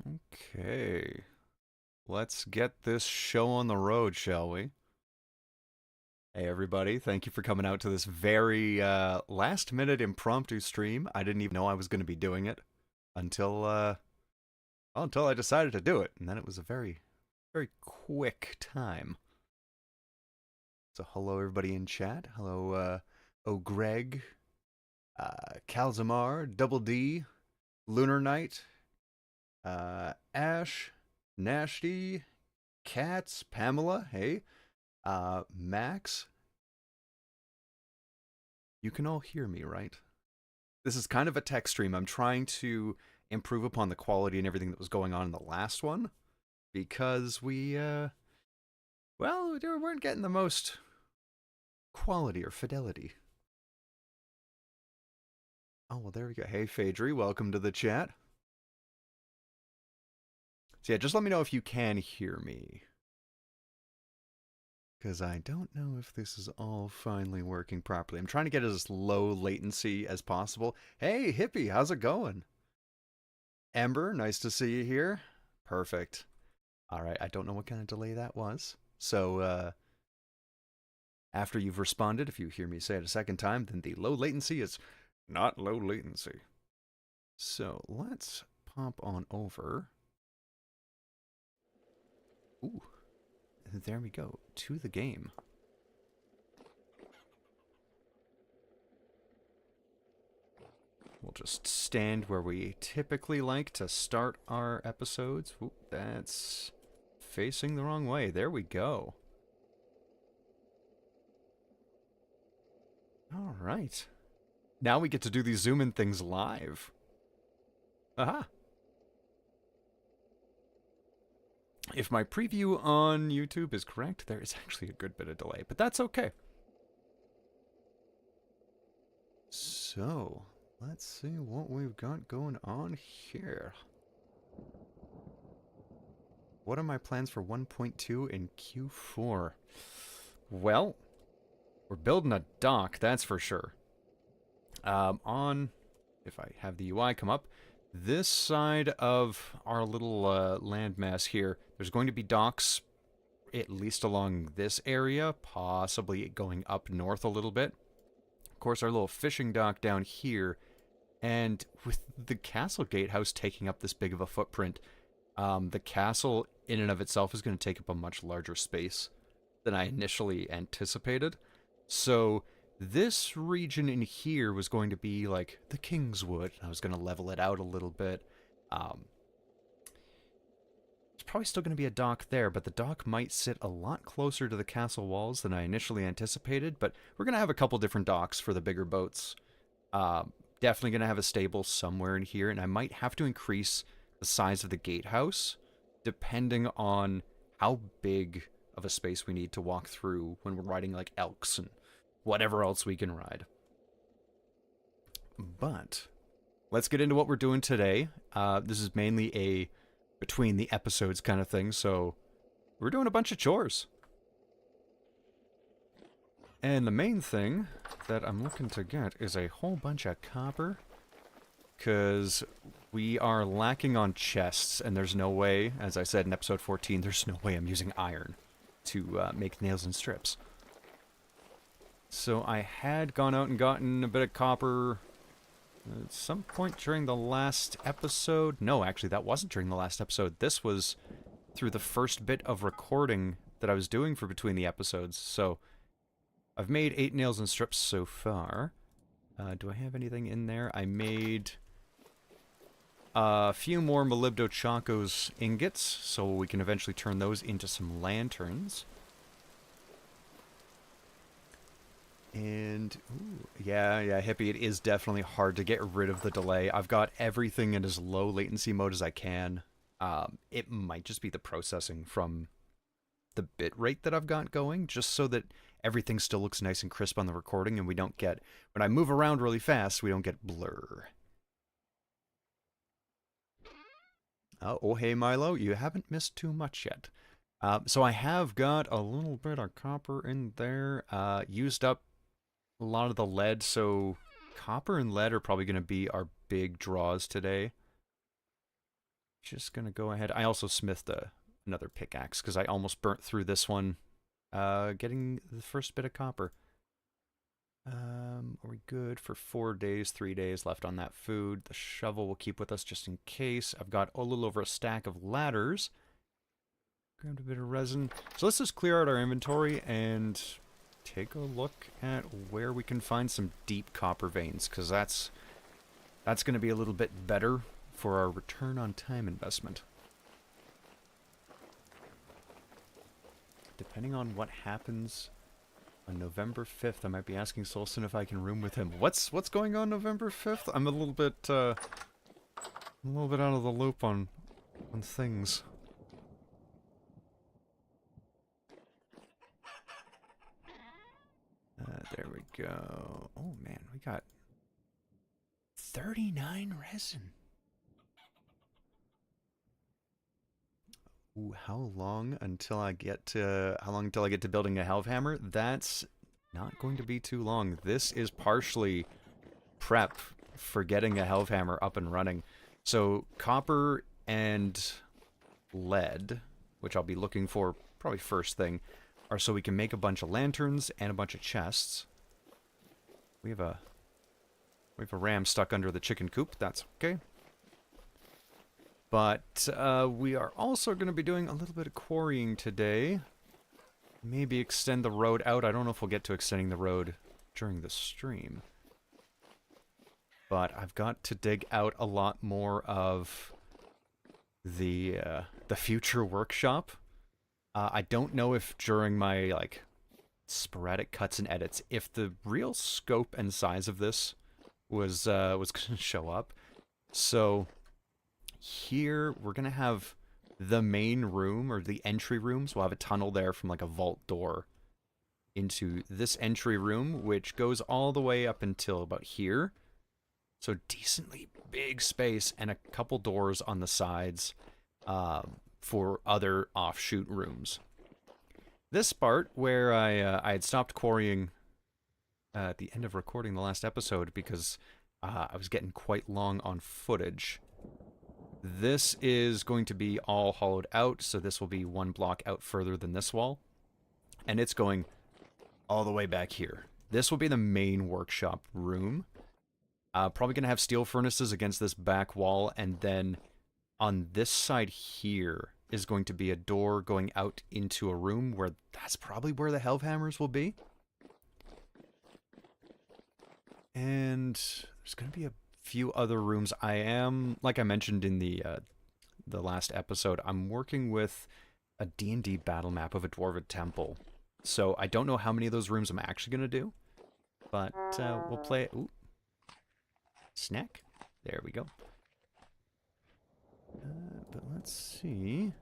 Okay, let's get this show on the road, shall we? Hey, everybody, thank you for coming out to this very last minute impromptu stream. I didn't even know I was going to be doing it until, until I decided to do it, and then it was a very, very quick time. So, hello, everybody in chat. Hello, Greg, Calzamar, Double D, Lunar Knight, Ash, Nashty, Cats, Pamela, hey, Max, you can all hear me, right? This is kind of a tech stream. I'm trying to improve upon the quality and everything that was going on in the last one because well, we weren't getting the most quality or fidelity. Oh, well, there we go. Hey, Phaedry, welcome to the chat. So, yeah, just let me know if you can hear me. Because I don't know if this is all finally working properly. I'm trying to get as low latency as possible. Hey, Hippie, how's it going? Ember, nice to see you here. Perfect. All right, I don't know what kind of delay that was. So, after you've responded, if you hear me say it a second time, then the low latency is not low latency. So, let's pop on over. Ooh, there we go, to the game. We'll just stand where we typically like to start our episodes. Ooh, that's facing the wrong way. There we go. All right. Now we get to do these zoom in things live. Aha. If my preview on YouTube is correct, there is actually a good bit of delay, but that's okay. So, let's see what we've got going on here. What are my plans for 1.2 in Q4? Well, we're building a dock, that's for sure. If I have the UI come up, this side of our little landmass here, there's going to be docks at least along this area, possibly going up north a little bit. Of course, our little fishing dock down here, and with the castle gatehouse taking up this big of a footprint, the castle in and of itself is going to take up a much larger space than I initially anticipated. So this region in here was going to be like the Kingswood. I was going to level it out a little bit. There's probably still going to be a dock there, but the dock might sit a lot closer to the castle walls than I initially anticipated. But we're going to have a couple different docks for the bigger boats. Definitely going to have a stable somewhere in here, and I might have to increase the size of the gatehouse depending on how big of a space we need to walk through when we're riding like elks and whatever else we can ride. But let's get into what we're doing today. This is mainly a between the episodes kind of thing, so we're doing a bunch of chores. And the main thing that I'm looking to get is a whole bunch of copper, because we are lacking on chests, and there's no way, as I said in episode 14, there's no way I'm using iron to make nails and strips. So I had gone out and gotten a bit of copper at some point during the last episode. No, actually, that wasn't during the last episode. This was through the first bit of recording that I was doing for between the episodes. So I've made 8 nails and strips so far. Do I have anything in there? I made a few more Molybdo Chacos ingots, so we can eventually turn those into some lanterns. And, ooh, yeah, Hippie, it is definitely hard to get rid of the delay. I've got everything in as low latency mode as I can. It might just be the processing from the bit rate that I've got going, just so that everything still looks nice and crisp on the recording, and we don't get, when I move around really fast, we don't get blur. Oh, hey Milo, you haven't missed too much yet. So I have got a little bit of copper in there, used up a lot of the lead, so copper and lead are probably going to be our big draws today. just gonna go ahead. I also smithed another pickaxe because I almost burnt through this one, getting the first bit of copper. Are we good for 4 days, 3 days left on that food? The shovel will keep with us just in case. I've got a little over a stack of ladders. Grabbed a bit of resin. So let's just clear out our inventory and take a look at where we can find some deep copper veins, because that's going to be a little bit better for our return on time investment. Depending on what happens on November 5th, I might be asking Solstin if I can room with him. What's going on November 5th? I'm a little bit out of the loop on things. There we go. Oh man, we got 39 resin. Ooh, how long until I get to building a Hellhammer? That's not going to be too long. This is partially prep for getting a Hellhammer up and running. So copper and lead, which I'll be looking for probably first thing, are so we can make a bunch of lanterns and a bunch of chests. We have a ram stuck under the chicken coop. That's okay. But we are also going to be doing a little bit of quarrying today. Maybe extend the road out. I don't know if we'll get to extending the road during the stream. But I've got to dig out a lot more of the future workshop. I don't know if during my sporadic cuts and edits, if the real scope and size of this was going to show up. So here we're going to have the main room, or the entry rooms. We'll have a tunnel there from like a vault door into this entry room, which goes all the way up until about here. So decently big space, and a couple doors on the sides for other offshoot rooms. This part where I had stopped quarrying at the end of recording the last episode because I was getting quite long on footage. This is going to be all hollowed out, so this will be one block out further than this wall. And it's going all the way back here. This will be the main workshop room. Probably going to have steel furnaces against this back wall, and then on this side here is going to be a door going out into a room where that's probably where the Hellhammers will be. And there's going to be a few other rooms. I am, like I mentioned in the last episode, I'm working with a D&D battle map of a Dwarven temple. So I don't know how many of those rooms I'm actually going to do, but we'll play. Ooh. Snack. There we go. But let's see.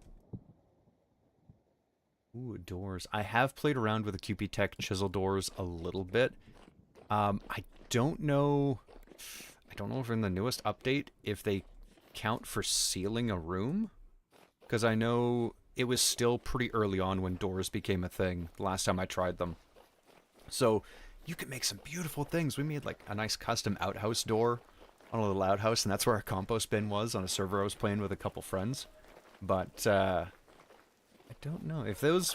Ooh, doors. I have played around with the QP Tech chisel doors a little bit. I don't know if in the newest update if they count for sealing a room, because I know it was still pretty early on when doors became a thing the last time I tried them. So you can make some beautiful things. We made like a nice custom outhouse door on a little outhouse, and that's where our compost bin was on a server I was playing with a couple friends. But I don't know if those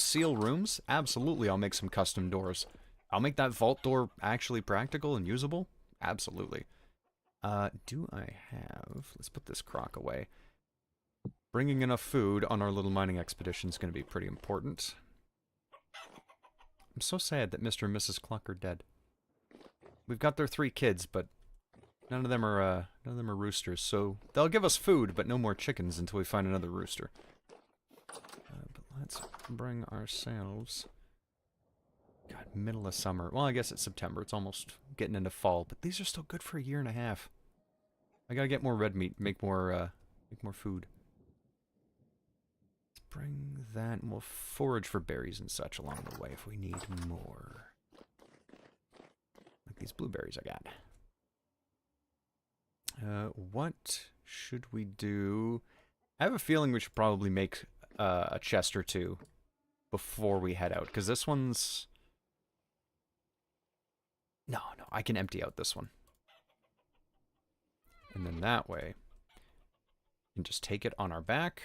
seal rooms. Absolutely, I'll make some custom doors. I'll make that vault door actually practical and usable. Absolutely. Do I have... Let's put this crock away. Bringing enough food on our little mining expedition is going to be pretty important. I'm so sad that Mr. and Mrs. Cluck are dead. We've got their 3 kids, but none of them are roosters. So they'll give us food, but no more chickens until we find another rooster. But let's bring ourselves... God, middle of summer. Well, I guess it's September. It's almost getting into fall, but these are still good for a year and a half. I gotta get more red meat, make more food. Let's bring that, and we'll forage for berries and such along the way if we need more. Like these blueberries I got. What should we do? I have a feeling we should probably make a chest or two before we head out, because this one's... No, I can empty out this one. And then that way, can just take it on our back.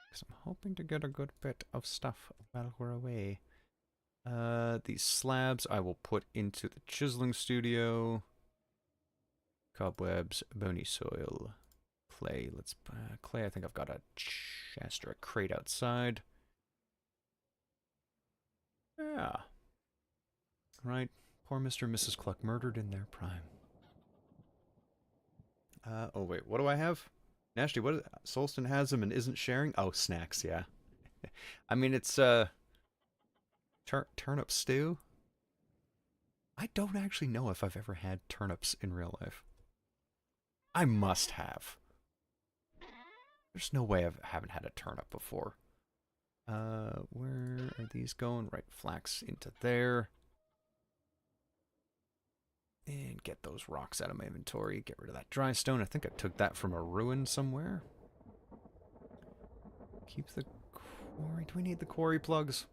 Because I'm hoping to get a good bit of stuff while we're away. These slabs I will put into the chiseling studio. Cobwebs, bony soil, clay. Let's clay. I think I've got a chest or a crate outside. Yeah. Right. Poor Mr. and Mrs. Cluck murdered in their prime. Oh wait, what do I have? Nasty, what Solstin has them and isn't sharing? Oh, snacks, yeah. I mean, it's turnip stew. I don't actually know if I've ever had turnips in real life. I must have. There's no way I haven't had a turnip before. Where are these going? Right, flax into there. And get those rocks out of my inventory. Get rid of that dry stone. I think I took that from a ruin somewhere. Keep the quarry. Do we need the quarry plugs?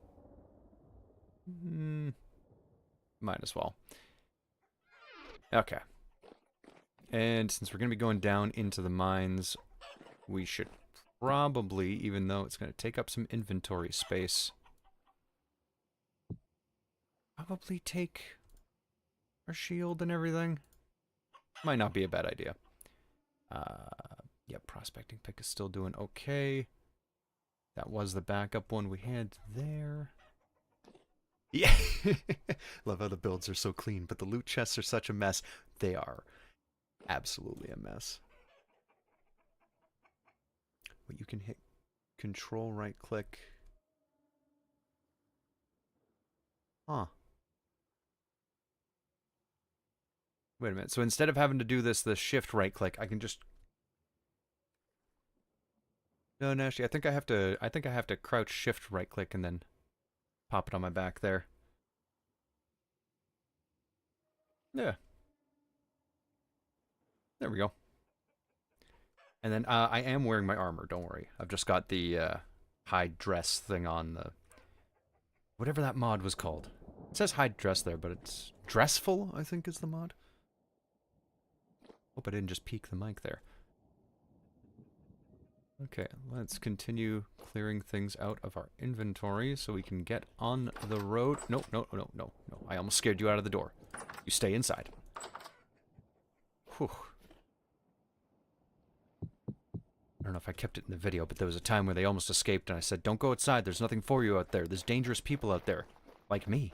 Might as well. Okay. And since we're going to be going down into the mines, we should probably, even though it's going to take up some inventory space, probably take our shield and everything. Might not be a bad idea. Yeah, prospecting pick is still doing okay. That was the backup one we had there. Yeah. Love how the builds are so clean, but the loot chests are such a mess. They are absolutely a mess. But you can hit control right click. Huh. Wait a minute. So instead of having to do the shift right click, I can just... No, actually, I think I have to crouch shift right click and then pop it on my back there. Yeah. There we go. And then I am wearing my armor, don't worry. I've just got the hide dress thing on, the whatever that mod was called. It says hide dress there, but it's Dressful, I think is the mod. Hope I didn't just peek the mic there. Okay, let's continue clearing things out of our inventory so we can get on the road. No, no, no, no, no. I almost scared you out of the door. You stay inside. Whew. I don't know if I kept it in the video, but there was a time where they almost escaped and I said, don't go outside, there's nothing for you out there. There's dangerous people out there. Like me.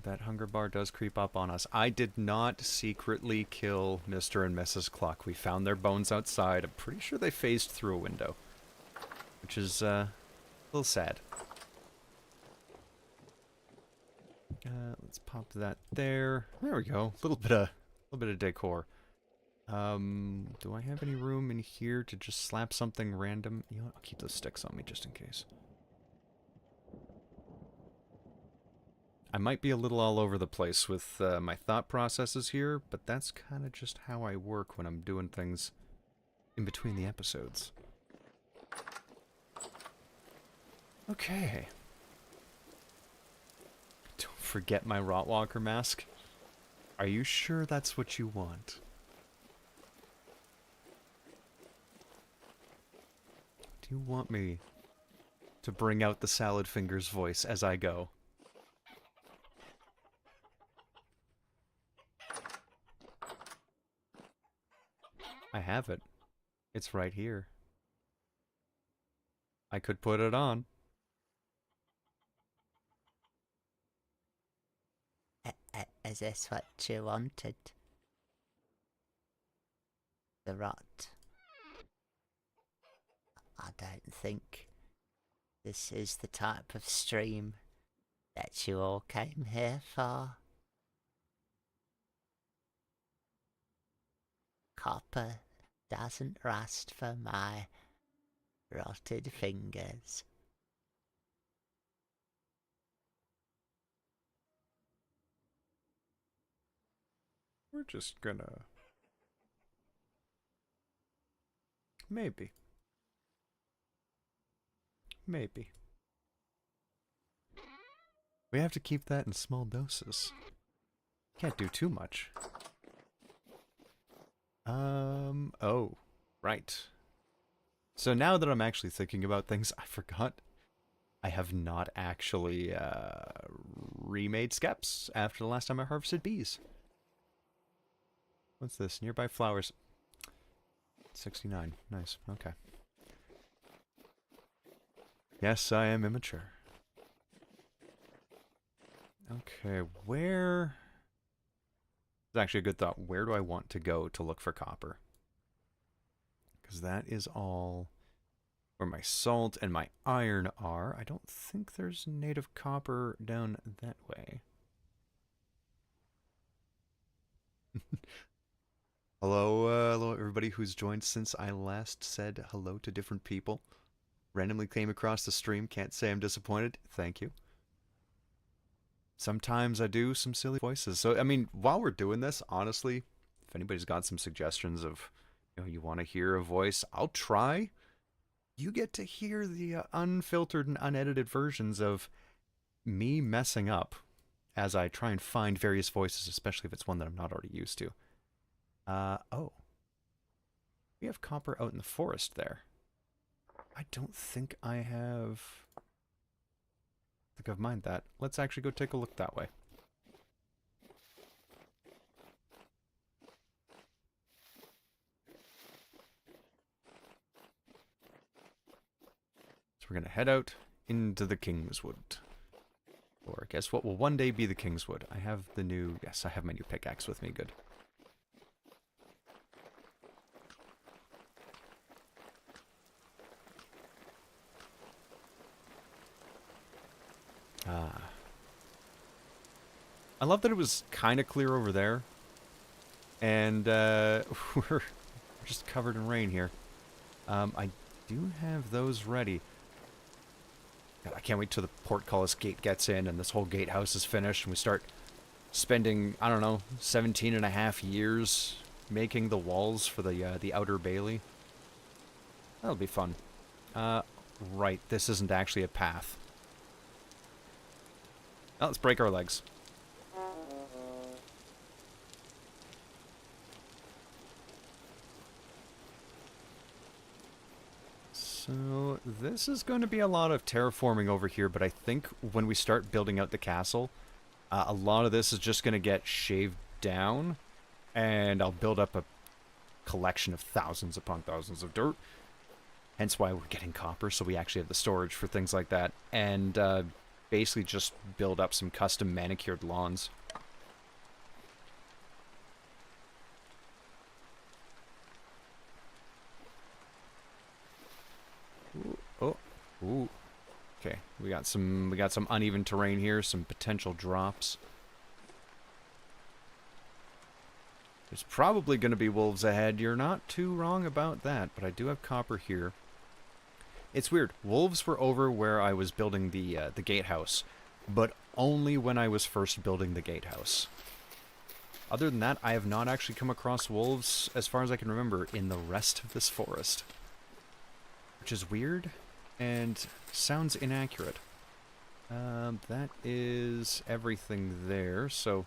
That hunger bar does creep up on us. I did not secretly kill Mr. and Mrs. Cluck. We found their bones outside. I'm pretty sure they phased through a window. Which is, a little sad. Let's pop that there. There we go. A little bit of decor. Do I have any room in here to just slap something random? You know what? I'll keep those sticks on me just in case. I might be a little all over the place with my thought processes here, but that's kind of just how I work when I'm doing things in between the episodes. Okay. Don't forget my Rotwalker mask. Are you sure that's what you want? Do you want me to bring out the Salad Fingers voice as I go? I have it. It's right here. I could put it on. Is this what you wanted? The rot. I don't think this is the type of stream that you all came here for. Copper doesn't rust for my rotted fingers. We're just gonna... Maybe. maybe. We have to keep that in small doses. Can't do too much. Oh, right. So now that I'm actually thinking about things, I forgot I have not actually remade skeps after the last time I harvested bees. What's this? Nearby flowers. 69. Nice. Okay. Yes, I am immature. Okay, where... It's actually a good thought. Where do I want to go to look for copper? Because that is all where my salt and my iron are. I don't think there's native copper down that way. Hello everybody who's joined since I last said hello to different people. Randomly came across the stream, can't say I'm disappointed. Thank you. Sometimes I do some silly voices. So, I mean, while we're doing this, honestly, if anybody's got some suggestions of, you want to hear a voice, I'll try. You get to hear the unfiltered and unedited versions of me messing up as I try and find various voices, especially if it's one that I'm not already used to. Oh. We have copper out in the forest there. I don't think I have... I think I've mined that. Let's actually go take a look that way. So we're going to head out into the Kingswood. Or I guess what will one day be the Kingswood. I have the new... Yes, I have my new pickaxe with me. Good. I love that it was kind of clear over there. And we're just covered in rain here. I do have those ready. God, I can't wait till the portcullis gate gets in and this whole gatehouse is finished and we start spending, I don't know, 17 and a half years making the walls for the outer bailey. That'll be fun. Right, this isn't actually a path. Oh, let's break our legs. So, this is going to be a lot of terraforming over here, but I think when we start building out the castle, a lot of this is just going to get shaved down, and I'll build up a collection of thousands upon thousands of dirt. Hence why we're getting copper, so we actually have the storage for things like that, and basically just build up some custom manicured lawns. Ooh, oh, ooh. Okay, we got some uneven terrain here, some potential drops. There's probably going to be wolves ahead. You're not too wrong about that, but I do have copper here. It's weird. Wolves were over where I was building the gatehouse, but only when I was first building the gatehouse. Other than that, I have not actually come across wolves, as far as I can remember, in the rest of this forest. Which is weird, and sounds inaccurate. That is everything there, so...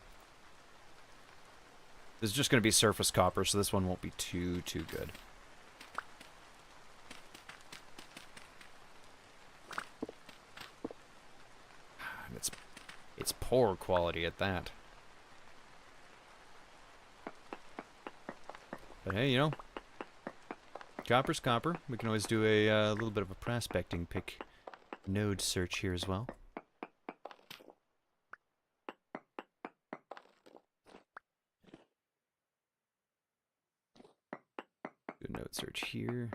This is just going to be surface copper, so this one won't be too good. And it's poor quality at that. But hey, you know, copper's copper. We can always do a little bit of a prospecting pick node search here as well. Do a node search here.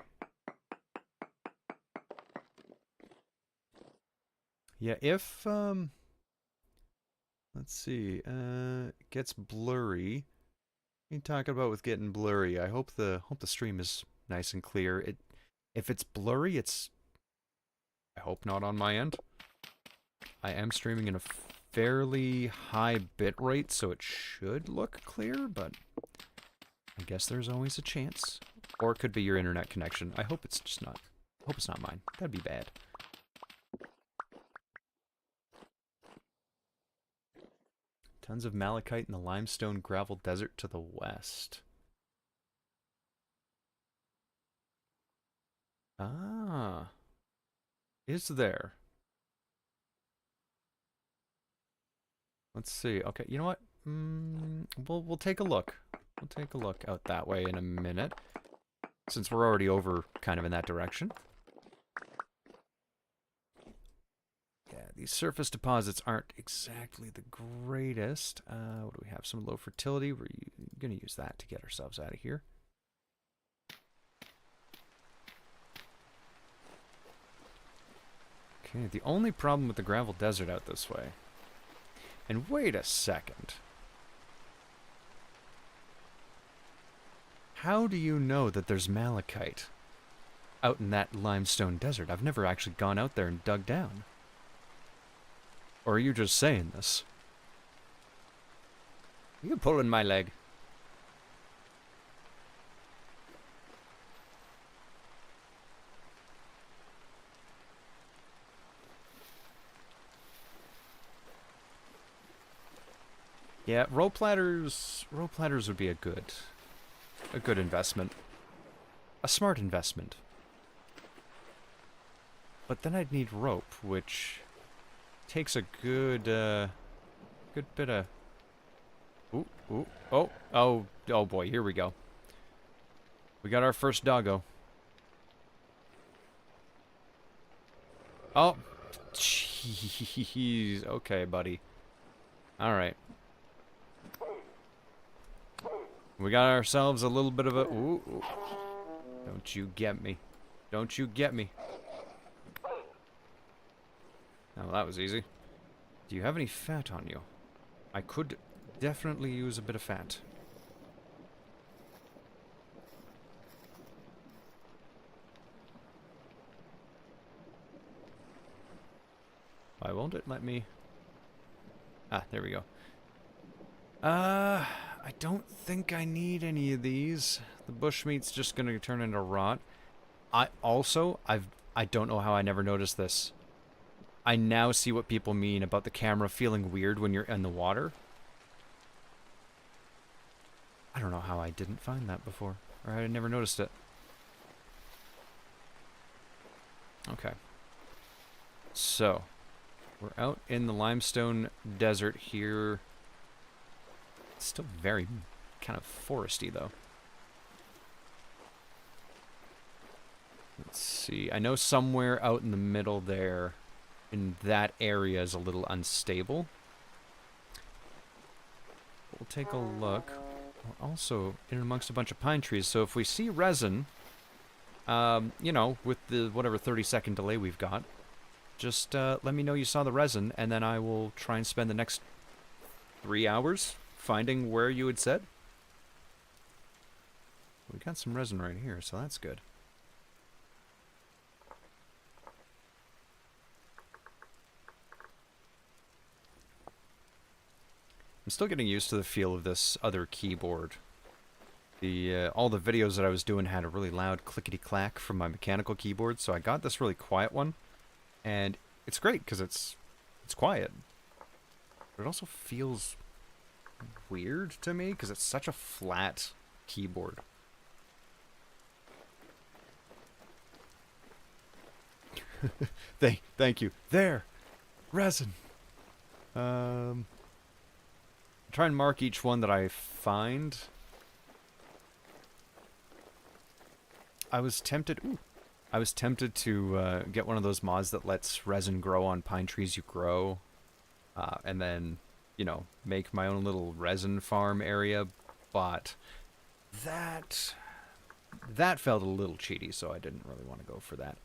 Yeah, if let's see, it gets blurry. What are you talking about with getting blurry? I hope the stream is nice and clear. If it's blurry, it's, I hope not on my end. I am streaming in a fairly high bit rate, so it should look clear, but I guess there's always a chance. Or it could be your internet connection. I hope it's just not. I hope it's not mine. That'd be bad. Tons of malachite in the limestone gravel desert to the west. Ah. Is there? Let's see. Okay, you know what? We'll take a look. We'll take a look out that way in a minute, since we're already over kind of in that direction. Yeah, these surface deposits aren't exactly the greatest. What do we have? Some low fertility. We're going to use that to get ourselves out of here. Okay, the only problem with the gravel desert out this way. And wait a second. How do you know that there's malachite out in that limestone desert? I've never actually gone out there and dug down. Or are you just saying this? You're pulling my leg. Yeah, rope ladders would be a good investment. A smart investment. But then I'd need rope, which takes a good bit of... Oh boy, here we go. We got our first doggo. Oh, jeez. Okay, buddy. Alright. We got ourselves a little bit of a... Ooh. Don't you get me. Don't you get me. Oh, that was easy. Do you have any fat on you? I could definitely use a bit of fat. Why won't it let me... Ah, there we go. I don't think I need any of these. The bushmeat's just gonna turn into rot. I don't know how I never noticed this. I now see what people mean about the camera feeling weird when you're in the water. I don't know how I didn't find that before, or I never noticed it. Okay. So, we're out in the limestone desert here. It's still very kind of foresty, though. Let's see. I know somewhere out in the middle there, in that area, is a little unstable. We'll take a look. We're also in amongst a bunch of pine trees, so if we see resin, you know, with the whatever 30-second delay we've got, just let me know you saw the resin, and then I will try and spend the next 3 hours finding where you had said. We got some resin right here, so that's good. I'm still getting used to the feel of this other keyboard. All the videos that I was doing had a really loud clickety-clack from my mechanical keyboard, so I got this really quiet one, and it's great because it's quiet. But it also feels weird to me because it's such a flat keyboard. Thank you. There! Resin! Try and mark each one that I find. I was tempted to get one of those mods that lets resin grow on pine trees you grow. And then, you know, make my own little resin farm area, but that felt a little cheaty, so I didn't really want to go for that.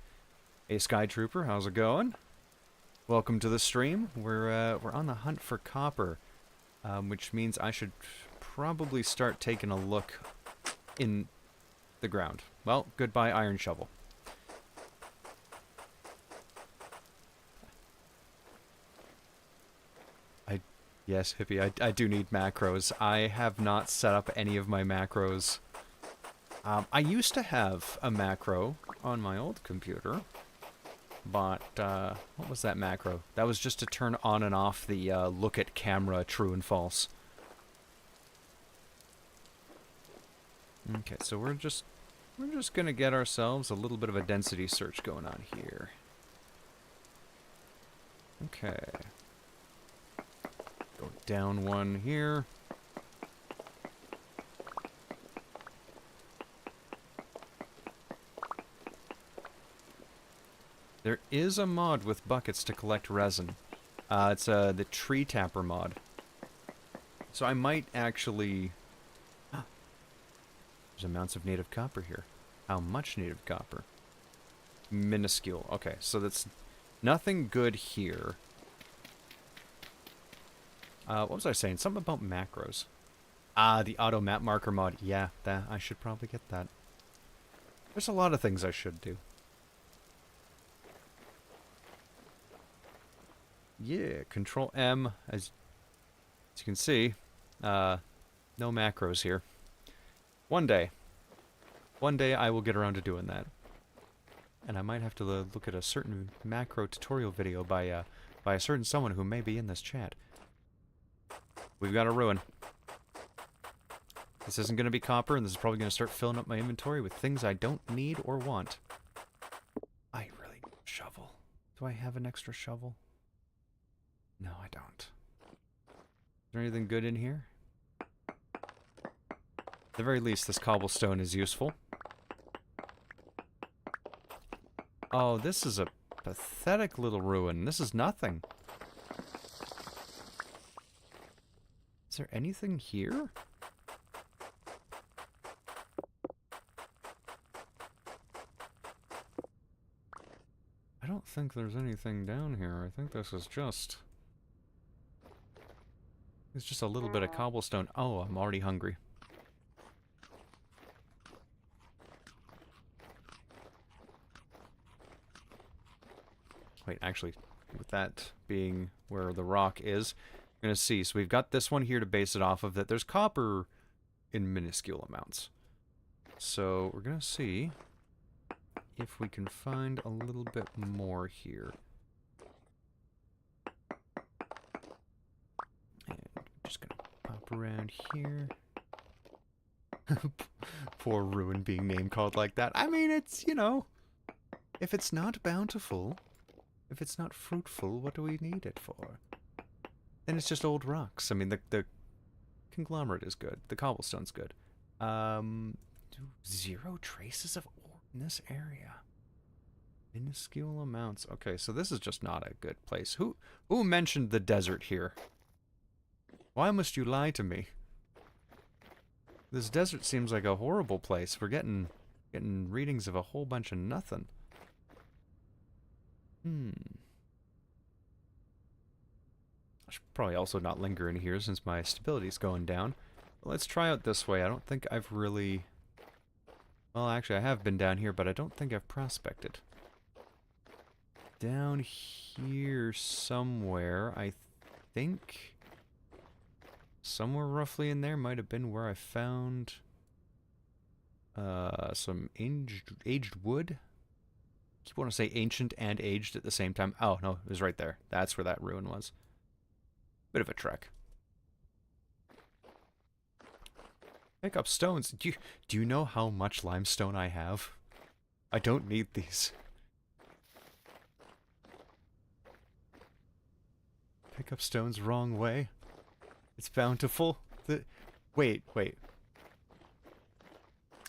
Hey, Sky Trooper, how's it going? Welcome to the stream. We're on the hunt for copper, which means I should probably start taking a look in the ground. Well, goodbye, iron shovel. Yes, Hippie, I do need macros. I have not set up any of my macros. I used to have a macro on my old computer but what was that macro? That was just to turn on and off the look at camera true and false. Okay, so we're just gonna get ourselves a little bit of a density search going on here. Okay. Go down one here. There is a mod with buckets to collect resin. It's the tree tapper mod. So I might actually... There's amounts of native copper here. How much native copper? Minuscule. Okay, so that's nothing good here. What was I saying? Something about macros. The auto map marker mod. Yeah, I should probably get that. There's a lot of things I should do. Yeah, Control M, as you can see, no macros here. One day I will get around to doing that. And I might have to look at a certain macro tutorial video by a certain someone who may be in this chat. We've got a ruin. This isn't going to be copper, and this is probably going to start filling up my inventory with things I don't need or want. I really need a shovel. Do I have an extra shovel? No, I don't. Is there anything good in here? At the very least, this cobblestone is useful. Oh, this is a pathetic little ruin. This is nothing. Is there anything here? I don't think there's anything down here. I think this is just... It's just a little bit of cobblestone. Oh, I'm already hungry. Wait, actually, with that being where the rock is, I'm going to see. So we've got this one here to base it off of that. There's copper in minuscule amounts. So we're going to see if we can find a little bit more here. And I'm just going to pop around here. Poor ruin being name called like that. I mean, it's, you know, if it's not bountiful... If it's not fruitful, what do we need it for? Then it's just old rocks. I mean, the conglomerate is good. The cobblestone's good. 0 traces of ore in this area. Minuscule amounts. Okay, so this is just not a good place. Who mentioned the desert here? Why must you lie to me? This desert seems like a horrible place. We're getting readings of a whole bunch of nothing. I should probably also not linger in here since my stability's going down. But let's try out this way. I don't think I've really... Well, actually, I have been down here, but I don't think I've prospected. Down here somewhere, I think... Somewhere roughly in there might have been where I found... some aged wood? I keep wanting to say ancient and aged at the same time. Oh, no, it was right there. That's where that ruin was. Bit of a trek. Pick up stones. Do you know how much limestone I have? I don't need these. Pick up stones wrong way. It's bountiful. Wait.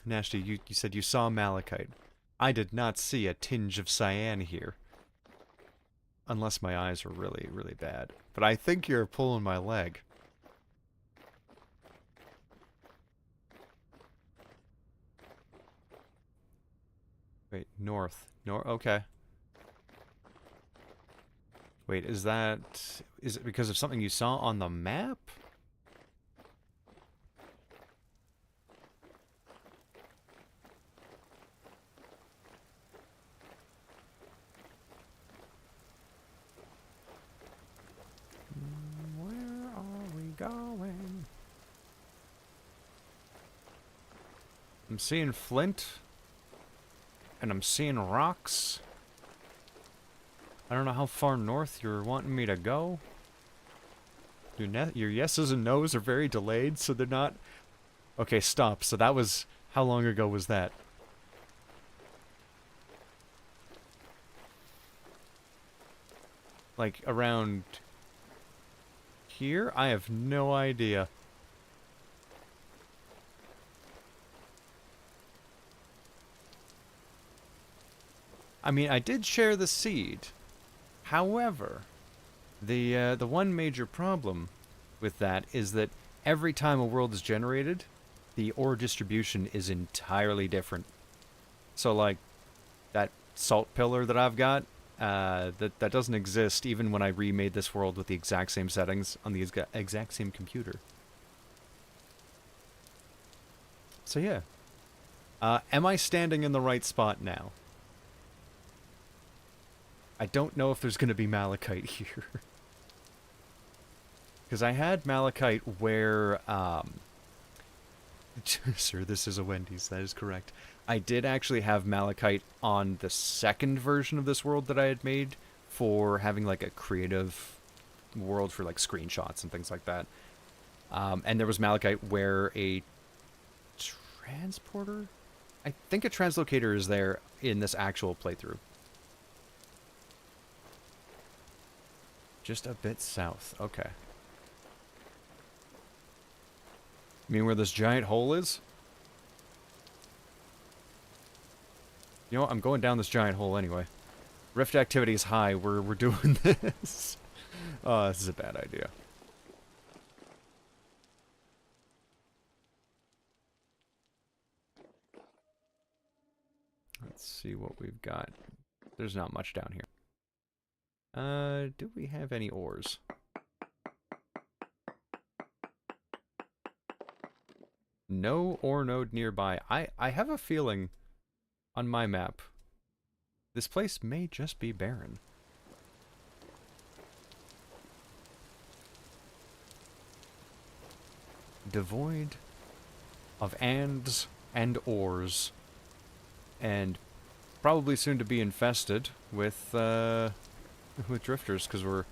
Nashty, you said you saw malachite. I did not see a tinge of cyan here. Unless my eyes were really, really bad. But I think you're pulling my leg. Wait, north. Okay. Wait, is it because of something you saw on the map? Where are we going? I'm seeing flint. And I'm seeing rocks. I don't know how far north you're wanting me to go. Your yeses and nos are very delayed, so they're not... Okay, stop. So that was... How long ago was that? Like, around... here? I have no idea. I mean, I did share the seed. However, the one major problem with that is that every time a world is generated, the ore distribution is entirely different. So, like, that salt pillar that I've got, that doesn't exist even when I remade this world with the exact same settings on the exact same computer. So yeah. Am I standing in the right spot now? I don't know if there's going to be malachite here. Because I had malachite where, Sir, this is a Wendy's, that is correct. I did actually have malachite on the second version of this world that I had made for having, like, a creative world for, like, screenshots and things like that. And there was malachite where a transporter? I think a translocator is there in this actual playthrough. Just a bit south. Okay. You mean where this giant hole is? You know what? I'm going down this giant hole anyway. Rift activity is high. We're doing this. Oh, this is a bad idea. Let's see what we've got. There's not much down here. Do we have any ores? No ore node nearby. I have a feeling on my map this place may just be barren. Devoid of ands and ores, and probably soon to be infested with drifters, because we're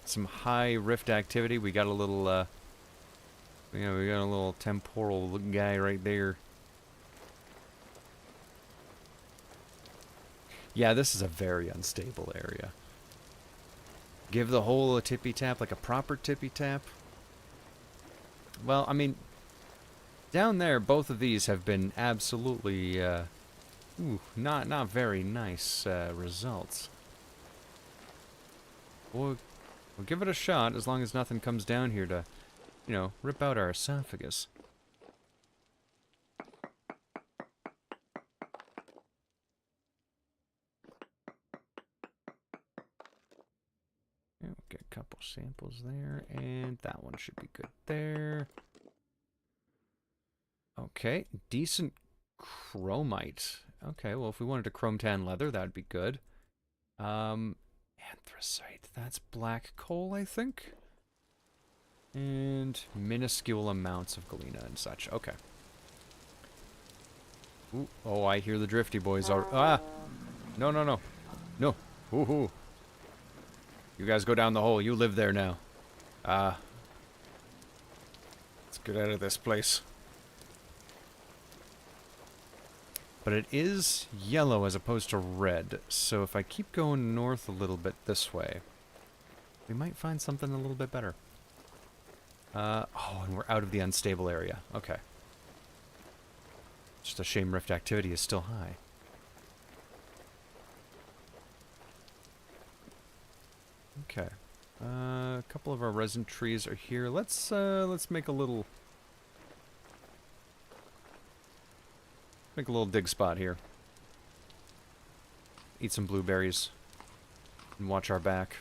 some high rift activity. We got a little we got a little temporal guy right there. Yeah, this is a very unstable area. Give the hole a tippy tap, like a proper tippy tap. Well, I mean, down there, both of these have been absolutely, not very nice results. We'll give it a shot as long as nothing comes down here to, you know, rip out our esophagus. Yeah, we'll get a couple samples there, and that one should be good there. Okay, decent chromite. Okay, well, if we wanted a chrome tan leather, that would be good. Anthracite. That's black coal, I think. And minuscule amounts of galena and such. Okay. Ooh, oh, I hear the drifty boys are... Ah! No, no, no. No. Ooh. You guys go down the hole. You live there now. Let's get out of this place. But it is yellow as opposed to red, so if I keep going north a little bit this way, we might find something a little bit better. Oh, and we're out of the unstable area. Okay. Just a shame rift activity is still high. Okay. A couple of our resin trees are here. Let's make a little... Make a little dig spot here. Eat some blueberries. And watch our back.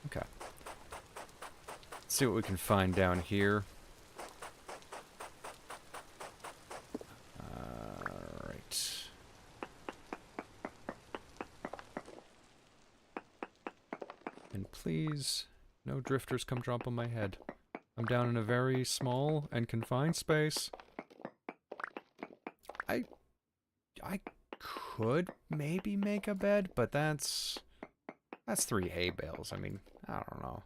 Okay. Let's see what we can find down here. Alright. And please... no drifters come drop on my head. I'm down in a very small and confined space. I could maybe make a bed, but that's 3 hay bales. I mean, I don't know.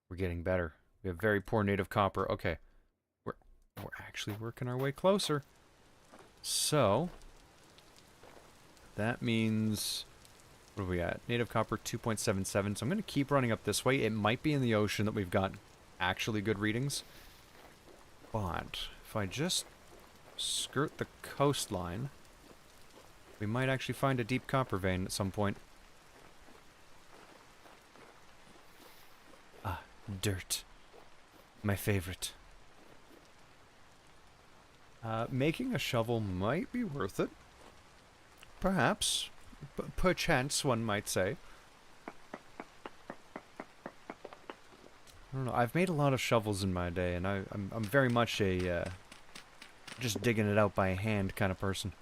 We're getting better. We have very poor native copper. Okay. We're actually working our way closer. So that means, what are we at? Native copper 2.77. So I'm going to keep running up this way. It might be in the ocean that we've got actually good readings. But if I just skirt the coastline, we might actually find a deep copper vein at some point. Ah, dirt. My favorite. Making a shovel might be worth it. Perhaps. Perchance, one might say. I don't know. I've made a lot of shovels in my day, and I'm very much a just digging it out by hand kind of person.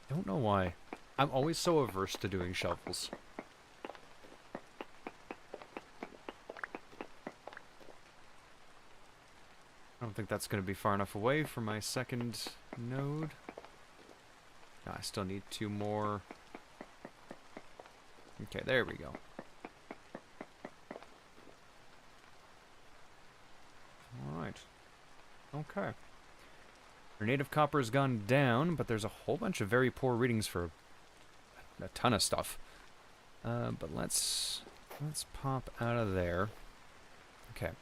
Don't know why. I'm always so averse to doing shovels. I don't think that's going to be far enough away for my second node. No, I still need 2 more. Okay, there we go. Alright. Okay. Our native copper has gone down, but there's a whole bunch of very poor readings for a ton of stuff. But let's pop out of there. Okay.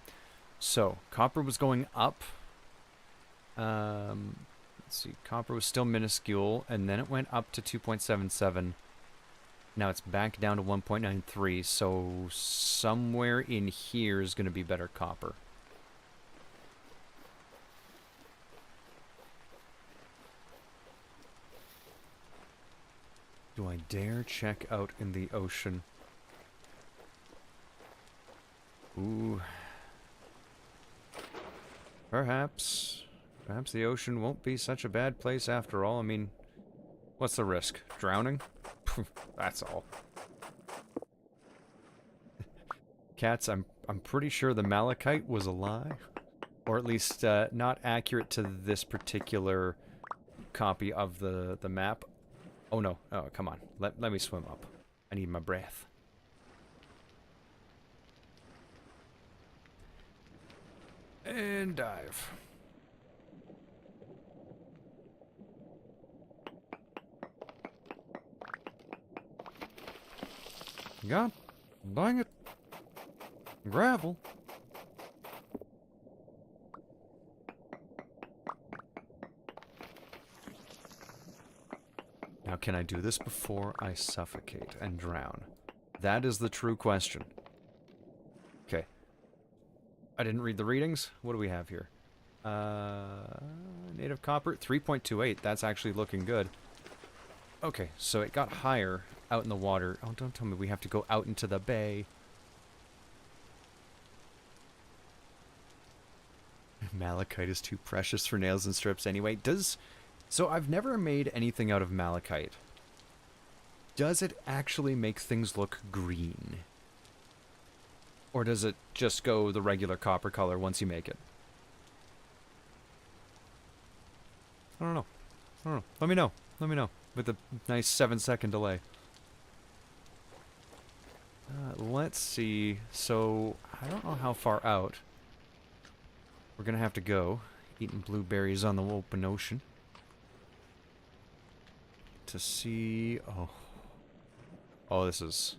So, copper was going up. Let's see, copper was still minuscule, and then it went up to 2.77. Now it's back down to 1.93, so somewhere in here is going to be better copper. Do I dare check out in the ocean? Ooh. Perhaps the ocean won't be such a bad place after all. I mean, what's the risk? Drowning? That's all. Cats, I'm pretty sure the malachite was a lie. Or at least not accurate to this particular copy of the map. Oh no. Oh, come on. Let me swim up. I need my breath. And dive. God dang it. Gravel. Now, can I do this before I suffocate and drown? That is the true question. Okay. I didn't read the readings. What do we have here? Native copper, 3.28. That's actually looking good. Okay, so it got higher out in the water. Oh, don't tell me we have to go out into the bay. Malachite is too precious for nails and strips anyway. So I've never made anything out of malachite. Does it actually make things look green? Or does it just go the regular copper color once you make it? I don't know. Let me know. With a nice 7-second delay. Let's see. So, I don't know how far out we're gonna have to go. Eating blueberries on the open ocean. To see... Oh, this is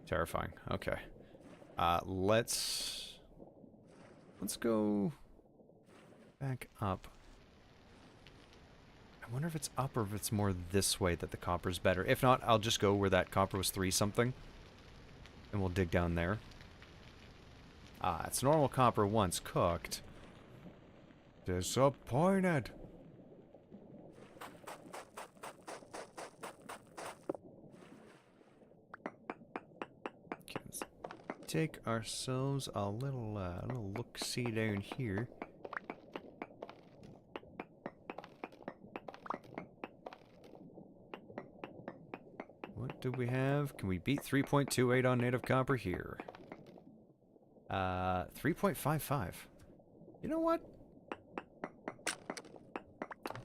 terrifying. Okay. Let's go back up. I wonder if it's up or if it's more this way that the copper's better. If not, I'll just go where that copper was 3-something. And we'll dig down there. It's normal copper once cooked. Disappointed. Okay, let's take ourselves a little look-see down here. What do we have? Can we beat 3.28 on native copper here? 3.55. You know what?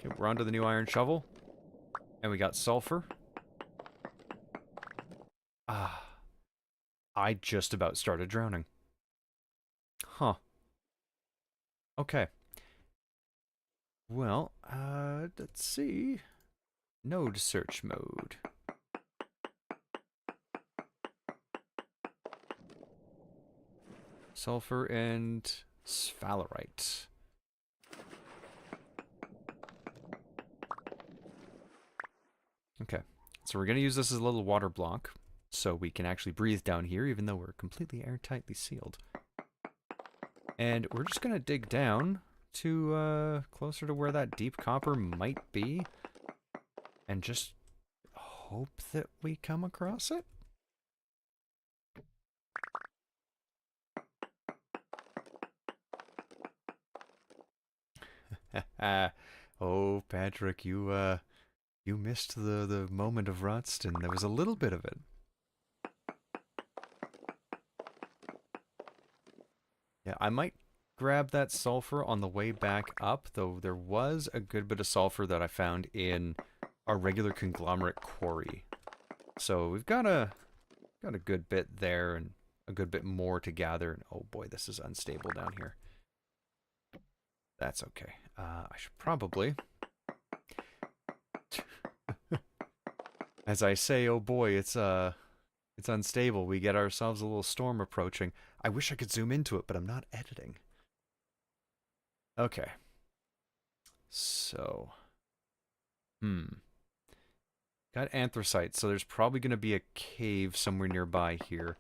Okay, we're onto the new iron shovel. And we got sulfur. Ah. I just about started drowning. Huh. Okay. Well, let's see. Node search mode. Sulfur and sphalerite. Okay, so we're going to use this as a little water block so we can actually breathe down here even though we're completely airtightly sealed. And we're just going to dig down to closer to where that deep copper might be and just hope that we come across it. Oh, Patrick, you missed the moment of rust, and there was a little bit of it. Yeah, I might grab that sulfur on the way back up, though there was a good bit of sulfur that I found in our regular conglomerate quarry. So we've got a good bit there and a good bit more to gather. And oh boy, this is unstable down here. That's okay. I should probably... As I say, oh boy, it's unstable. We get ourselves a little storm approaching. I wish I could zoom into it, but I'm not editing. Okay. So. Got anthracite, so there's probably going to be a cave somewhere nearby here.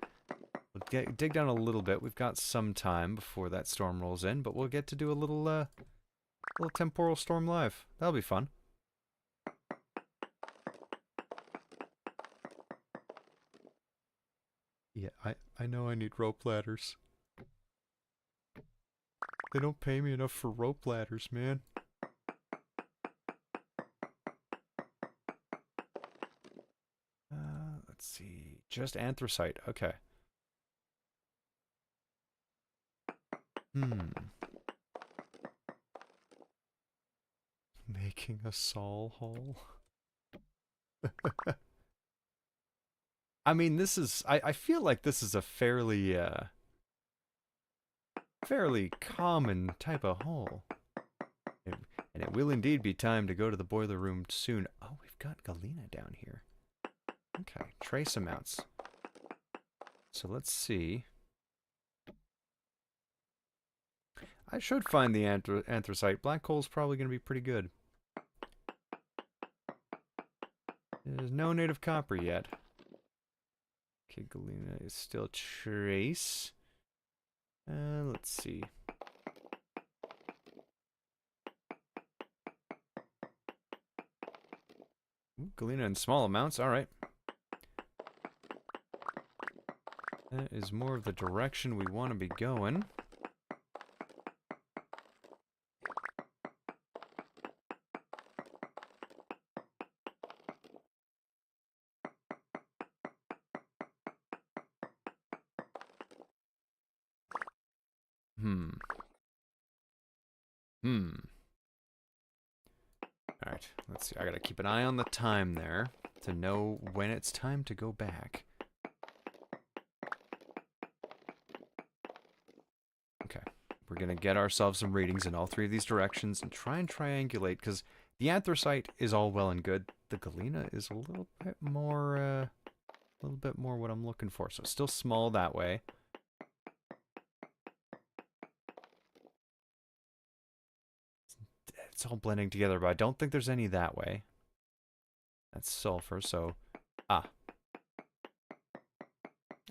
We'll dig down a little bit. We've got some time before that storm rolls in, but we'll get to do a little temporal storm live. That'll be fun. Yeah, I know I need rope ladders. They don't pay me enough for rope ladders, man. Let's see. Just anthracite. Okay. Making a Sol hole. I mean, this is... I feel like this is a fairly common type of hole. And it will indeed be time to go to the boiler room soon. Oh, we've got galena down here. Okay, trace amounts. So let's see. I should find the anthracite. Black coal's probably going to be pretty good. There's no native copper yet. Okay, galena is still trace. Let's see. Ooh, galena in small amounts, alright. That is more of the direction we want to be going. Alright, let's see. I gotta keep an eye on the time there to know when it's time to go back. Okay, we're gonna get ourselves some readings in all three of these directions and try and triangulate, because the anthracite is all well and good. The galena is a little bit more what I'm looking for. So still small that way. It's all blending together, but I don't think there's any that way. That's sulfur, so... Ah.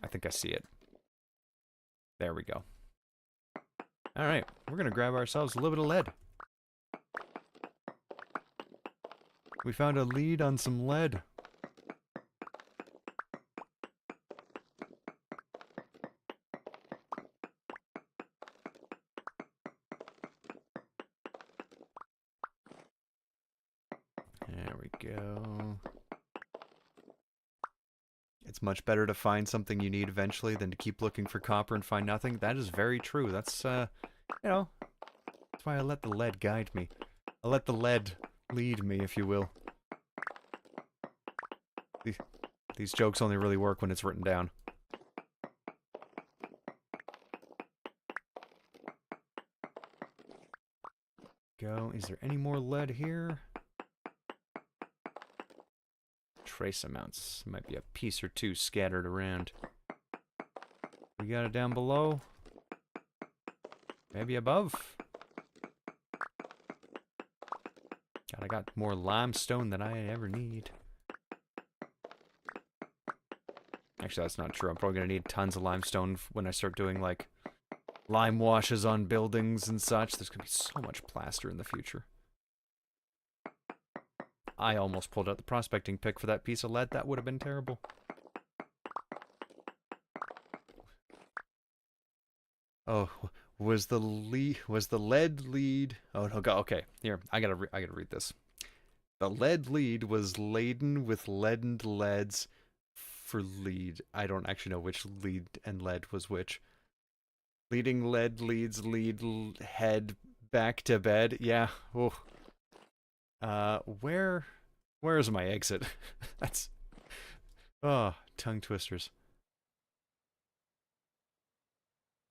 I think I see it. There we go. Alright, we're gonna grab ourselves a little bit of lead. We found a lead on some lead. There we go. It's much better to find something you need eventually than to keep looking for copper and find nothing. That is very true. That's, you know, that's why I let the lead guide me. I let the lead Lead me, if you will. These jokes only really work when it's written down. Go. Is there any more lead here? Trace amounts. Might be a piece or two scattered around. We got it down below. Maybe above. God, I got more limestone than I ever need. Actually, that's not true. I'm probably going to need tons of limestone when I start doing, like, lime washes on buildings and such. There's going to be so much plaster in the future. I almost pulled out the prospecting pick for that piece of lead. That would have been terrible. Oh, was the lead lead? Oh no, okay. Here, I gotta read this. The lead lead was laden with leadened leads for lead. I don't actually know which lead and lead was which. Leading lead leads lead head back to bed. Yeah. Oh. Where's my exit? That's tongue twisters.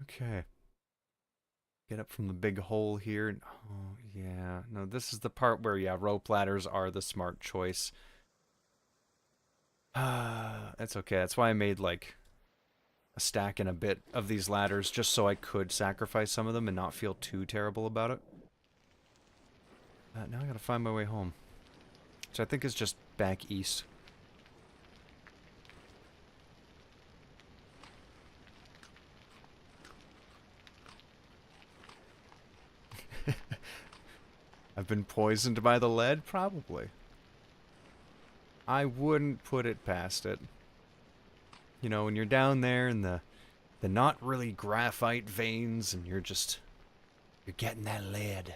Okay. Get up from the big hole here. Oh, yeah. No, this is the part where, yeah, rope ladders are the smart choice. That's okay. That's why I made, like, a stack and a bit of these ladders, just so I could sacrifice some of them and not feel too terrible about it. Now I gotta find my way home. Which I think is just back east. I've been poisoned by the lead? Probably. I wouldn't put it past it. You know, when you're down there in the not really graphite veins and you're getting that lead.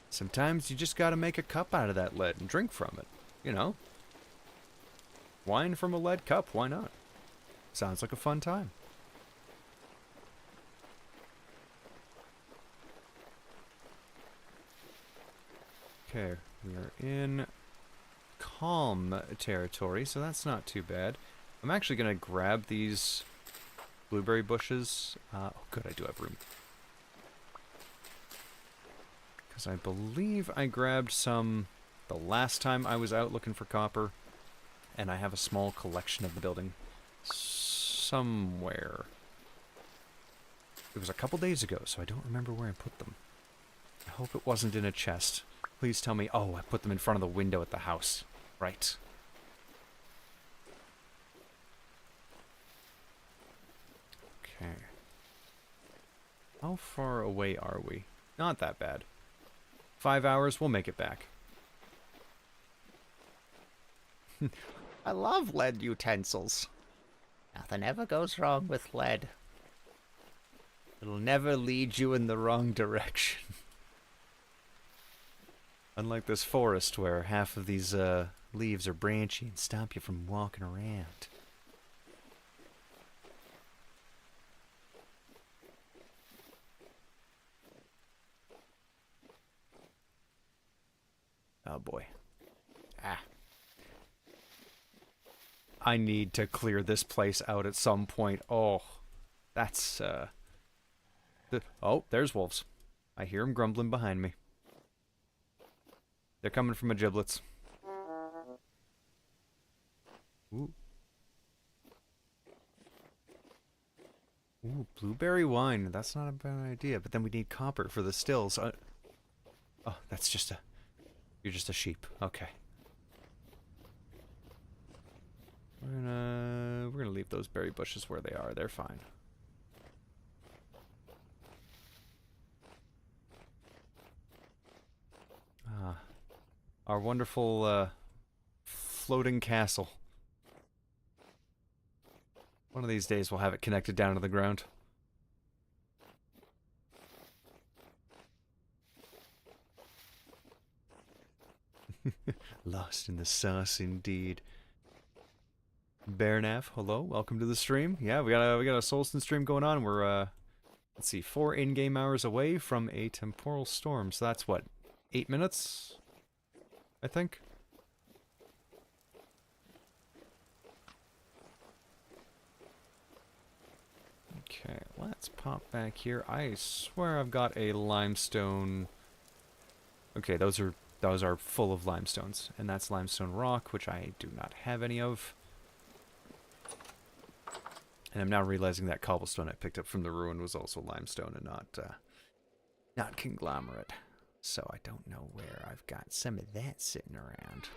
Sometimes you just gotta make a cup out of that lead and drink from it, you know? Wine from a lead cup, why not? Sounds like a fun time. Okay, we are in calm territory, so that's not too bad. I'm actually gonna grab these blueberry bushes. Oh good, I do have room. Because I believe I grabbed some the last time I was out looking for copper, and I have a small collection of the building somewhere. It was a couple days ago, so I don't remember where I put them. I hope it wasn't in a chest. Please tell me, oh, I put them in front of the window at the house. Right. Okay. How far away are we? Not that bad. 5 hours, we'll make it back. I love lead utensils. Nothing ever goes wrong with lead. It'll never lead you in the wrong direction. Unlike this forest where half of these leaves are branchy and stop you from walking around. Oh boy. Ah. I need to clear this place out at some point. Oh, that's, oh, there's wolves. I hear them grumbling behind me. They're coming from my giblets. Ooh. Ooh, blueberry wine. That's not a bad idea, but then we need copper for the stills. Oh, that's just a... You're just a sheep. Okay. We're gonna leave those berry bushes where they are. They're fine. Ah, our wonderful floating castle. One of these days we'll have it connected down to the ground. Lost in the sauce indeed. Bearnav, hello, welcome to the stream. Yeah, we got a Solstin stream going on. We're let's see, 4 in-game hours away from a temporal storm. So that's what, 8 minutes, I think. Okay, let's pop back here. I swear I've got a limestone. Okay, those are full of limestones, and that's limestone rock, which I do not have any of. And I'm now realizing that cobblestone I picked up from the ruin was also limestone and not conglomerate. So I don't know where I've got some of that sitting around.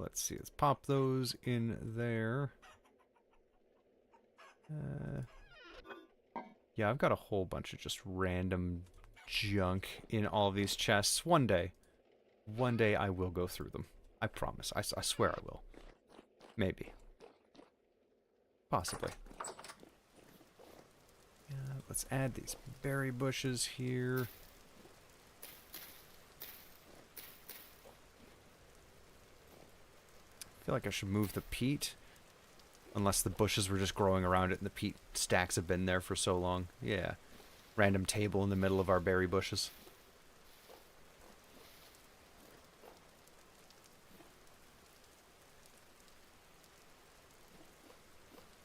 Let's see, let's pop those in there. Yeah, I've got a whole bunch of just random junk in all of these chests. One day I will go through them. I promise. I swear I will. Maybe. Possibly. Let's add these berry bushes here. I feel like I should move the peat. Unless the bushes were just growing around it and the peat stacks have been there for so long. Yeah. Random table in the middle of our berry bushes.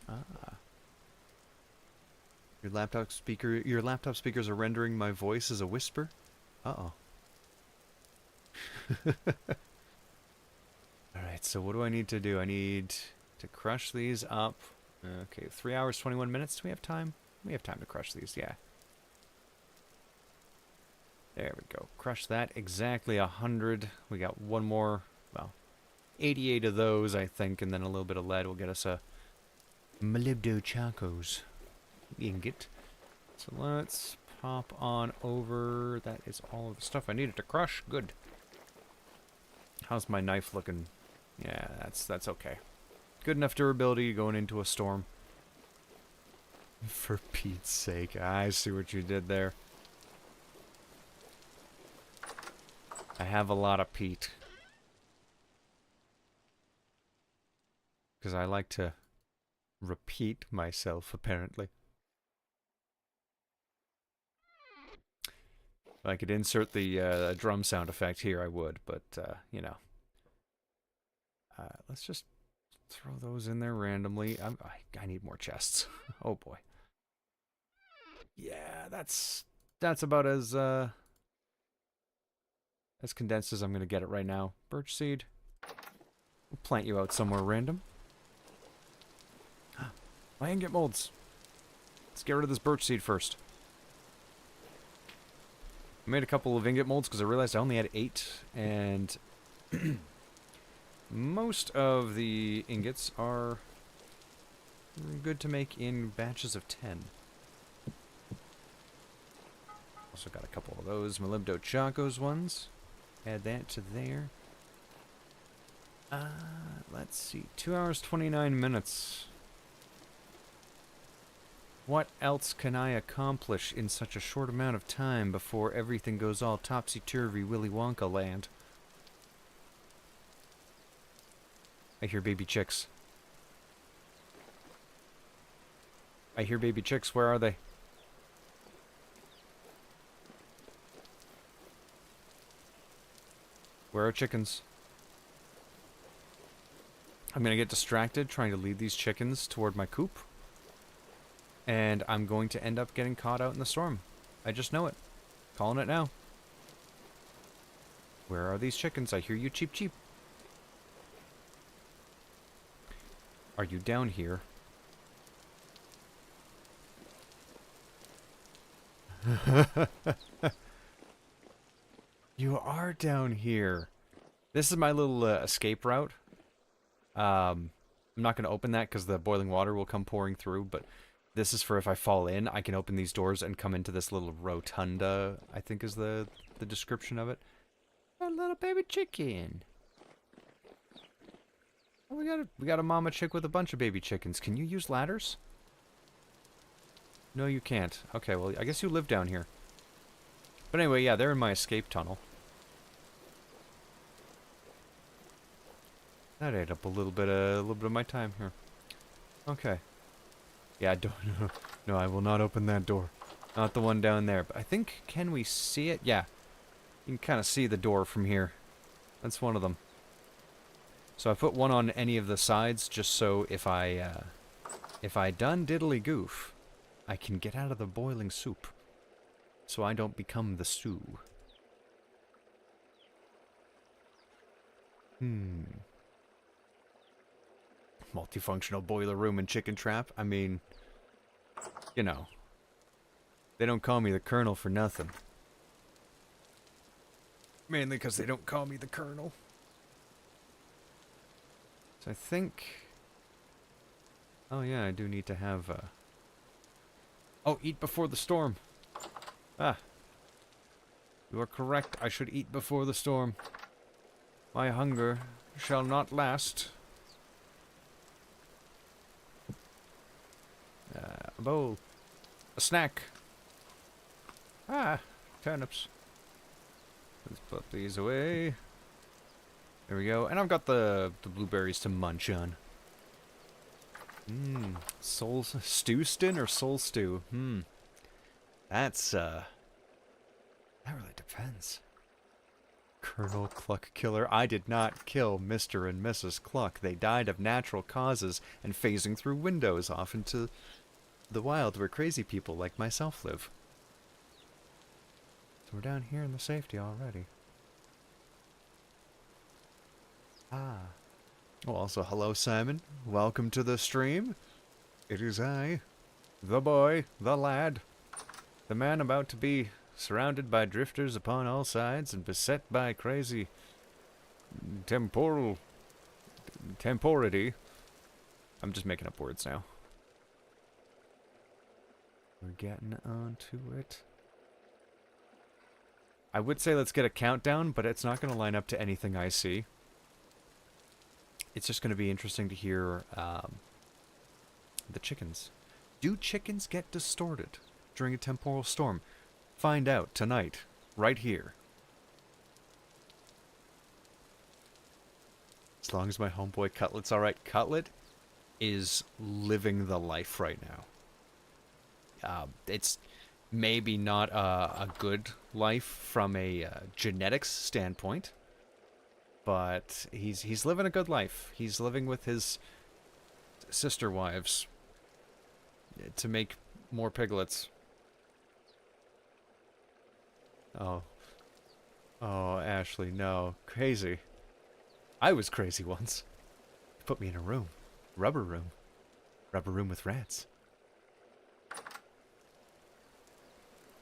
Ah. Your laptop speakers are rendering my voice as a whisper? Uh-oh. Alright, so what do I need to do? I need to crush these up. Okay, 3 hours, 21 minutes. Do we have time? We have time to crush these, yeah. There we go. Crush that. Exactly 100. We got one more, well, 88 of those, I think, and then a little bit of lead will get us a molybdo chacos ingot. So let's pop on over. That is all of the stuff I needed to crush. Good. How's my knife looking? Yeah, that's okay. Good enough durability going into a storm. For Pete's sake, I see what you did there. I have a lot of peat. Because I like to repeat myself, apparently. If I could insert the drum sound effect here, I would, but, you know. Let's just throw those in there randomly. I need more chests. Oh boy. Yeah, that's about as condensed as I'm gonna get it right now. Birch seed. We'll plant you out somewhere random. My ingot molds. Let's get rid of this birch seed first. I made a couple of ingot molds because I realized I only had 8, and most of the ingots are good to make in batches of 10. Also got a couple of those molybdo chacos ones. Add that to there. Let's see. 2 hours, 29 minutes. What else can I accomplish in such a short amount of time before everything goes all topsy-turvy Willy Wonka land? I hear baby chicks. I hear baby chicks. Where are they? Where are chickens? I'm gonna get distracted trying to lead these chickens toward my coop. And I'm going to end up getting caught out in the storm. I just know it. Calling it now. Where are these chickens? I hear you, cheep cheep. Are you down here? You are down here. This is my little escape route. I'm not going to open that because the boiling water will come pouring through, but this is for if I fall in, I can open these doors and come into this little rotunda, I think is the description of it. A little baby chicken. Oh, we got a mama chick with a bunch of baby chickens. Can you use ladders? No, you can't. Okay, well, I guess you live down here. But anyway, yeah, they're in my escape tunnel. That ate up a little bit of my time here. Okay. Yeah, don't. No, I will not open that door. Not the one down there, but I think, can we see it? Yeah. You can kind of see the door from here. That's one of them. So I put one on any of the sides just so if I done diddly goof, I can get out of the boiling soup. So I don't become the stew. Multifunctional boiler room and chicken trap. I mean, you know, they don't call me the Colonel for nothing. Mainly because they don't call me the Colonel. So I think... Oh yeah, I do need to have... Oh, eat before the storm. Ah. You are correct. I should eat before the storm. My hunger shall not last. A bowl. A snack. Ah, turnips. Let's put these away. There we go. And I've got the blueberries to munch on. Stewstin or soul stew? That's, that really depends. Colonel Cluck Killer. I did not kill Mr. and Mrs. Cluck. They died of natural causes and phasing through windows off into the wild where crazy people like myself live. So we're down here in the safety already. Ah. Oh, also, hello, Simon. Welcome to the stream. It is I, the boy, the lad, the man about to be surrounded by drifters upon all sides and beset by crazy temporality. I'm just making up words now. We're getting onto it. I would say let's get a countdown, but it's not going to line up to anything I see. It's just going to be interesting to hear the chickens. Do chickens get distorted during a temporal storm? Find out tonight, right here. As long as my homeboy Cutlet's alright. Cutlet is living the life right now. It's maybe not a good life from a genetics standpoint, but he's living a good life. He's living with his sister wives to make more piglets. Oh, Ashley, no. Crazy. I was crazy once. You put me in a room. Rubber room. Rubber room with rats.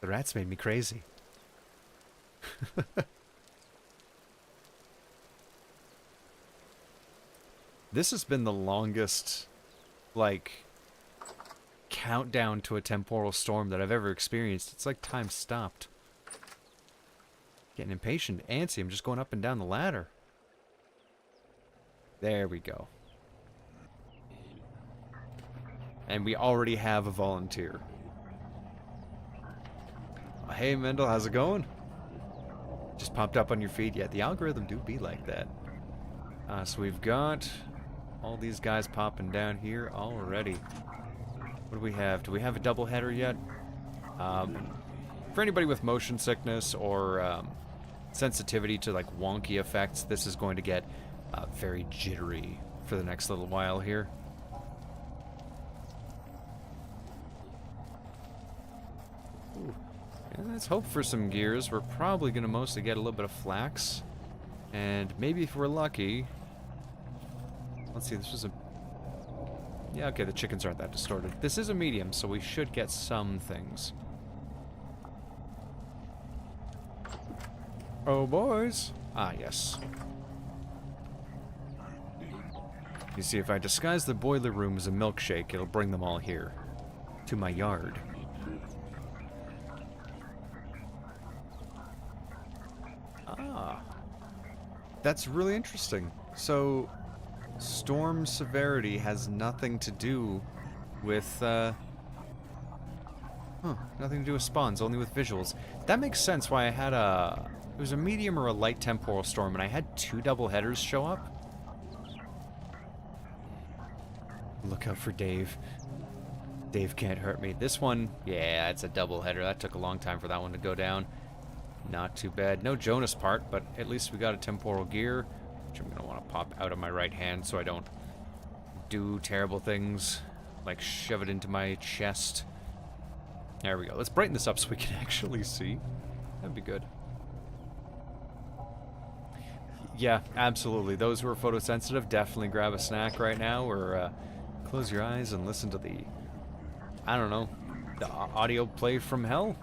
The rats made me crazy. This has been the longest, like, countdown to a temporal storm that I've ever experienced. It's like time stopped. Getting impatient. Antsy, I'm just going up and down the ladder. There we go. And we already have a volunteer. Hey Mendel, how's it going? Just popped up on your feed. Yeah, the algorithm do be like that. So we've got all these guys popping down here already. What do we have? Do we have a double header yet? For anybody with motion sickness or sensitivity to like wonky effects, this is going to get very jittery for the next little while here. Ooh. And let's hope for some gears. We're probably going to mostly get a little bit of flax. And maybe if we're lucky... Let's see, this was a... Yeah, okay, the chickens aren't that distorted. This is a medium, so we should get some things. Oh, boys. Ah, yes. You see, if I disguise the boiler room as a milkshake, it'll bring them all here. To my yard. Ah. That's really interesting. So, storm severity has nothing to do with, nothing to do with spawns, only with visuals. That makes sense why I had a... It was a medium or a light temporal storm, and I had 2 double headers show up. Look out for Dave. Dave can't hurt me. This one, yeah, it's a double header. That took a long time for that one to go down. Not too bad. No Jonas part, but at least we got a temporal gear, which I'm going to want to pop out of my right hand so I don't do terrible things, like shove it into my chest. There we go. Let's brighten this up so we can actually see. That'd be good. Yeah, absolutely. Those who are photosensitive, definitely grab a snack right now, or close your eyes and listen to the, I don't know, the audio play from hell.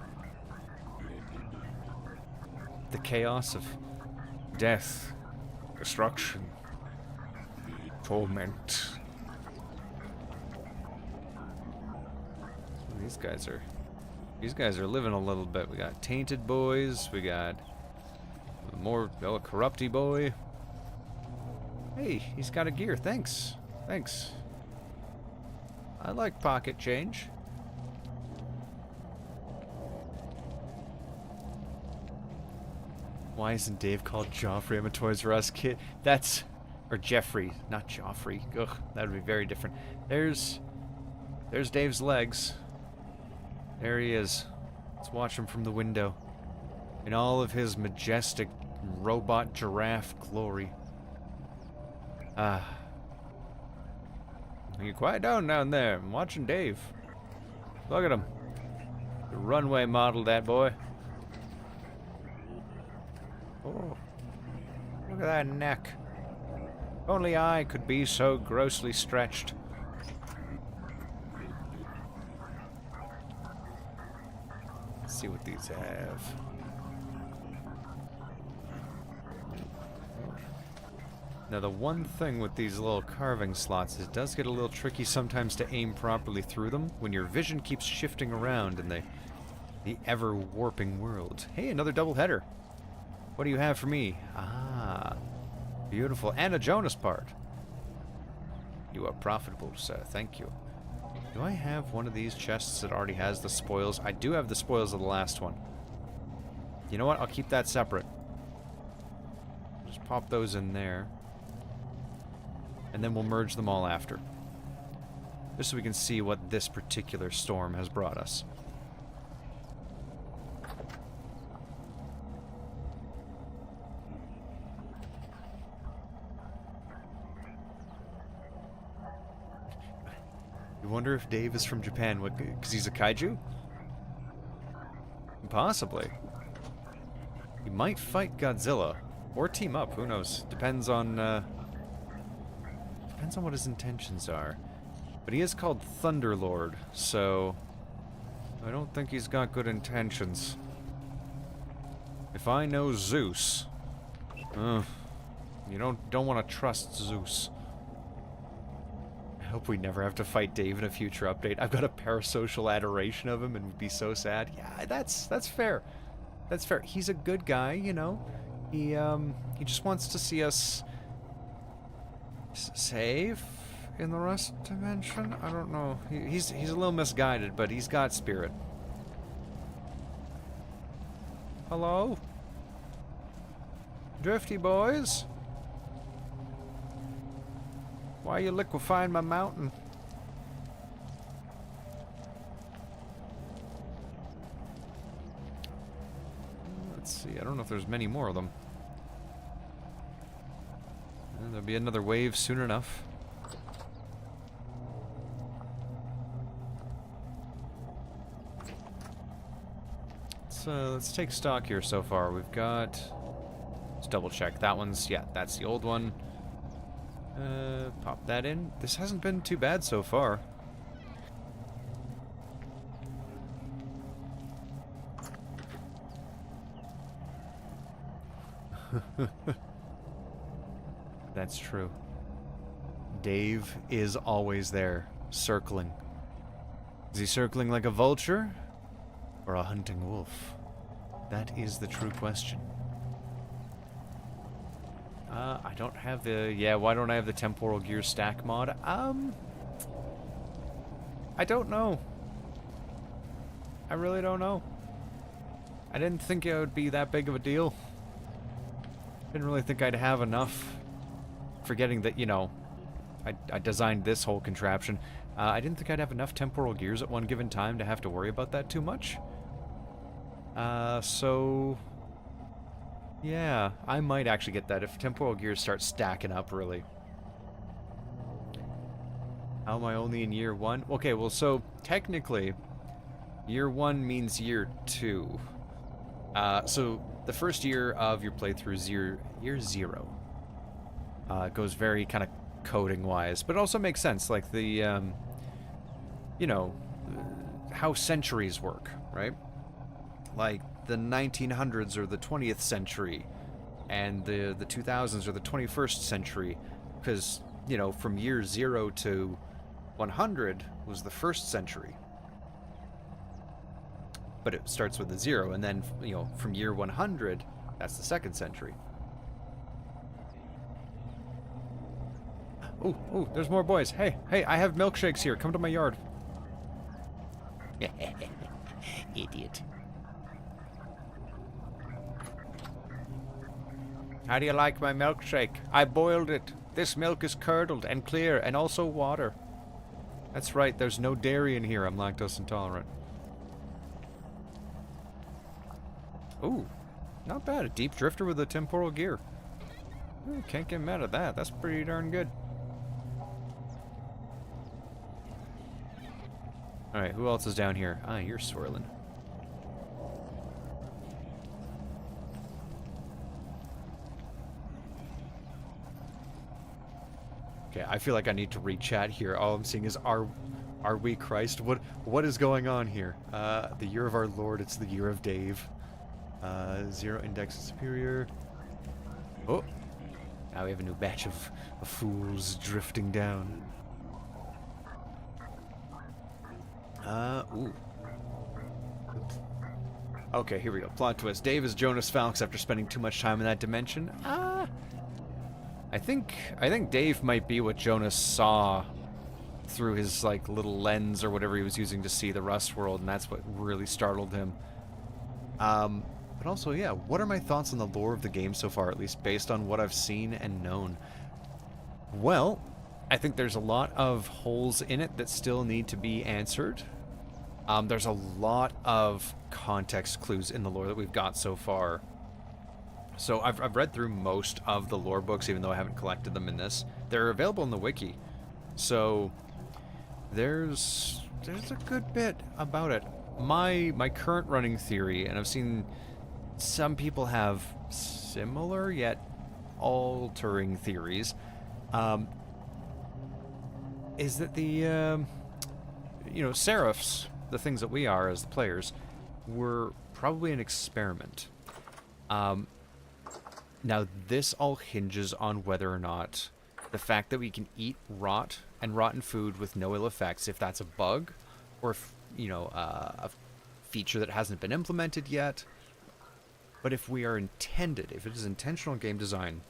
The chaos of death, destruction, torment. These guys are living a little bit. We got tainted boys. We got more, a corrupty boy. Hey, he's got a gear. Thanks. Thanks. I like pocket change. Why isn't Dave called Joffrey? I'm a Toys R Us kid. That's... Or Jeffrey, not Joffrey. Ugh, that would be very different. There's Dave's legs. There he is. Let's watch him from the window. In all of his majestic robot giraffe glory. You quiet down there. I'm watching Dave. Look at him. The runway model, that boy. Oh, look at that neck. If only I could be so grossly stretched. Let's see what these have. Now the one thing with these little carving slots is it does get a little tricky sometimes to aim properly through them when your vision keeps shifting around in the ever-warping world. Hey, another double header. What do you have for me? Ah, beautiful. And a Jonas part. You are profitable, sir. Thank you. Do I have one of these chests that already has the spoils? I do have the spoils of the last one. You know what? I'll keep that separate. Just pop those in there. And then we'll merge them all after. Just so we can see what this particular storm has brought us. You wonder if Dave is from Japan, because he's a kaiju? Possibly. He might fight Godzilla, or team up, who knows. Depends on what his intentions are. But he is called Thunderlord, so I don't think he's got good intentions. If I know Zeus, you don't want to trust Zeus. I hope we never have to fight Dave in a future update. I've got a parasocial adoration of him and would be so sad. Yeah, that's fair. That's fair. He's a good guy, you know. He just wants to see us safe in the Rust dimension. I don't know. He's a little misguided, but he's got spirit. Hello? Drifty boys? Why are you liquefying my mountain? Let's see. I don't know if there's many more of them. There'll be another wave soon enough. Let's take stock here so far. We've got... Let's double check. That one's... Yeah, that's the old one. Pop that in. This hasn't been too bad so far. That's true. Dave is always there, circling. Is he circling like a vulture? Or a hunting wolf? That is the true question. I don't have the... Yeah, why don't I have the temporal gear stack mod? I don't know. I really don't know. I didn't think it would be that big of a deal. Didn't really think I'd have enough. Forgetting that, you know, I designed this whole contraption. I didn't think I'd have enough temporal gears at one given time to have to worry about that too much. So... yeah, I might actually get that if temporal gears start stacking up, really. How am I only in year 1? Okay, well, so, technically, year 1 means year 2. So, the first year of your playthrough is year 0. It goes very kind of coding-wise, but it also makes sense, like the, you know, how centuries work, right? Like, the 1900s or the 20th century, and the 2000s or the 21st century, because, you know, from year 0 to 100 was the first century. But it starts with a 0, and then, you know, from year 100, that's the second century. Ooh, ooh, there's more boys. Hey, I have milkshakes here. Come to my yard. Idiot. How do you like my milkshake? I boiled it. This milk is curdled and clear, and also water. That's right, there's no dairy in here. I'm lactose intolerant. Ooh, not bad. A deep drifter with a temporal gear. Ooh, can't get mad at that. That's pretty darn good. Alright, who else is down here? Ah, you're swirling. Okay, I feel like I need to re-chat here. All I'm seeing is, are we Christ? What is going on here? The year of our Lord, it's the year of Dave. 0 index superior. Oh! Now we have a new batch of fools drifting down. Ooh. Okay, here we go. Plot twist. Dave is Jonas Falks after spending too much time in that dimension. I think Dave might be what Jonas saw through his, like, little lens or whatever he was using to see the Rust world, and that's what really startled him. But also, yeah, what are my thoughts on the lore of the game so far, at least based on what I've seen and known? Well, I think there's a lot of holes in it that still need to be answered. There's a lot of context clues in the lore that we've got so far. So I've read through most of the lore books, even though I haven't collected them in this. They're available in the wiki. So there's a good bit about it. My current running theory, and I've seen some people have similar yet altering theories, is that the you know, seraphs, the things that we are as the players, were probably an experiment. Now, this all hinges on whether or not the fact that we can eat rot and rotten food with no ill effects, if that's a bug, or if, you know, a feature that hasn't been implemented yet. But if we are intended, if it is intentional game design,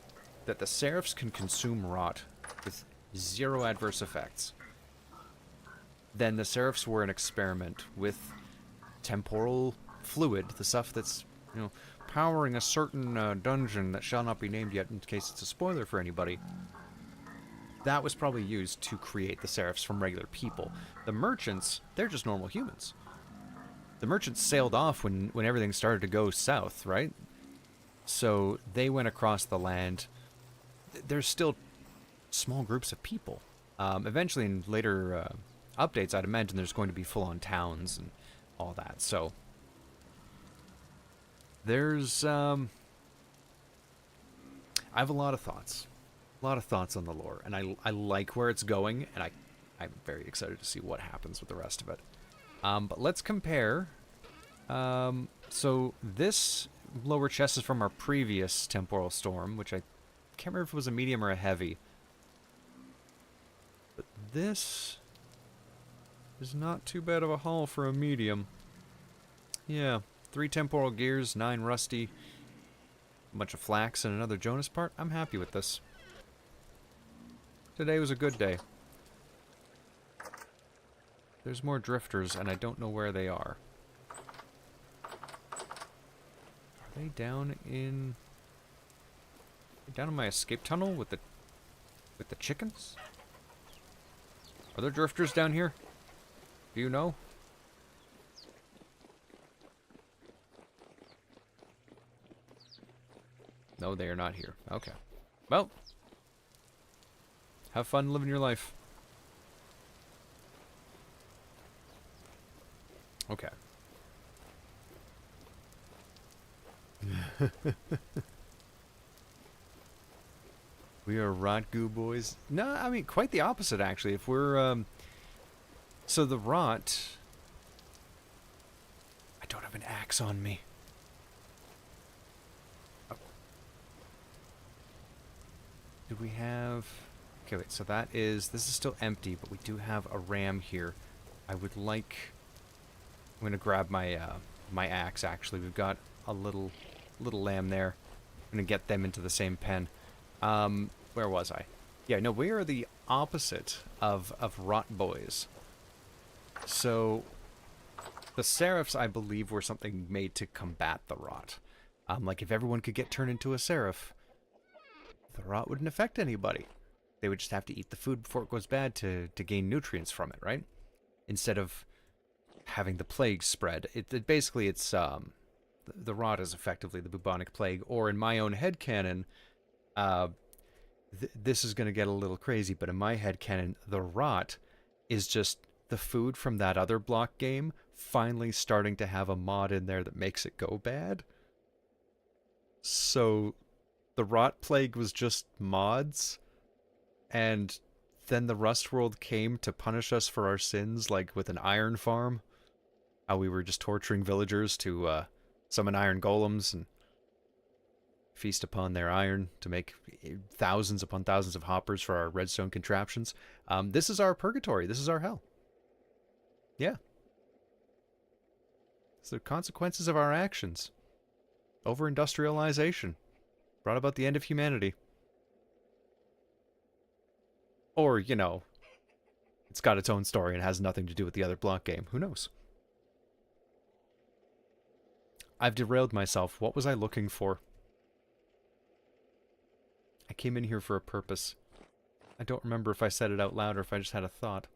that the seraphs can consume rot with 0 adverse effects, then the seraphs were an experiment with temporal fluid, the stuff that's, you know, powering a certain dungeon that shall not be named yet in case it's a spoiler for anybody. That was probably used to create the seraphs from regular people. The merchants, they're just normal humans. The merchants sailed off when everything started to go south, right? So they went across the land. There's still small groups of people. Eventually, in later updates, I'd imagine there's going to be full-on towns and all that. So there's I have a lot of thoughts. A lot of thoughts on the lore, and I like where it's going, and I'm very excited to see what happens with the rest of it. But let's compare. So this lower chest is from our previous temporal storm, which I can't remember if it was a medium or a heavy. But this is not too bad of a haul for a medium. Yeah, 3 temporal gears, 9 rusty, a bunch of flax, and another Jonas part. I'm happy with this. Today was a good day. There's more drifters, and I don't know where they are. Are they down in my escape tunnel with the chickens? Are there drifters down here? Do you know? No, they are not here. Okay. Well, have fun living your life. Okay. We are rot goo boys. No, I mean, quite the opposite, actually. If we're, so the rot... I don't have an axe on me. Oh. Do we have... Okay, wait, so that is... This is still empty, but we do have a ram here. I would like... I'm gonna grab my, my axe, actually. We've got a little lamb there. I'm gonna get them into the same pen. Where was I? Yeah, no, we are the opposite of rot boys. So, the seraphs, I believe, were something made to combat the rot. Like, if everyone could get turned into a seraph, the rot wouldn't affect anybody. They would just have to eat the food before it goes bad to gain nutrients from it, right? Instead of having the plague spread. Basically, it's, the rot is effectively the bubonic plague, or in my own headcanon, this is going to get a little crazy, but in my headcanon, the rot is just the food from that other block game finally starting to have a mod in there that makes it go bad. So, the rot plague was just mods, and then the Rust World came to punish us for our sins, like with an iron farm. How we were just torturing villagers to summon iron golems and feast upon their iron to make thousands upon thousands of hoppers for our redstone contraptions. This is our purgatory. This is our hell. Yeah. It's the consequences of our actions. Over-industrialization brought about the end of humanity. Or, you know, it's got its own story and has nothing to do with the other block game. Who knows? I've derailed myself. What was I looking for? I came in here for a purpose. I don't remember if I said it out loud or if I just had a thought.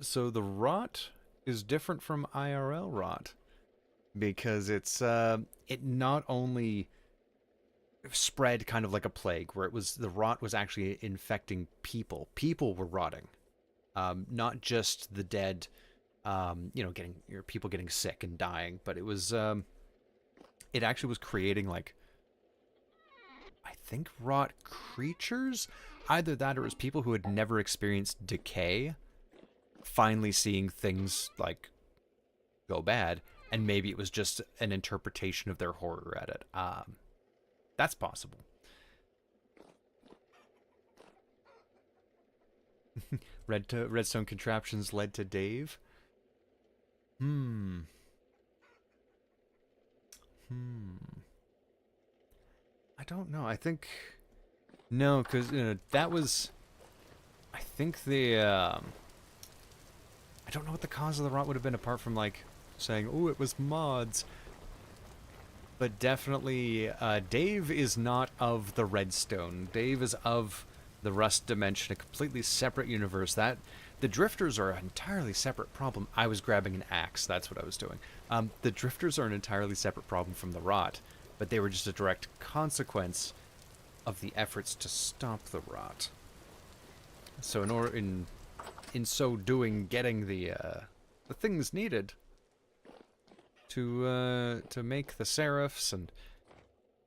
So the rot is different from IRL rot. Because it's, it not only spread kind of like a plague, where it was, the rot was actually infecting people. People were rotting. Not just the dead, you know, people getting sick and dying, but it was, it actually was creating, like, I think rot creatures? Either that or it was people who had never experienced decay, finally seeing things, like, go bad, and maybe it was just an interpretation of their horror at it. That's possible. Redstone contraptions led to Dave. I don't know. I think no, because that was. I think the. I don't know what the cause of the rot would have been apart from like saying, "Oh, it was mods." But definitely, Dave is not of the Redstone. Dave is of the Rust dimension, a completely separate universe. That the drifters are an entirely separate problem. I was grabbing an axe. That's what I was doing. The drifters are an entirely separate problem from the rot, but they were just a direct consequence of the efforts to stop the rot. So in so doing, getting the things needed to make the seraphs and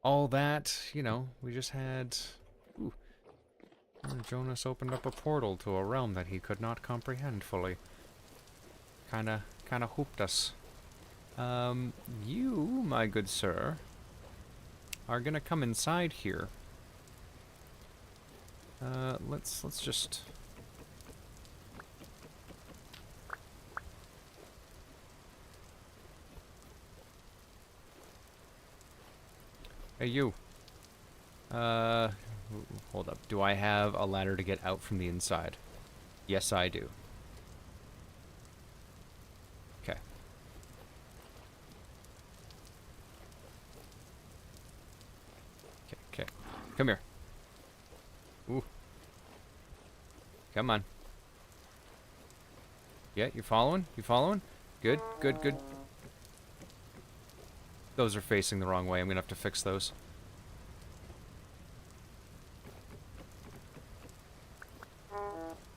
all that, you know, we just had. Ooh, Jonas opened up a portal to a realm that he could not comprehend fully. Kinda hooped us. You, my good sir, are gonna come inside here. Let's just. Hey, you. Hold up. Do I have a ladder to get out from the inside? Yes, I do. Okay. Okay. Come here. Ooh. Come on. Yeah, you following? You following? Good, good, good. Those are facing the wrong way. I'm gonna have to fix those.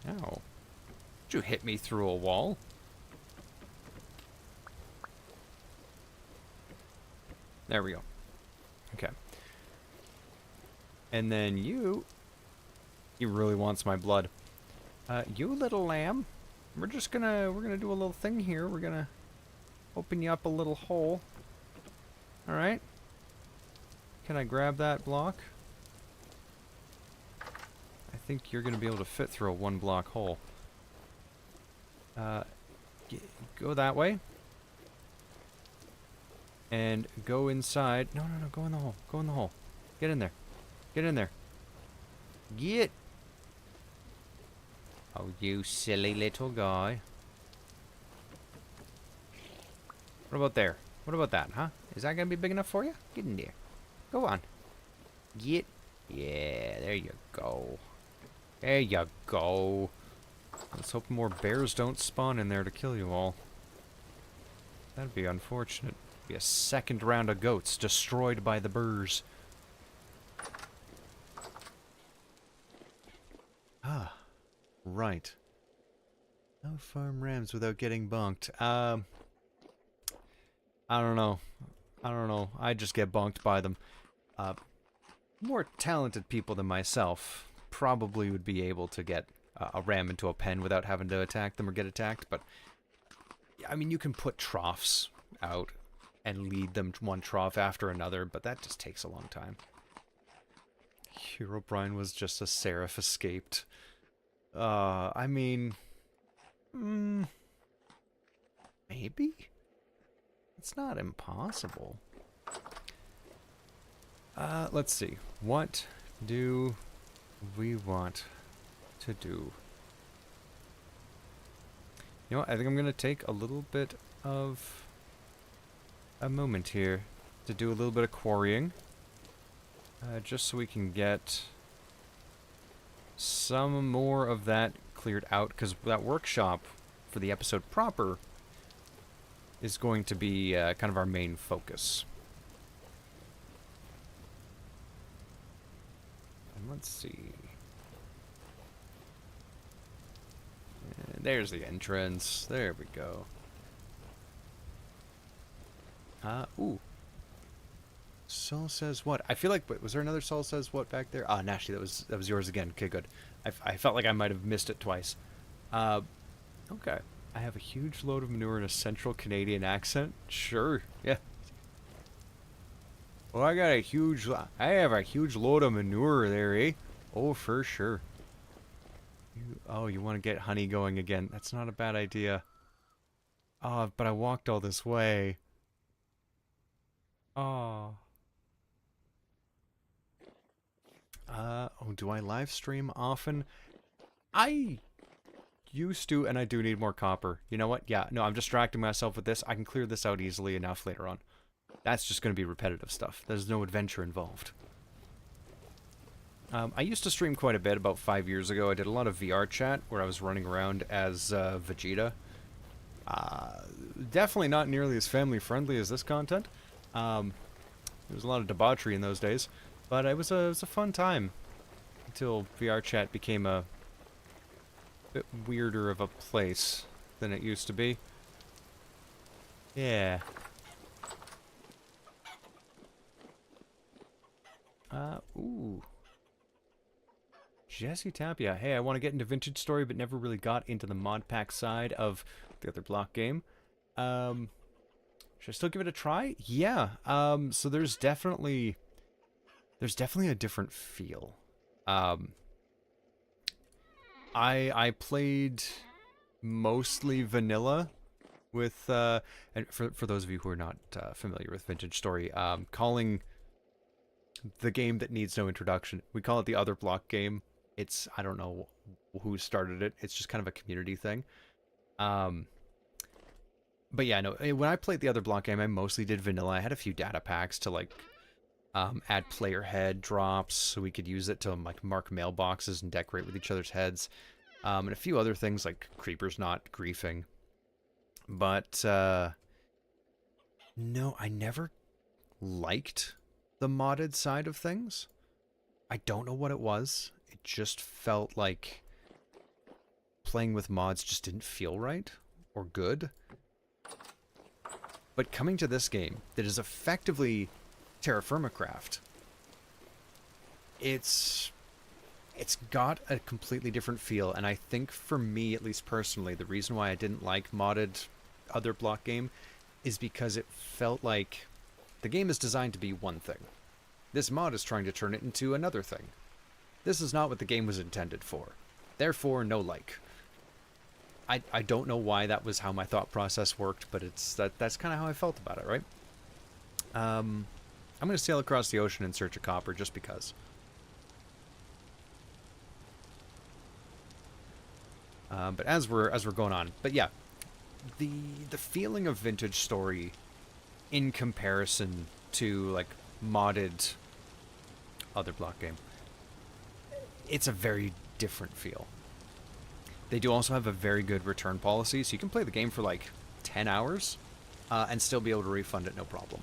Ow. Did you hit me through a wall? There we go. Okay. And then you... He really wants my blood. You little lamb. We're gonna do a little thing here. We're gonna open you up a little hole. Alright. Can I grab that block? I think you're gonna be able to fit through a 1-block hole. Go that way. And go inside. No, no, no, go in the hole. Go in the hole. Get in there. Get in there. Get! Oh, you silly little guy. What about there? What about that, huh? Is that gonna be big enough for you? Get in there. Go on. Get. Yeah, there you go. There you go. Let's hope more bears don't spawn in there to kill you all. That'd be unfortunate. Be a second round of goats destroyed by the burrs. Ah, right. No farm rams without getting bonked. I don't know. I don't know. I just get bonked by them. More talented people than myself probably would be able to get a ram into a pen without having to attack them or get attacked, but I mean, you can put troughs out and lead them one trough after another, but that just takes a long time. Herobrine was just a seraph escaped. I mean... maybe? It's not impossible. Let's see. What do we want to do? You know what? I think I'm going to take a little bit of a moment here to do a little bit of quarrying. Just so we can get some more of that cleared out, because that workshop for the episode proper is going to be kind of our main focus. And let's see. There's the entrance. There we go. Ooh. Sol says what? I feel like, wait, was there another Sol says what back there? Ah, Nashi, that was yours again. Okay, good. I felt like I might have missed it twice. Okay. I have a huge load of manure in a central Canadian accent? Sure, yeah. Well, I have a huge load of manure there, eh? Oh, for sure. You want to get honey going again. That's not a bad idea. Oh, but I walked all this way. Oh. Do I live stream often? I used to, and I do need more copper. You know what? Yeah, no, I'm distracting myself with this. I can clear this out easily enough later on. That's just going to be repetitive stuff. There's no adventure involved. I used to stream quite a bit about 5 years ago. I did a lot of VR chat where I was running around as Vegeta. Definitely not nearly as family friendly as this content. There was a lot of debauchery in those days, but it was a fun time until VR chat became a bit weirder of a place than it used to be. Yeah. Ooh. Jesse Tapia. Hey, I want to get into Vintage Story, but never really got into the mod pack side of the other block game. Should I still give it a try? Yeah. So there's definitely a different feel. I played mostly vanilla with and for those of you who are not familiar with Vintage Story, calling the game that needs no introduction, we call it the other block game. It's, I don't know who started it. It's just kind of a community thing. But yeah, no, when I played the other block game, I mostly did vanilla. I had a few data packs to, like, Add player head drops so we could use it to like mark mailboxes and decorate with each other's heads. And a few other things like creepers not griefing. But no, I never liked the modded side of things. I don't know what it was. It just felt like playing with mods just didn't feel right or good. But coming to this game that is effectively Terra Firma Craft, it's got a completely different feel, and I think for me, at least personally, the reason why I didn't like modded other block game is because it felt like the game is designed to be one thing. This mod is trying to turn it into another thing. This is not what the game was intended for. Therefore, no like. I don't know why that was how my thought process worked, but that's kind of how I felt about it, right? I'm going to sail across the ocean in search of copper just because. But as we're going on, but yeah, the feeling of Vintage Story in comparison to like modded other block game, it's a very different feel. They do also have a very good return policy, so you can play the game for like 10 hours and still be able to refund it no problem.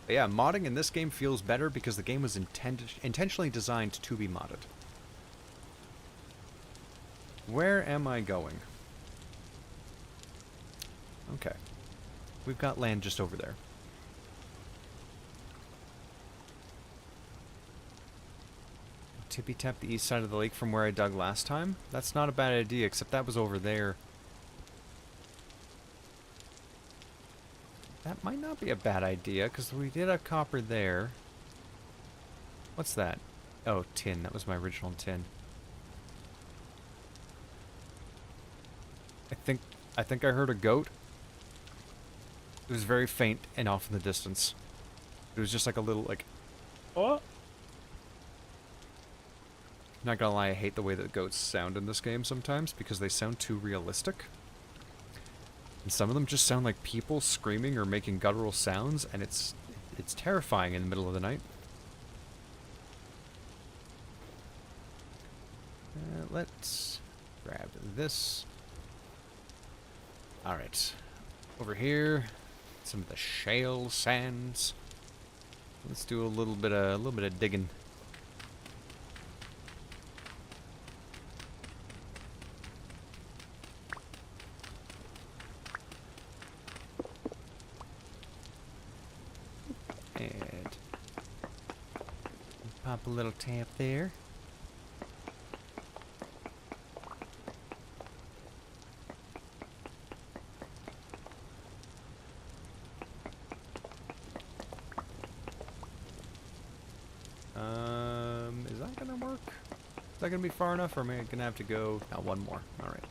But yeah, modding in this game feels better because the game was intentionally designed to be modded. Where am I going? Okay. We've got land just over there. Tippy tap the east side of the lake from where I dug last time? That's not a bad idea, except that was over there. That might not be a bad idea, because we did have copper there. What's that? Oh, tin. That was my original tin. I think I heard a goat. It was very faint and off in the distance. It was just like a little, like... Oh! Not gonna lie, I hate the way that goats sound in this game sometimes, because they sound too realistic. And some of them just sound like people screaming or making guttural sounds, and it's terrifying in the middle of the night. Let's grab this. Alright. Over here, some of the shale sands. Let's do a little bit of digging. And pop a little tap there. Is that gonna work? Is that gonna be far enough, or am I gonna have to go? No, one more. All right.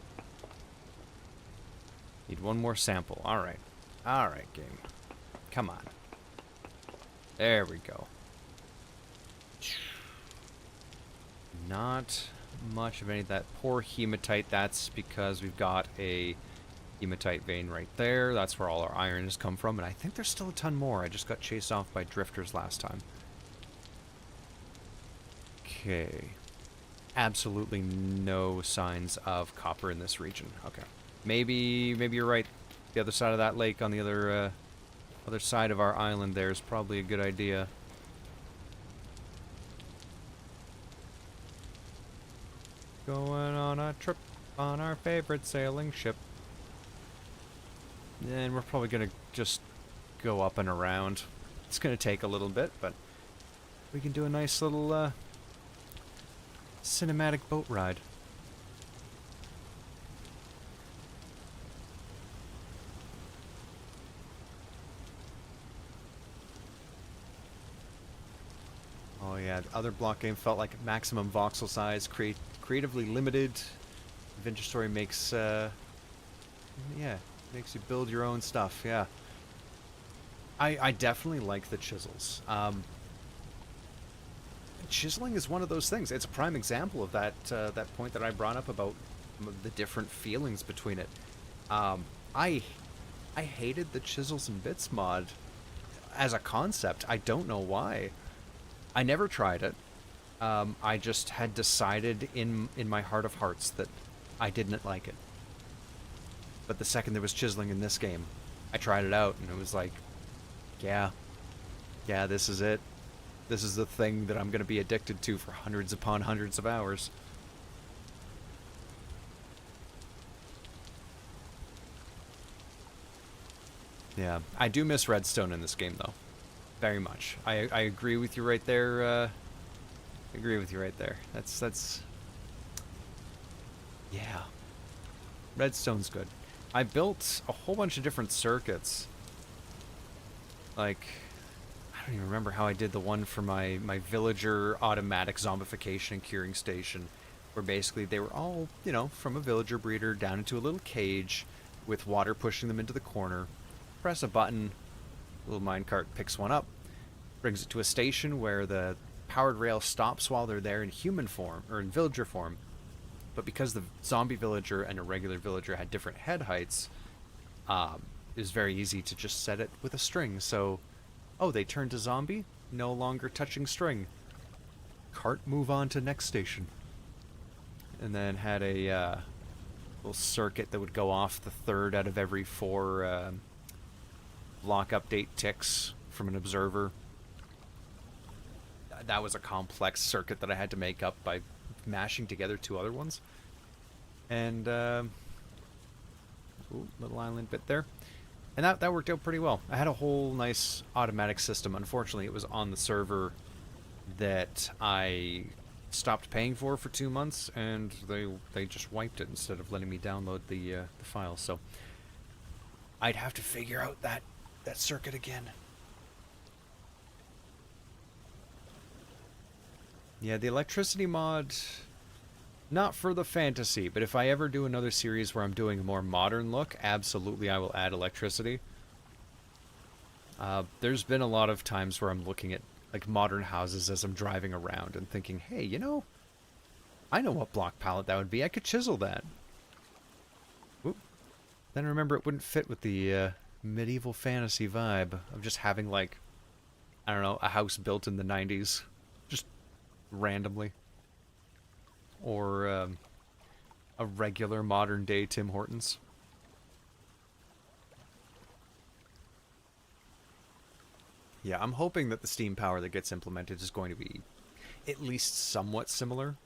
Need one more sample. All right. All right, game. Come on. There we go. Not much of any of that poor hematite. That's because we've got a hematite vein right there. That's where all our iron has come from, and I think there's still a ton more. I just got chased off by drifters last time. Okay. Absolutely no signs of copper in this region. Okay. Maybe you're right. The other side of that lake on the other side of our island there is probably a good idea. Going on a trip on our favorite sailing ship. And we're probably gonna just go up and around. It's gonna take a little bit, but we can do a nice little cinematic boat ride. Oh yeah, the other block game felt like maximum voxel size, creatively limited. Adventure Story makes, yeah, makes you build your own stuff, yeah. I definitely like the chisels. Chiseling is one of those things. It's a prime example of that that point that I brought up about the different feelings between it. I I hated the Chisels and Bits mod as a concept. I don't know why. I never tried it. I just had decided in my heart of hearts that I didn't like it. But the second there was chiseling in this game, I tried it out and it was like, yeah, this is it. This is the thing that I'm going to be addicted to for hundreds upon hundreds of hours. Yeah, I do miss redstone in this game, though. Very much. I agree with you right there. I agree with you right there. That's... Yeah. Redstone's good. I built a whole bunch of different circuits. Like... I don't even remember how I did the one for my villager automatic zombification and curing station. Where basically they were all, you know, from a villager breeder down into a little cage with water pushing them into the corner. Press a button, little minecart picks one up, brings it to a station where the powered rail stops while they're there in human form, or in villager form. But because the zombie villager and a regular villager had different head heights, it was very easy to just set it with a string. So, oh, they turned to zombie? No longer touching string. Cart, move on to next station. And then had a little circuit that would go off the third out of every 4... block update ticks from an observer. That was a complex circuit that I had to make up by mashing together 2 other ones. And, ooh, little island bit there. And that worked out pretty well. I had a whole nice automatic system. Unfortunately, it was on the server that I stopped paying for 2 months, and they just wiped it instead of letting me download the file. So I'd have to figure out that circuit again. Yeah, the electricity mod, not for the fantasy, but if I ever do another series where I'm doing a more modern look, absolutely I will add electricity. There's been a lot of times where I'm looking at like modern houses as I'm driving around and thinking, hey, you know, I know what block palette that would be. I could chisel that. Oop. Then I remember it wouldn't fit with the medieval fantasy vibe of just having, like, I don't know, a house built in the 90s. Just randomly. Or a regular modern day Tim Hortons. Yeah, I'm hoping that the steam power that gets implemented is going to be at least somewhat similar.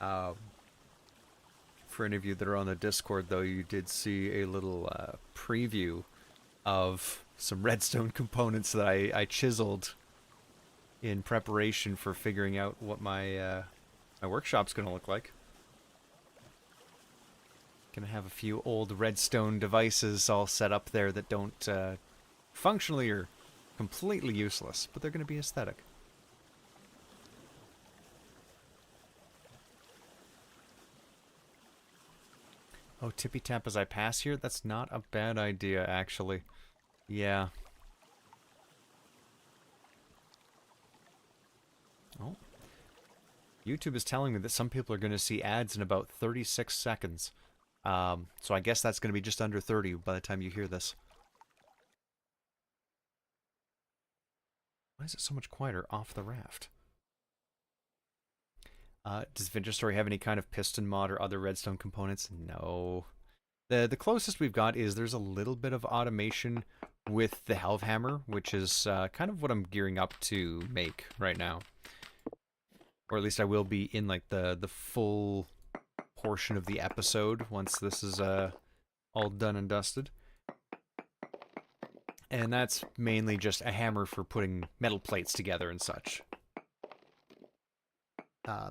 For any of you that are on the Discord, though, you did see a little preview of some redstone components that I chiseled in preparation for figuring out what my my workshop's going to look like. Gonna have a few old redstone devices all set up there that don't functionally are completely useless, but they're going to be aesthetic. Oh, tippy tap as I pass here? That's not a bad idea, actually. Yeah. Oh. YouTube is telling me that some people are going to see ads in about 36 seconds. So I guess that's going to be just under 30 by the time you hear this. Why is it so much quieter off the raft? Does Vintage Story have any kind of piston mod or other redstone components? No. The closest we've got is there's a little bit of automation with the Helve Hammer, which is kind of what I'm gearing up to make right now. Or at least I will be in like the full portion of the episode once this is all done and dusted. And that's mainly just a hammer for putting metal plates together and such.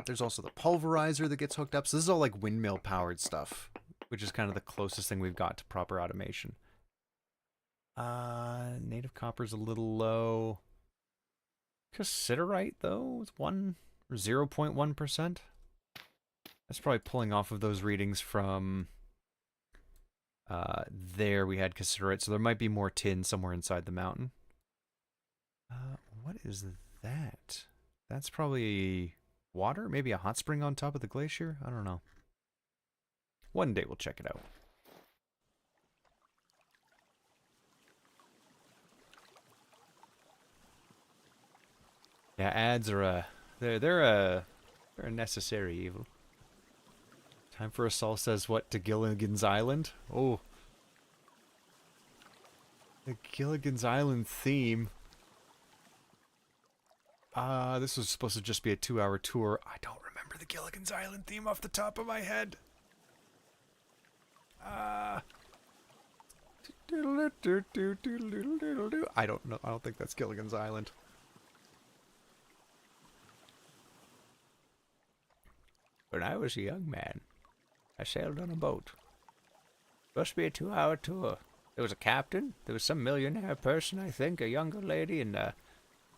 There's also the pulverizer that gets hooked up. So this is all like windmill powered stuff, which is kind of the closest thing we've got to proper automation. Native copper's a little low. Cassiterite though, is 0.1%. That's probably pulling off of those readings from there we had cassiterite, so there might be more tin somewhere inside the mountain. What is that? That's probably water? Maybe a hot spring on top of the glacier? I don't know. One day we'll check it out. Yeah, ads are they're a necessary evil. Time for a Saul says what to Gilligan's Island? Oh, the Gilligan's Island theme. This was supposed to just be a 2-hour tour. I don't remember the Gilligan's Island theme off the top of my head. I don't know. I don't think that's Gilligan's Island. When I was a young man, I sailed on a boat. Supposed to be a 2-hour tour. There was a captain, there was some millionaire person, I think, a younger lady, and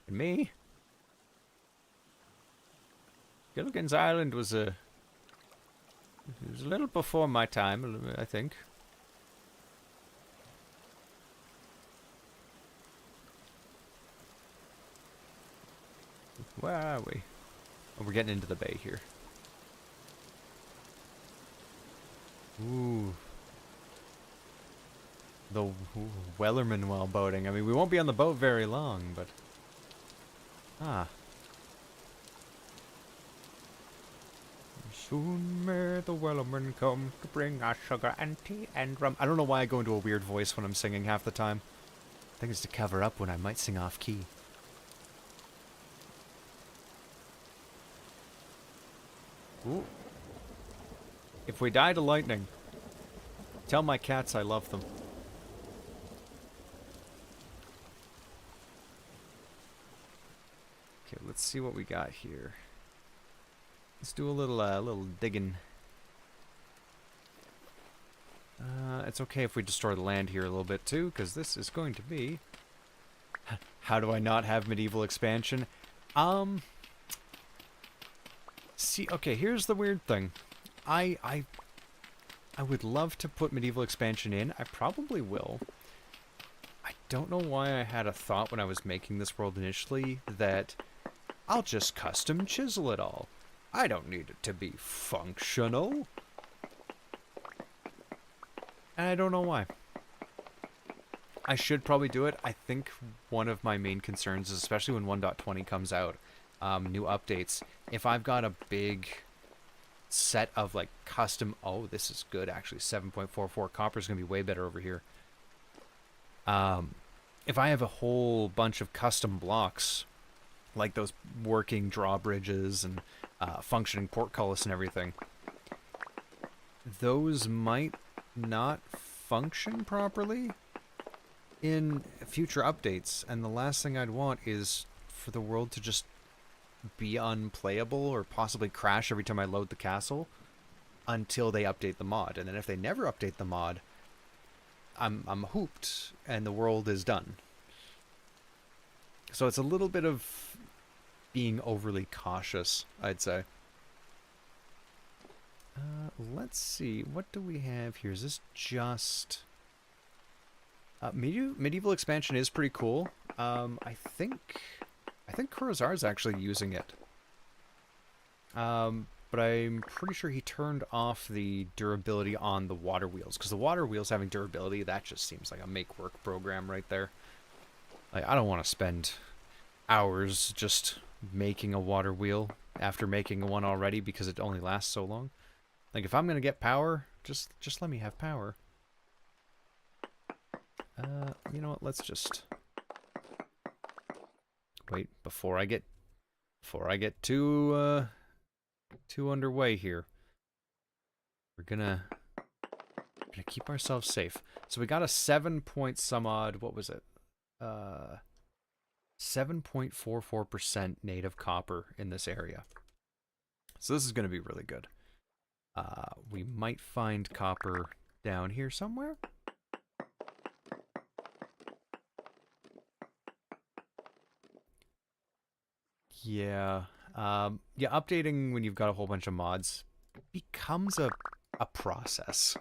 me. Gilligan's Island was it was a little before my time, I think. Where are we? Oh, we're getting into the bay here. Ooh. The Wellerman while boating. I mean, we won't be on the boat very long, but... Ah. Soon may the Wellerman come to bring us sugar and tea and rum. I don't know why I go into a weird voice when I'm singing half the time. I think it's to cover up when I might sing off key. Ooh. If we die to lightning, tell my cats I love them. Okay, let's see what we got here. Let's do a little digging. It's okay if we destroy the land here a little bit too, because this is going to be... How do I not have medieval expansion? See, okay, here's the weird thing. I would love to put medieval expansion in. I probably will. I don't know why I had a thought when I was making this world initially that I'll just custom chisel it all. I don't need it to be functional. And I don't know why. I should probably do it. I think one of my main concerns is, especially when 1.20 comes out, new updates, if I've got a big set of like custom... Oh, this is good actually. 7.44 copper is going to be way better over here. If I have a whole bunch of custom blocks, like those working drawbridges and functioning portcullis and everything, those might not function properly in future updates, and the last thing I'd want is for the world to just be unplayable or possibly crash every time I load the castle until they update the mod. And then if they never update the mod, I'm hooped and the world is done. So it's a little bit of being overly cautious, I'd say. Let's see, what do we have here? Is this just... medieval expansion is pretty cool. I think Kurazar's actually using it. But I'm pretty sure he turned off the durability on the water wheels, because the water wheels having durability, that just seems like a make-work program right there. Like, I don't want to spend hours just making a water wheel after making one already because it only lasts so long. Like, if I'm gonna get power, just let me have power. You know what? Let's just wait before I get too underway here. We're gonna keep ourselves safe. So we got a 7 point some odd. What was it? 7.44% native copper in this area. So this is gonna be really good. We might find copper down here somewhere. Yeah. Yeah, updating when you've got a whole bunch of mods becomes a process.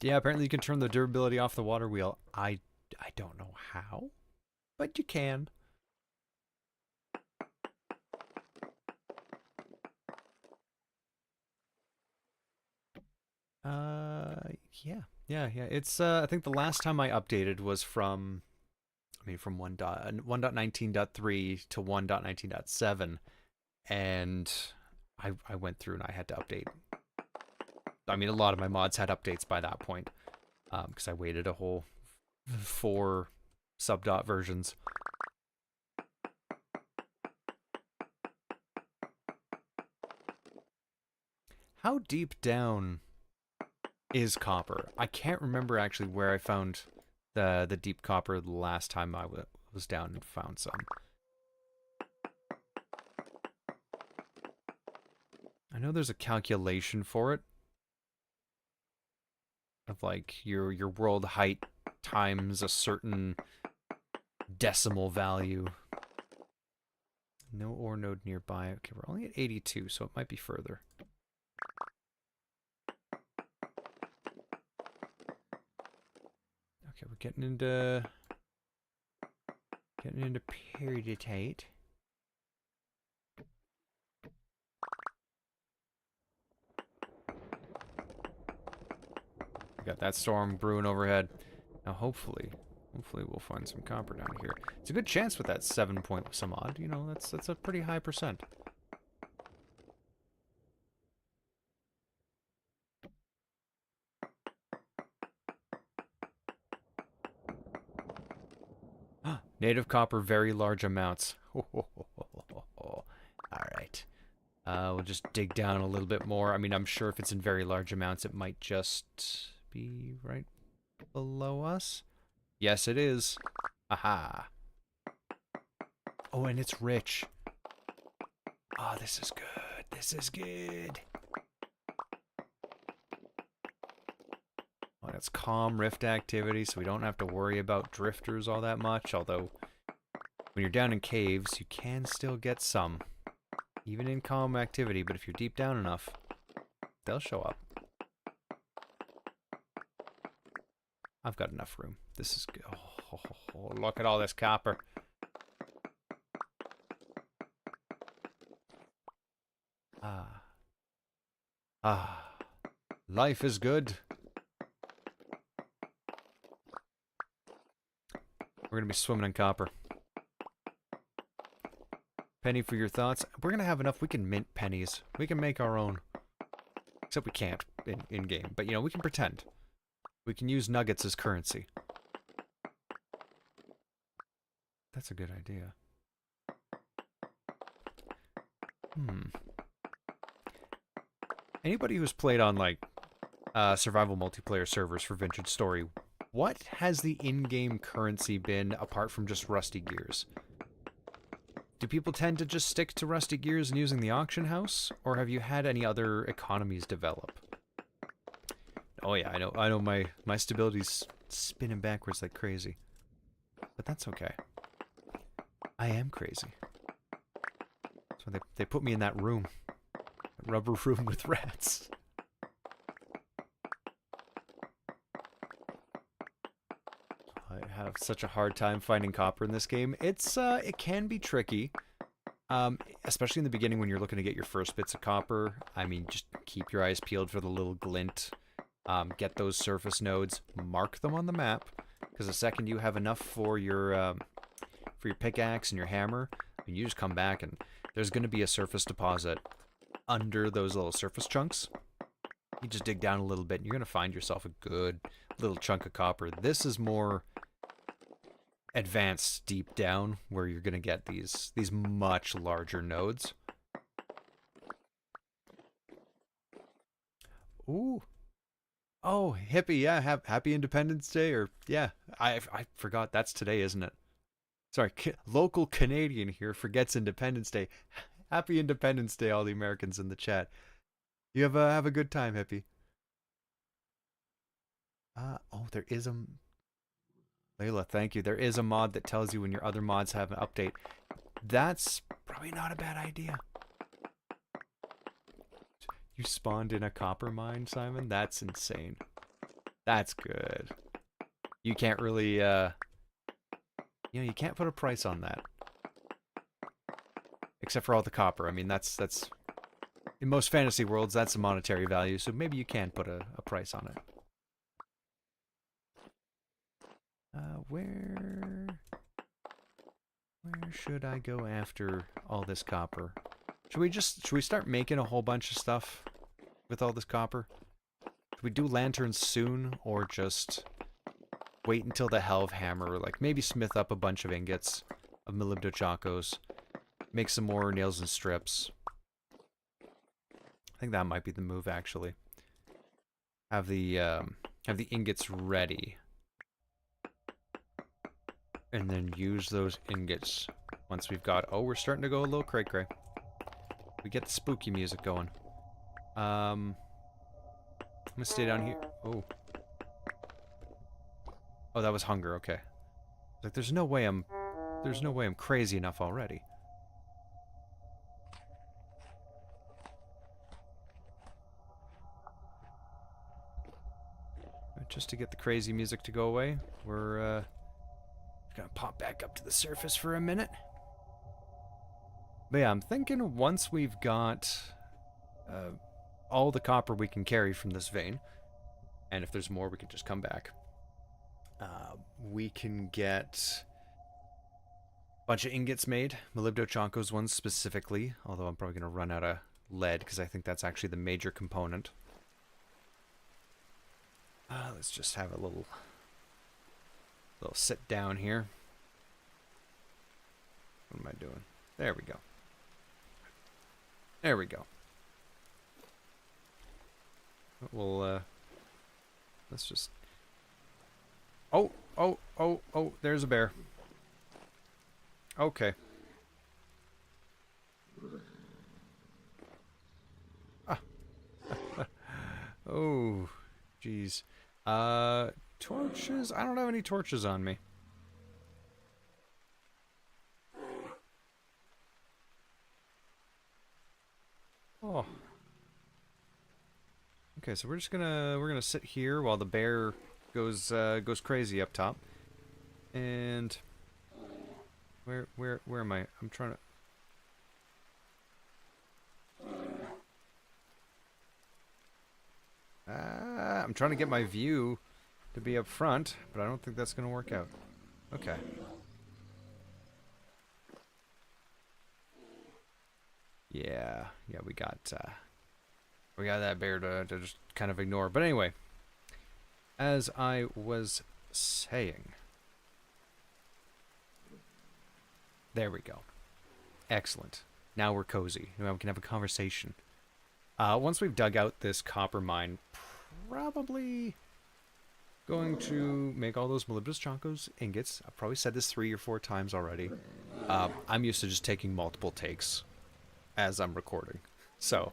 Yeah, apparently you can turn the durability off the water wheel. I don't know how, but you can. Yeah. It's I think the last time I updated was from I mean, from 1.19.3 to 1.19.7, and I went through and I had to update. I mean, a lot of my mods had updates by that point, because I waited a whole 4 subdot versions. How deep down is copper? I can't remember actually where I found the deep copper the last time I was down and found some. I know there's a calculation for it of like your world height times a certain decimal value. No ore node nearby. Okay, we're only at 82, so it might be further. Okay, we're getting into periodicate. We got that storm brewing overhead. Now hopefully we'll find some copper down here. It's a good chance with that 7 point some odd. You know, that's a pretty high percent. Native copper, very large amounts. All right. We'll just dig down a little bit more. I mean, I'm sure if it's in very large amounts, it might just be right below us. Yes, it is. Aha. Oh, and it's rich. Oh, this is good. This is good. Well, it's calm rift activity, so we don't have to worry about drifters all that much, although when you're down in caves, you can still get some. Even in calm activity, but if you're deep down enough, they'll show up. I've got enough room. This is good. Oh, look at all this copper. Life is good. We're going to be swimming in copper. Penny for your thoughts. We're going to have enough. We can mint pennies. We can make our own. Except we can't in-game. But, you know, we can pretend. We can use nuggets as currency. That's a good idea. Anybody who's played on, like, survival multiplayer servers for Vintage Story, what has the in-game currency been apart from just rusty gears? Do people tend to just stick to rusty gears and using the auction house, or have you had any other economies develop? Oh yeah, I know my stability's spinning backwards like crazy. But that's okay. I am crazy. So they put me in that room. That rubber room with rats. I have such a hard time finding copper in this game. It's it can be tricky. Especially in the beginning when you're looking to get your first bits of copper. I mean, just keep your eyes peeled for the little glint. Get those surface nodes, mark them on the map, because the second you have enough for your pickaxe and your hammer, you just come back and there's going to be a surface deposit under those little surface chunks. You just dig down a little bit and you're going to find yourself a good little chunk of copper. This is more advanced deep down, where you're going to get these much larger nodes. Ooh. Oh, hippie, yeah, happy Independence Day, or, yeah, I forgot that's today, isn't it? Sorry, local Canadian here forgets Independence Day. Happy Independence Day, all the Americans in the chat. You have a good time, hippie. Oh, there is a... Layla, thank you. There is a mod that tells you when your other mods have an update. That's probably not a bad idea. You spawned in a copper mine, Simon? That's insane. That's good. You can't really, you know, you can't put a price on that. Except for all the copper. I mean, that's in most fantasy worlds, that's a monetary value, so maybe you can put a price on it. Where... Where should I go after all this copper? Should we start making a whole bunch of stuff with all this copper? Should we do lanterns soon, or just wait until the Helve Hammer, like maybe smith up a bunch of ingots of molybdochacos, make some more nails and strips. I think that might be the move, actually. Have the ingots ready, and then use those ingots once we've got. Oh, we're starting to go a little cray-cray. We get the spooky music going. I'm gonna stay down here. Oh. Oh, that was hunger. Okay. Like, there's no way I'm crazy enough already. Just to get the crazy music to go away, we're gonna pop back up to the surface for a minute. But yeah, I'm thinking once we've got all the copper we can carry from this vein, and if there's more, we can just come back. We can get a bunch of ingots made, molybdochacos ones specifically, although I'm probably going to run out of lead because I think that's actually the major component. Let's just have a little sit down here. What am I doing? There we go. There we go. Well, let's just... Oh, there's a bear. Okay. Ah. Oh, jeez. Torches? I don't have any torches on me. Oh. Okay, so we're gonna sit here while the bear goes crazy up top. And where am I? I'm trying to I'm trying to get my view to be up front, but I don't think that's gonna work out. Okay. Yeah, we got that bear to just kind of ignore. But anyway, as I was saying, there we go. Excellent. Now we're cozy. Now we can have a conversation. Once we've dug out this copper mine, probably going to make all those molybdochacos ingots. I've probably said this 3 or 4 times already. I'm used to just taking multiple takes as I'm recording. So,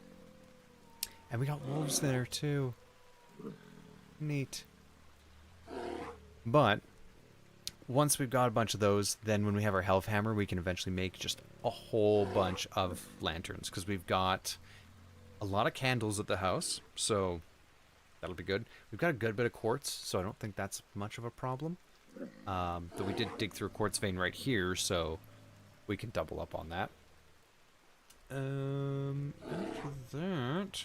and we got wolves there too. Neat. But once we've got a bunch of those, then when we have our Helve Hammer, we can eventually make just a whole bunch of lanterns, because we've got a lot of candles at the house, so that'll be good. We've got a good bit of quartz, so I don't think that's much of a problem. Though we did dig through a quartz vein right here, so we can double up on that. After that,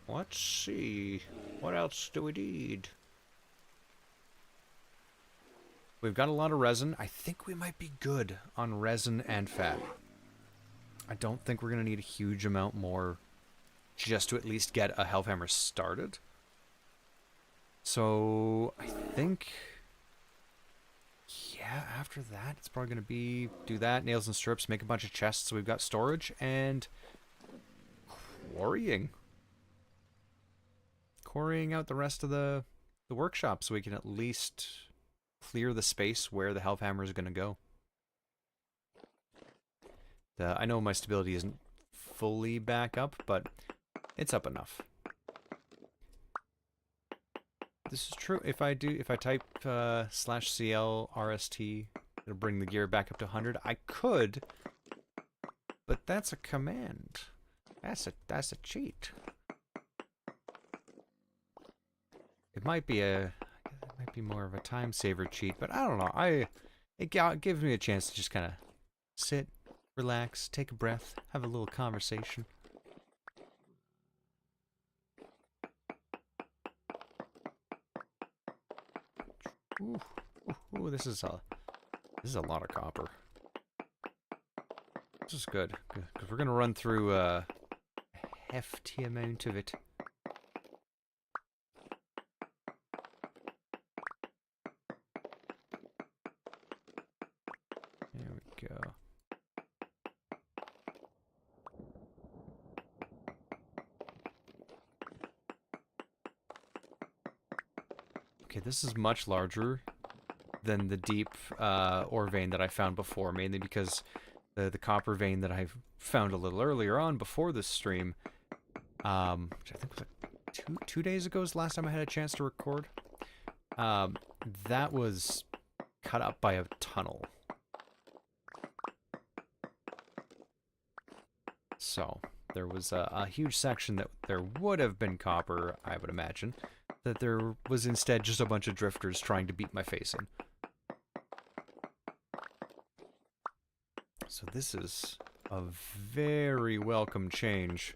let's see. What else do we need? We've got a lot of resin. I think we might be good on resin and fat. I don't think we're going to need a huge amount more just to at least get a Helve Hammer started. So, I think... yeah, after that, it's probably going to be do that, nails and strips, make a bunch of chests so we've got storage, and quarrying. Quarrying out the rest of the workshop so we can at least clear the space where the Helve Hammer is going to go. I know my stability isn't fully back up, but it's up enough. This is true. If I type /CL RST, it'll bring the gear back up to 100. I could, but that's a command. That's a cheat. It might be more of a time saver cheat, but I don't know. It gives me a chance to just kind of sit, relax, take a breath, have a little conversation. Ooh, this is a lot of copper. This is good, because we're going to run through a hefty amount of it. There we go. Okay, this is much larger than the deep ore vein that I found before, mainly because the copper vein that I found a little earlier on before this stream, which I think was like two days ago is the last time I had a chance to record, that was cut up by a tunnel. So there was a huge section that there would have been copper, I would imagine, that there was instead just a bunch of drifters trying to beat my face in. So this is a very welcome change.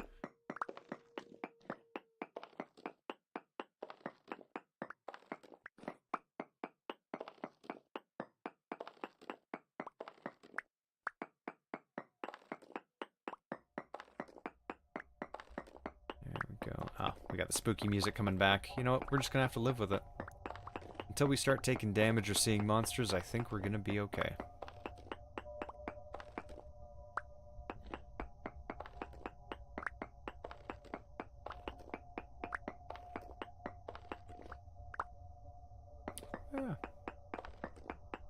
There we go. Ah, we got the spooky music coming back. You know what? We're just gonna have to live with it. Until we start taking damage or seeing monsters, I think we're gonna be okay. Yeah.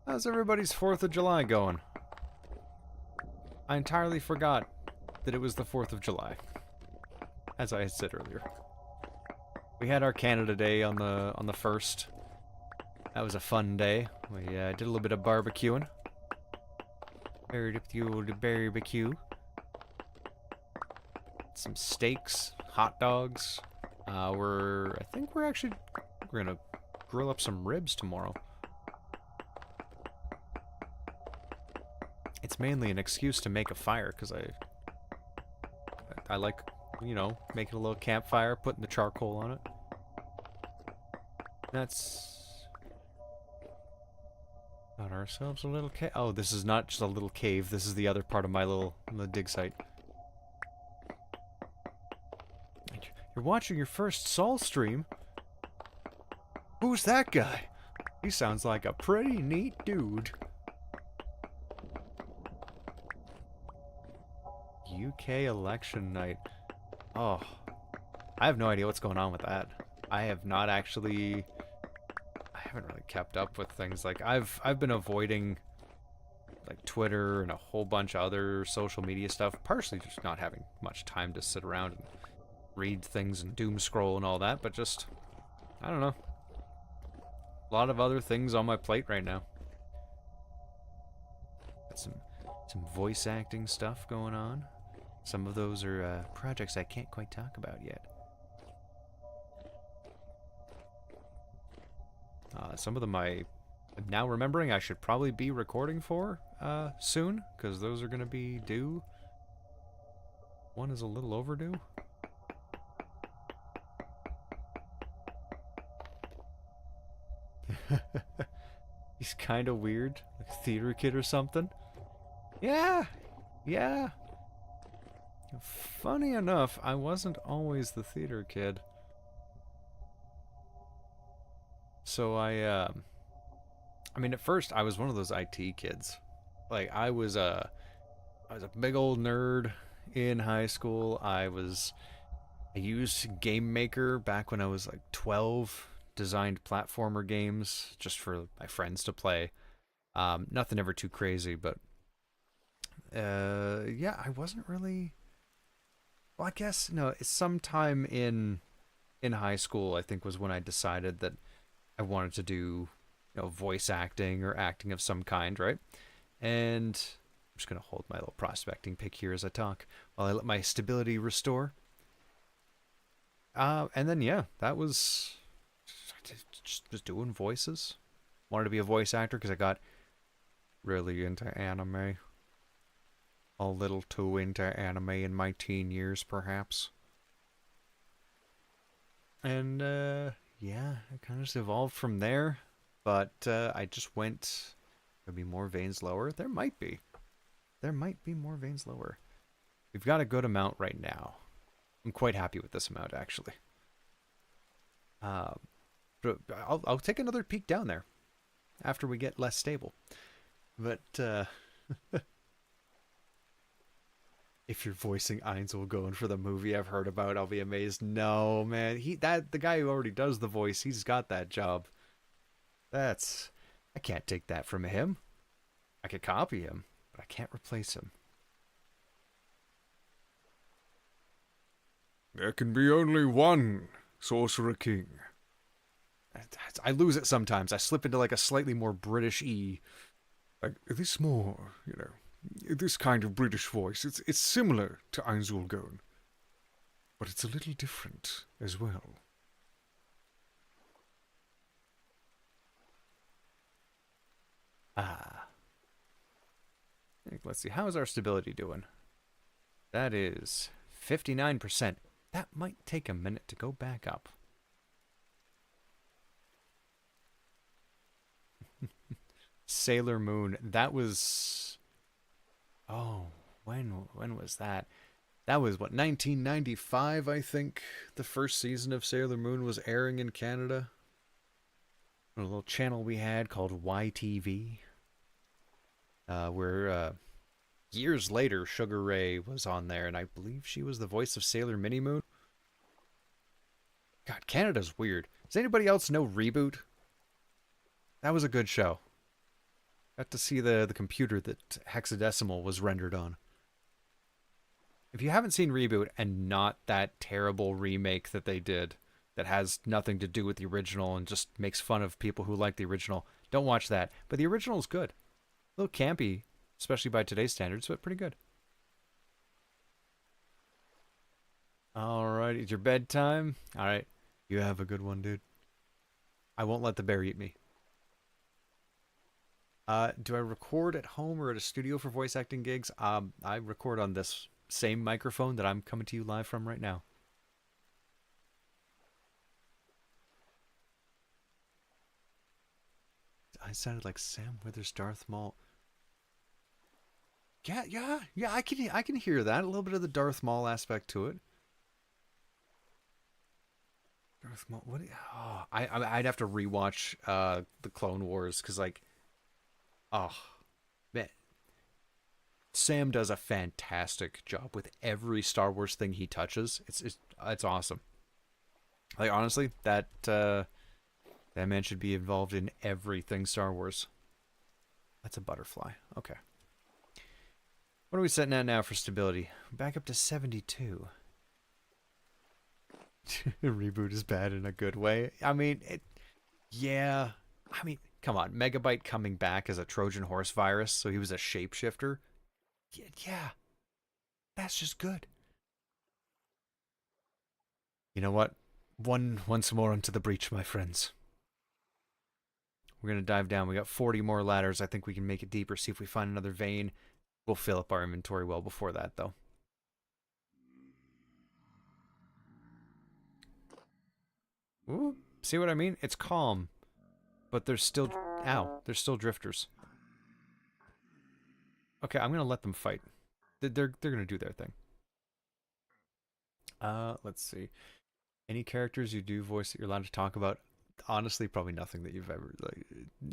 How's everybody's 4th of July going? I entirely forgot that it was the 4th of July, as I had said earlier. We had our Canada Day on the 1st. That was a fun day. We did a little bit of barbecuing. Buried up the old barbecue. Some steaks, hot dogs. I think we're gonna grill up some ribs tomorrow. It's mainly an excuse to make a fire, because I like, you know, making a little campfire, putting the charcoal on it. That's... got ourselves a little cave. Oh, this is not just a little cave, this is the other part of my little dig site. You're watching your first Sol stream? Who's that guy? He sounds like a pretty neat dude. UK election night. Oh, I have no idea what's going on with that. I haven't really kept up with things. Like I've been avoiding like Twitter and a whole bunch of other social media stuff, partially just not having much time to sit around and read things and doom scroll and all that, but just, I don't know. A lot of other things on my plate right now. Got some voice acting stuff going on. Some of those are projects I can't quite talk about yet. Some of them I'm now remembering I should probably be recording for soon, because those are going to be due. One is a little overdue. He's kind of weird, like a theater kid or something. Yeah, yeah. Funny enough, I wasn't always the theater kid. So I mean, at first I was one of those IT kids. Like I was a big old nerd in high school. I used Game Maker back when I was like 12. Designed platformer games just for my friends to play. Nothing ever too crazy, but yeah, I wasn't really. Well, I guess no. It's sometime in high school, I think, was when I decided that I wanted to do, you know, voice acting or acting of some kind, right? And I'm just gonna hold my little prospecting pick here as I talk while I let my stability restore. And then yeah, that was. Just doing voices. Wanted to be a voice actor because I got really into anime. A little too into anime in my teen years, perhaps. And, yeah, it kind of just evolved from there. But, I just went... There'll be more veins lower? There might be. there might be more veins lower. We've got a good amount right now. I'm quite happy with this amount, actually. But I'll take another peek down there after we get less stable. But if you're voicing Eisenholm going for the movie I've heard about, I'll be amazed. No, man, the guy who already does the voice, he's got that job. I can't take that from him. I could copy him, but I can't replace him. There can be only one Sorcerer King. I lose it sometimes. I slip into like a slightly more British E. Like this more, this kind of British voice. It's similar to Eisenholm, but it's a little different as well. Let's see. How is our stability doing? That is 59%. That might take a minute to go back up. Sailor Moon. That was... Oh, when was that? That was, what, 1995, I think? The first season of Sailor Moon was airing in Canada. A little channel we had called YTV. Where years later, Sugar Ray was on there, and I believe she was the voice of Sailor Mini Moon. God, Canada's weird. Does anybody else know Reboot? That was a good show. Got to see the computer that Hexadecimal was rendered on. If you haven't seen Reboot and not that terrible remake that they did that has nothing to do with the original and just makes fun of people who like the original, don't watch that. But the original is good. A little campy, especially by today's standards, but pretty good. Alright, it's your bedtime. Alright, you have a good one, dude. I won't let the bear eat me. Do I record at home or at a studio for voice acting gigs? I record on this same microphone that I'm coming to you live from right now. I sounded like Sam Withers, Darth Maul. Yeah, I can hear that. A little bit of the Darth Maul aspect to it. Darth Maul. What? Oh, I'd have to rewatch the Clone Wars because oh man, Sam does a fantastic job with every Star Wars thing he touches. It's awesome. Like honestly, that man should be involved in everything Star Wars. That's a butterfly. Okay. What are we setting at now for stability? Back up to 72. Reboot is bad in a good way. I mean, yeah. I mean, come on. Megabyte coming back as a Trojan horse virus, so he was a shapeshifter. Yeah. That's just good. You know what? Once more into the breach, my friends. We're going to dive down. We got 40 more ladders. I think we can make it deeper, see if we find another vein. We'll fill up our inventory well before that, though. Ooh, see what I mean? It's calm. But there's still... Ow. There's still drifters. Okay, I'm going to let them fight. They're going to do their thing. Let's see. Any characters you do voice that you're allowed to talk about? Honestly, probably nothing that you've ever...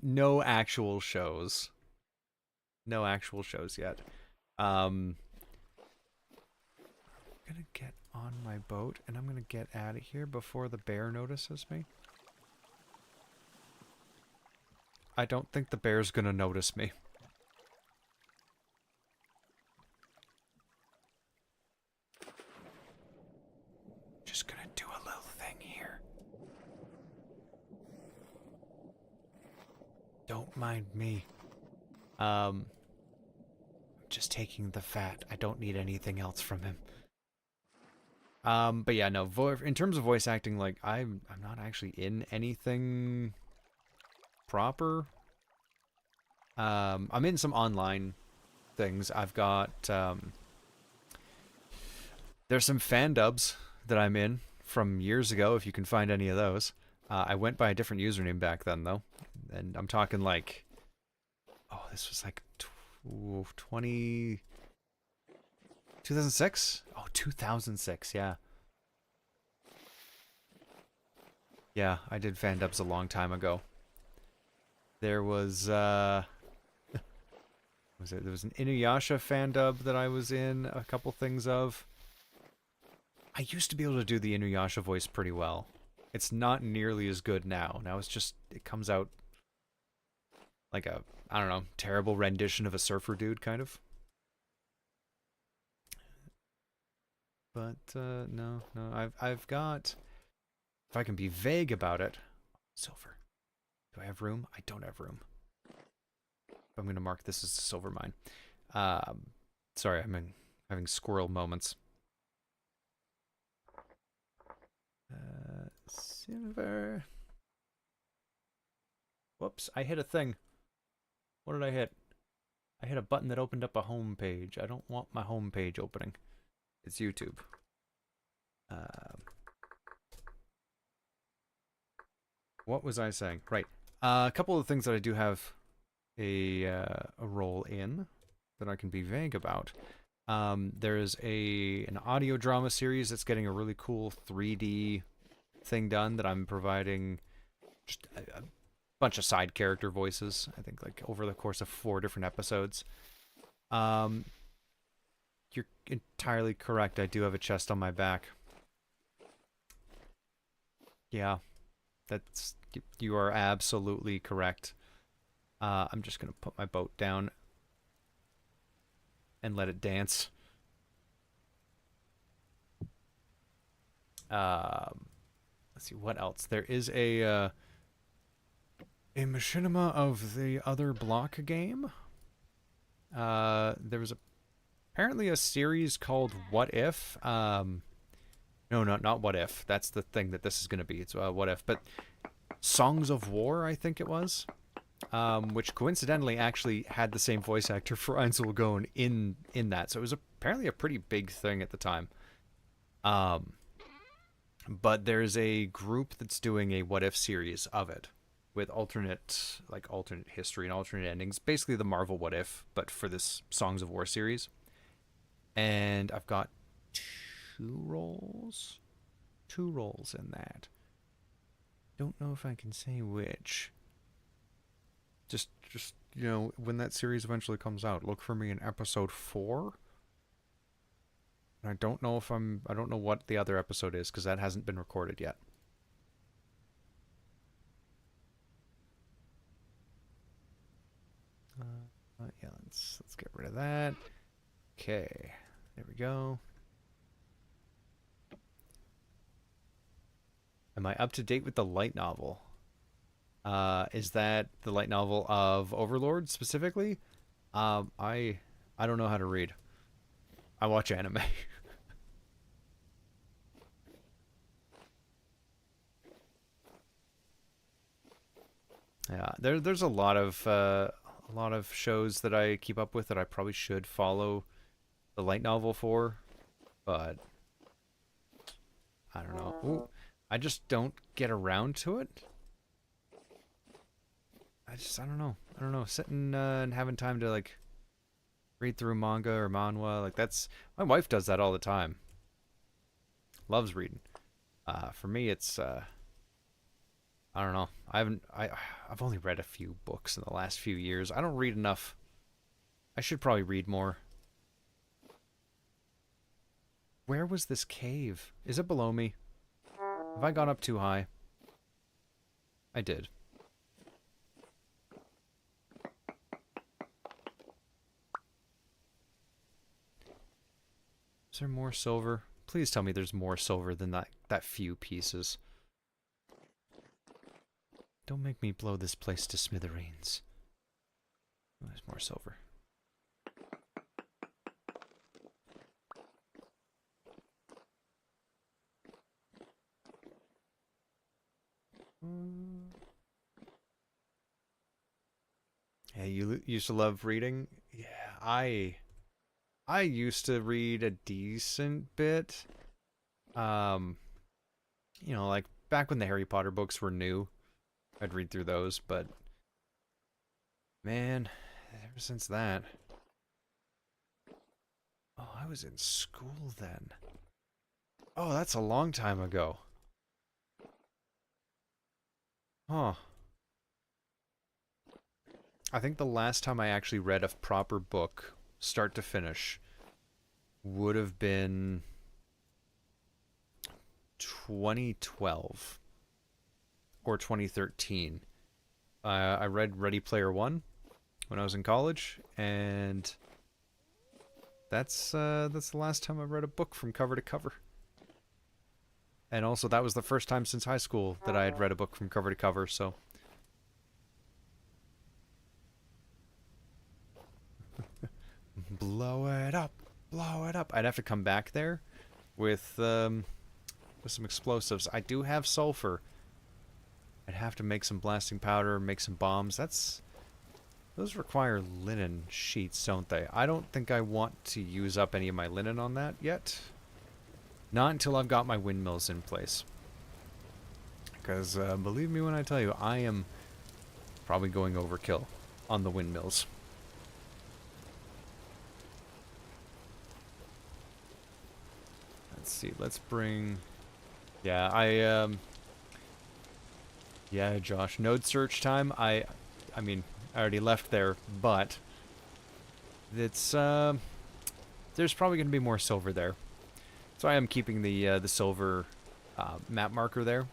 no actual shows. No actual shows yet. I'm gonna get on my boat and I'm gonna get out of here before the bear notices me. I don't think the bear's gonna notice me. Just gonna do a little thing here. Don't mind me. Just taking the fat. I don't need anything else from him. But yeah, no. In terms of voice acting, like I'm not actually in anything proper. I'm in some online things. I've got there's some fan dubs that I'm in from years ago. If you can find any of those, I went by a different username back then though, and I'm talking like, oh, this was like ooh, 2006? Oh, 2006, yeah. Yeah, I did fan dubs a long time ago. There was, there was an Inuyasha fan dub that I was in a couple things of. I used to be able to do the Inuyasha voice pretty well. It's not nearly as good now. Now it's just, it comes out like a, I don't know, terrible rendition of a surfer dude, kind of. But, no, I've got, if I can be vague about it, silver. Do I have room? I don't have room. I'm going to mark this as a silver mine. Sorry, I'm having squirrel moments. Silver. Whoops, I hit a thing. What did I hit? I hit a button that opened up a home page. I don't want my home page opening. It's YouTube. What was I saying? Right. A couple of things that I do have a role in that I can be vague about. There's an audio drama series that's getting a really cool 3D thing done that I'm providing just a bunch of side character voices, I think, like over the course of 4 different episodes. You're entirely correct. I do have a chest on my back. Yeah, you are absolutely correct. I'm just gonna put my boat down and let it dance. Let's see what else. There is a machinima of the other block game. There was apparently a series called What If. No, not What If. That's the thing that this is going to be. It's What If. But Songs of War, I think it was. Which coincidentally actually had the same voice actor for Eisenholm in that. So it was apparently a pretty big thing at the time. But there's a group that's doing a What If series of it with alternate history and alternate endings. Basically the Marvel What If, but for this Songs of War series. And I've got 2 roles in that. Don't know if I can say which. Just you know, when that series eventually comes out, look for me in episode 4. And I don't know what the other episode is because that hasn't been recorded yet. Yeah, let's get rid of that. Okay, there we go. Am I up to date with the light novel? Is that the light novel of Overlord specifically? I don't know how to read. I watch anime. Yeah, there's a lot of shows that I keep up with that I probably should follow the light novel for, but I don't know. Ooh, I just don't get around to it. I don't know. Sitting and having time to like read through manga or manhwa, like that's my wife does that all the time. Loves reading. For me, it's I don't know. I've only read a few books in the last few years. I don't read enough. I should probably read more. Where was this cave? Is it below me? Have I gone up too high? I did. Is there more silver? Please tell me there's more silver than that few pieces. Don't make me blow this place to smithereens. Oh, there's more silver. Yeah, you used to love reading? Yeah, I used to read a decent bit. You know, like back when the Harry Potter books were new, I'd read through those, but man, ever since that, Oh, I was in school then. Oh, that's a long time ago. Huh. I think the last time I actually read a proper book, start to finish, would have been 2012 or 2013. I read Ready Player One when I was in college, and that's the last time I read a book from cover to cover. And also, that was the first time since high school that I had read a book from cover to cover, so... Blow it up, blow it up. I'd have to come back there with some explosives. I do have sulfur. I'd have to make some blasting powder, make some bombs. Those require linen sheets, don't they? I don't think I want to use up any of my linen on that yet. Not until I've got my windmills in place. Because, believe me when I tell you, I am probably going overkill on the windmills. Let's see, let's bring... Yeah, yeah, Josh, node search time, I mean, I already left there, but... It's, there's probably going to be more silver there. So I am keeping the silver map marker there.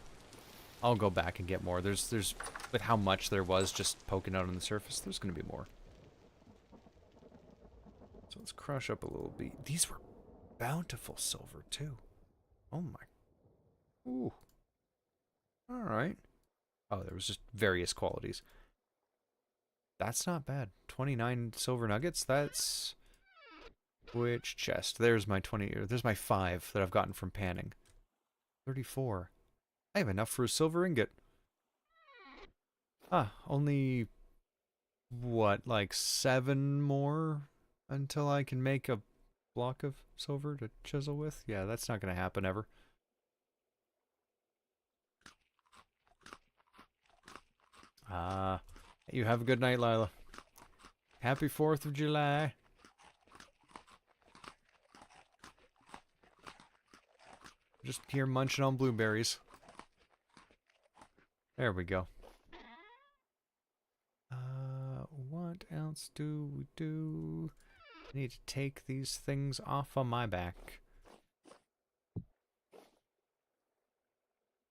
I'll go back and get more. There's with how much there was just poking out on the surface, there's going to be more. So let's crush up a little bit. These were bountiful silver too. Oh my. Ooh. All right. Oh, there was just various qualities. That's not bad. 29 silver nuggets. That's which chest? There's my 20. There's my 5 that I've gotten from panning. 34. I have enough for a silver ingot. Ah, only what, like 7 more until I can make a block of silver to chisel with? Yeah, that's not going to happen ever. You have a good night, Lila. Happy 4th of July. Just here munching on blueberries. There we go. What else do we do? I need to take these things off of my back.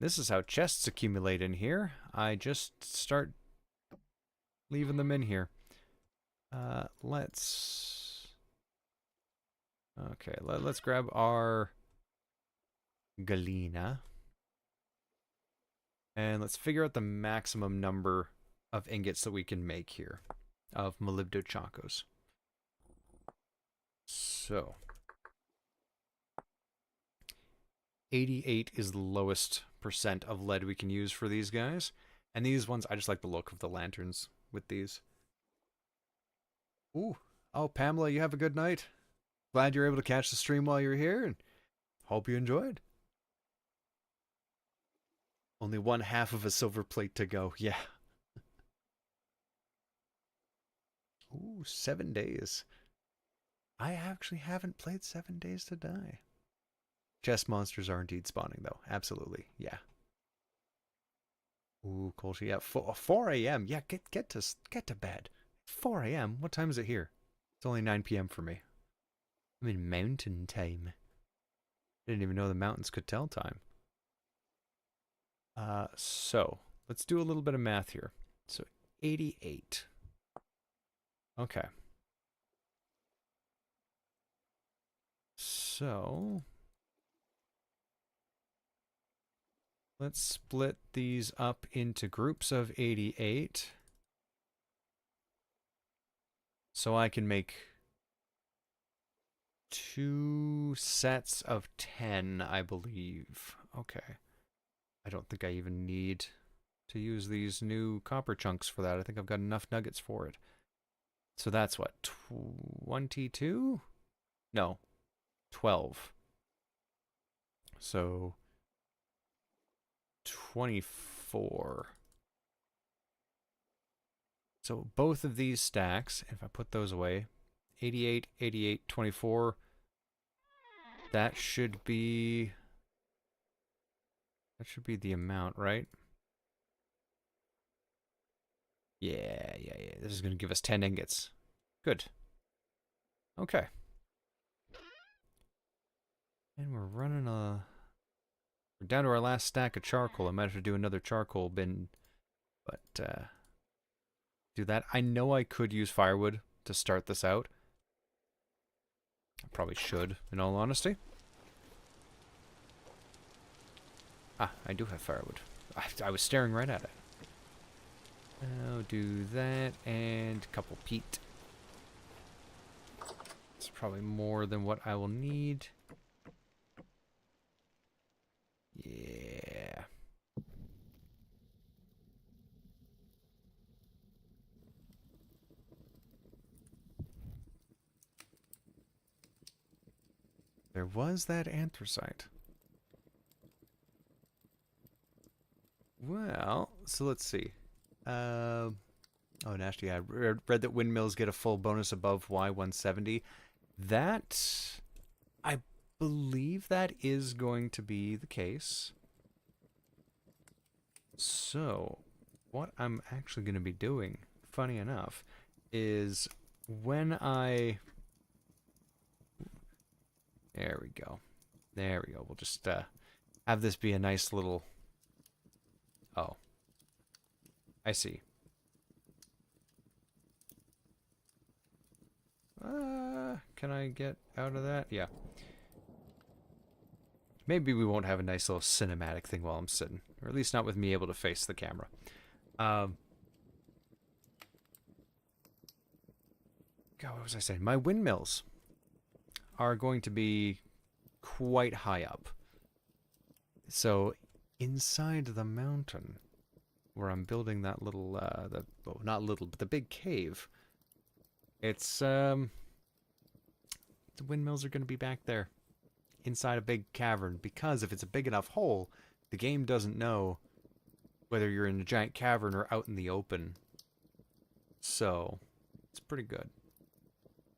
This is how chests accumulate in here. I just start leaving them in here. Let's... Okay, let's grab our galena. And let's figure out the maximum number of ingots that we can make here of molybdochacos. So 88 is the lowest percent of lead we can use for these guys. And these ones, I just like the look of the lanterns with these. Ooh. Oh, Pamela, you have a good night. Glad you're able to catch the stream while you're here, and hope you enjoyed. Only 1/2 of a silver plate to go. Yeah. Ooh, 7 days. I actually haven't played 7 Days to Die. Chest monsters are indeed spawning, though. Absolutely. Yeah. Ooh, Colshy. Yeah, 4 a.m. Yeah, get to bed. 4 a.m. What time is it here? It's only 9 p.m. for me. I'm in mountain time. Didn't even know the mountains could tell time. So let's do a little bit of math here. So 88. Okay. So let's split these up into groups of 88. So I can make 2 sets of 10, I believe. Okay. I don't think I even need to use these new copper chunks for that. I think I've got enough nuggets for it. So that's what, 22? No, 12. So 24. So both of these stacks, if I put those away, 88, 88, 24, that should be the amount, right? Yeah. This is going to give us 10 ingots. Good. Okay. And we're down to our last stack of charcoal. I might have to do another charcoal bin, but do that. I know I could use firewood to start this out. I probably should, in all honesty. Ah, I do have firewood. I was staring right at it. I'll do that and a couple peat. It's probably more than what I will need. Yeah. There was that anthracite. Well, so let's see. Oh, and actually, I read that windmills get a full bonus above Y170. That, I believe that is going to be the case. So, what I'm actually going to be doing, funny enough, is when I... There we go. There we go. We'll just have this be a nice little... Oh. I see. Can I get out of that? Yeah. Maybe we won't have a nice little cinematic thing while I'm sitting. Or at least not with me able to face the camera. God, what was I saying? My windmills are going to be quite high up. So, inside the mountain, where I'm building that little, well, not little, but the big cave, it's, the windmills are going to be back there, inside a big cavern, because if it's a big enough hole, the game doesn't know whether you're in a giant cavern or out in the open. So, it's pretty good.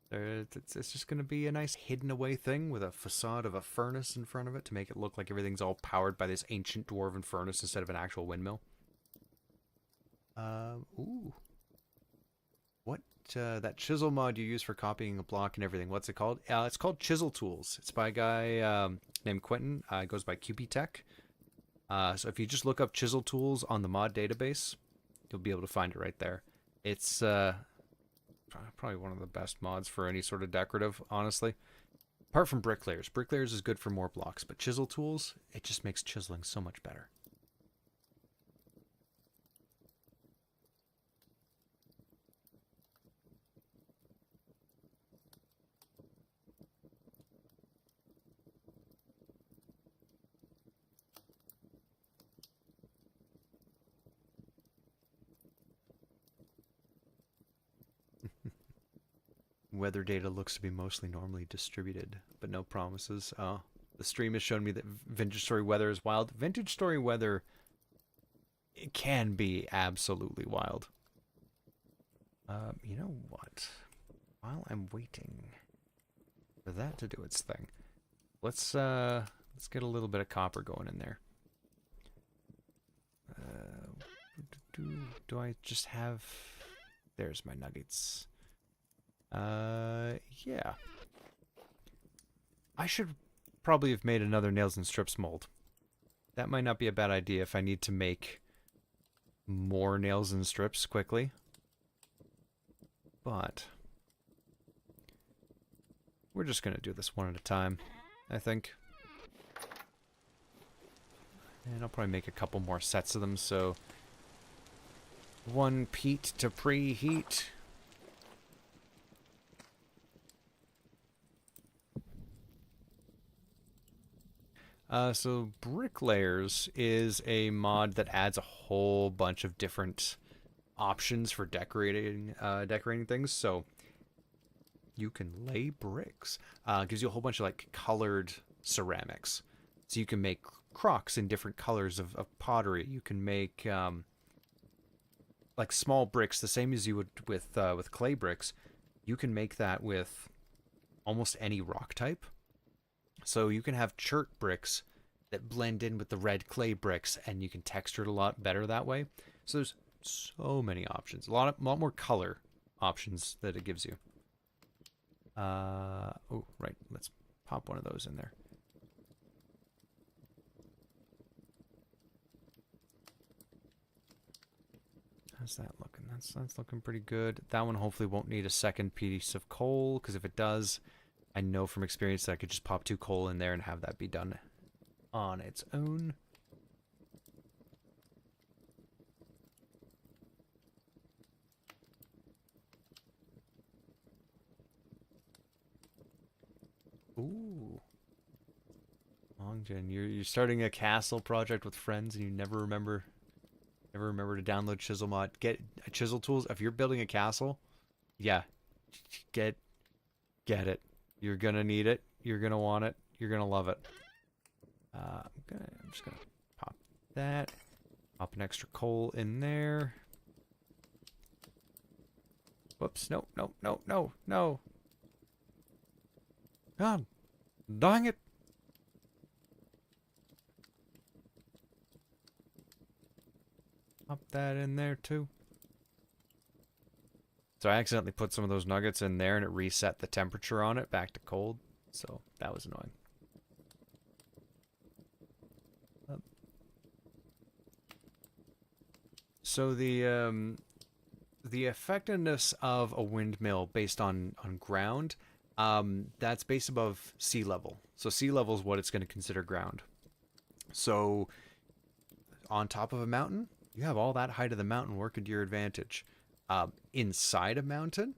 It's just going to be a nice hidden away thing with a facade of a furnace in front of it to make it look like everything's all powered by this ancient dwarven furnace instead of an actual windmill. Ooh. What, that chisel mod you use for copying a block and everything, what's it called? It's called Chisel Tools. It's by a guy named Quentin. It goes by QP Tech. So if you just look up Chisel Tools on the mod database, you'll be able to find it right there. It's, probably one of the best mods for any sort of decorative, honestly. Apart from Bricklayers. Bricklayers is good for more blocks, but Chisel Tools, it just makes chiseling so much better. Weather data looks to be mostly normally distributed, but no promises. Oh, the stream has shown me that Vintage Story weather is wild. Vintage Story weather, it can be absolutely wild. You know what? While I'm waiting for that to do its thing, let's get a little bit of copper going in there. Do I just have... There's my nuggets. Yeah. I should probably have made another nails and strips mold. That might not be a bad idea if I need to make more nails and strips quickly. But we're just gonna do this one at a time, I think. And I'll probably make a couple more sets of them, so 1 peat to preheat. So Bricklayers is a mod that adds a whole bunch of different options for decorating things. So you can lay bricks. Gives you a whole bunch of like colored ceramics. So you can make crocks in different colors of pottery. You can make like small bricks, the same as you would with clay bricks. You can make that with almost any rock type. So you can have chert bricks that blend in with the red clay bricks, and you can texture it a lot better that way. So there's so many options, a lot more color options that it gives you. Oh, right, let's pop one of those in there. How's that looking? That's looking pretty good. That one hopefully won't need a second piece of coal, because if it does, I know from experience that I could just pop 2 coal in there and have that be done on its own. Ooh. Longgen, you're starting a castle project with friends and you never remember to download Chisel mod. Get Chisel Tools. If you're building a castle, yeah, get it. You're gonna need it. You're gonna want it. You're gonna love it. I'm just gonna pop that. Pop an extra coal in there. Whoops! No! No! No! No! No! God, dang it! Pop that in there too. So I accidentally put some of those nuggets in there and it reset the temperature on it back to cold. So that was annoying. So the effectiveness of a windmill based on ground, that's based above sea level. So sea level is what it's going to consider ground. So on top of a mountain, you have all that height of the mountain working to your advantage. Inside a mountain,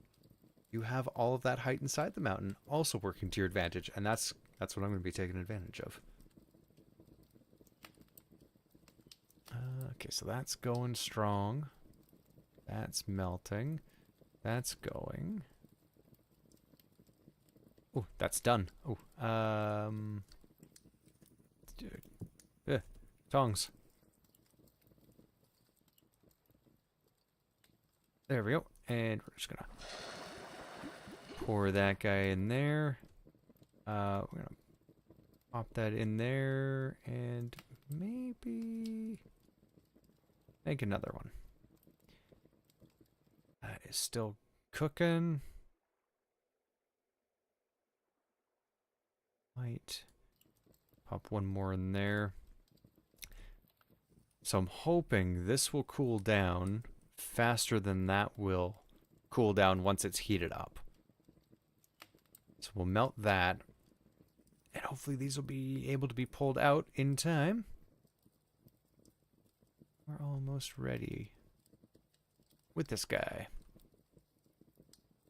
you have all of that height inside the mountain also working to your advantage, and that's what I'm going to be taking advantage of. Okay, so that's going strong. That's melting. That's going. Oh, that's done. Oh, tongs. There we go. And we're just gonna pour that guy in there. We're gonna pop that in there and maybe make another one. That is still cooking. Might pop one more in there. So I'm hoping this will cool down faster than that will cool down once it's heated up. So we'll melt that, and hopefully these will be able to be pulled out in time. We're almost ready with this guy.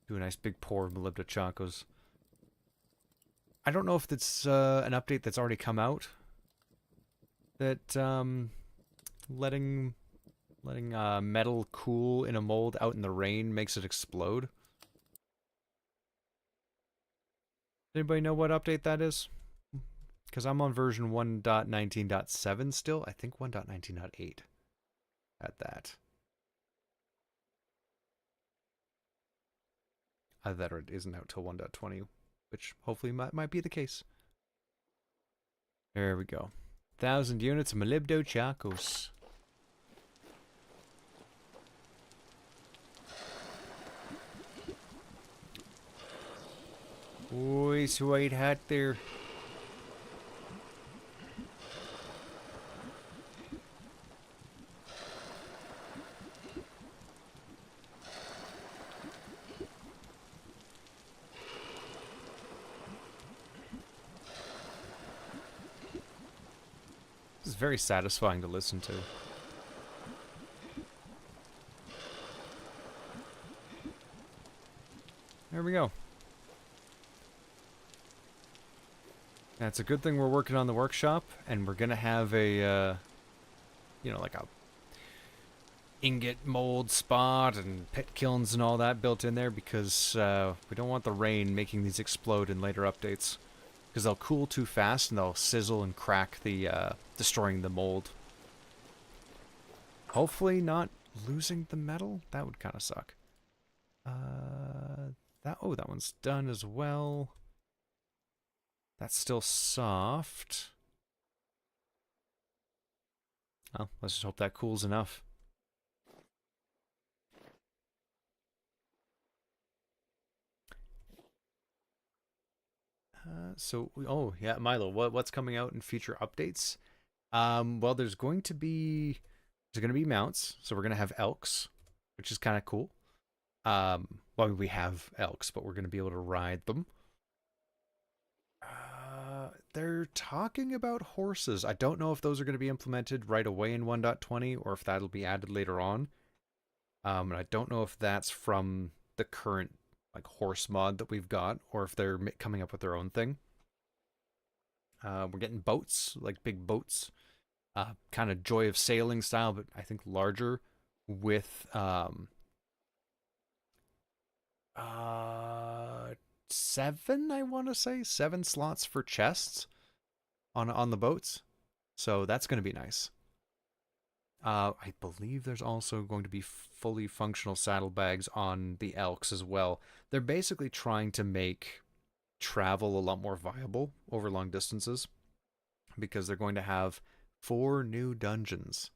Do a nice big pour of molybdenum chocos. I don't know if it's an update that's already come out that letting metal cool in a mold out in the rain makes it explode. Anybody know what update that is? Because I'm on version 1.19.7 still. I think 1.19.8 had that. Either that or it isn't out till 1.20, which hopefully might be the case. There we go. 1,000 units of molybdenum chocos. Oi, sweet hat there. This is very satisfying to listen to. There we go. Yeah, it's a good thing we're working on the workshop, and we're gonna have a, you know, like a ingot mold spot and pit kilns and all that built in there, because we don't want the rain making these explode in later updates, because they'll cool too fast and they'll sizzle and crack the, destroying the mold. Hopefully not losing the metal. That would kind of suck. That one's done as well. That's still soft. Well, let's just hope that cools enough. Oh yeah, Milo, what's coming out in future updates? Well, there's going to be mounts, so we're gonna have elks, which is kind of cool. Well, we have elks, but we're gonna be able to ride them. They're talking about horses. I don't know if those are going to be implemented right away in 1.20 or if that'll be added later on. And I don't know if that's from the current like horse mod that we've got or if they're coming up with their own thing. We're getting boats, like big boats, kind of Joy of Sailing style, but I think larger with seven, I want to say, 7 slots for chests on the boats. So that's going to be nice. I believe there's also going to be fully functional saddlebags on the elks as well. They're basically trying to make travel a lot more viable over long distances because they're going to have 4 new dungeons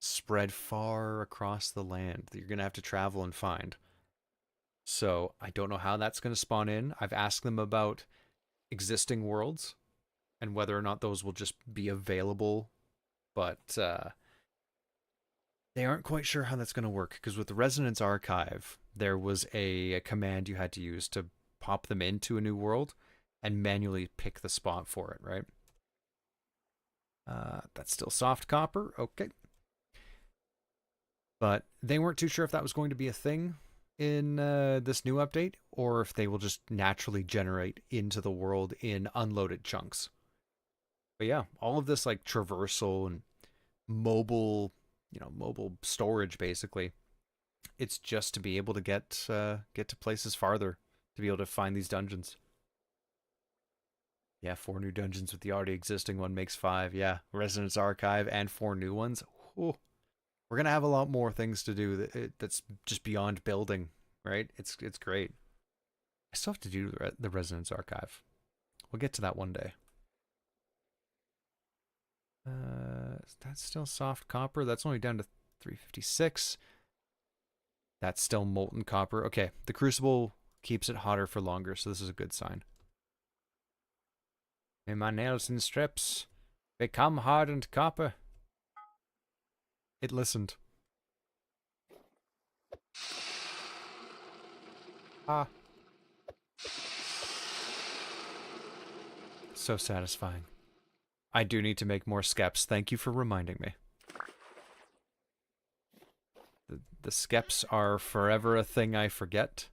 spread far across the land that you're going to have to travel and find. So I don't know how that's going to spawn in. I've asked them about existing worlds and whether or not those will just be available, but they aren't quite sure how that's going to work because with the Resonance Archive, there was a command you had to use to pop them into a new world and manually pick the spot for it, right? That's still soft copper, okay. But they weren't too sure if that was going to be a thing in this new update or if they will just naturally generate into the world in unloaded chunks. But yeah, all of this like traversal and mobile, mobile storage basically. It's just to be able to get to places farther to be able to find these dungeons. Yeah, 4 new dungeons with the already existing one makes 5. Yeah, Resonance Archive and 4 new ones. Ooh. We're gonna have a lot more things to do that's just beyond building, right? It's great. I still have to do the Resonance Archive. We'll get to that one day. That's still soft copper. That's only down to 356. That's still molten copper. Okay, the crucible keeps it hotter for longer, so this is a good sign. May my nails and strips become hardened copper. It listened. Ah. So satisfying. I do need to make more skeps. Thank you for reminding me. The skeps are forever a thing I forget.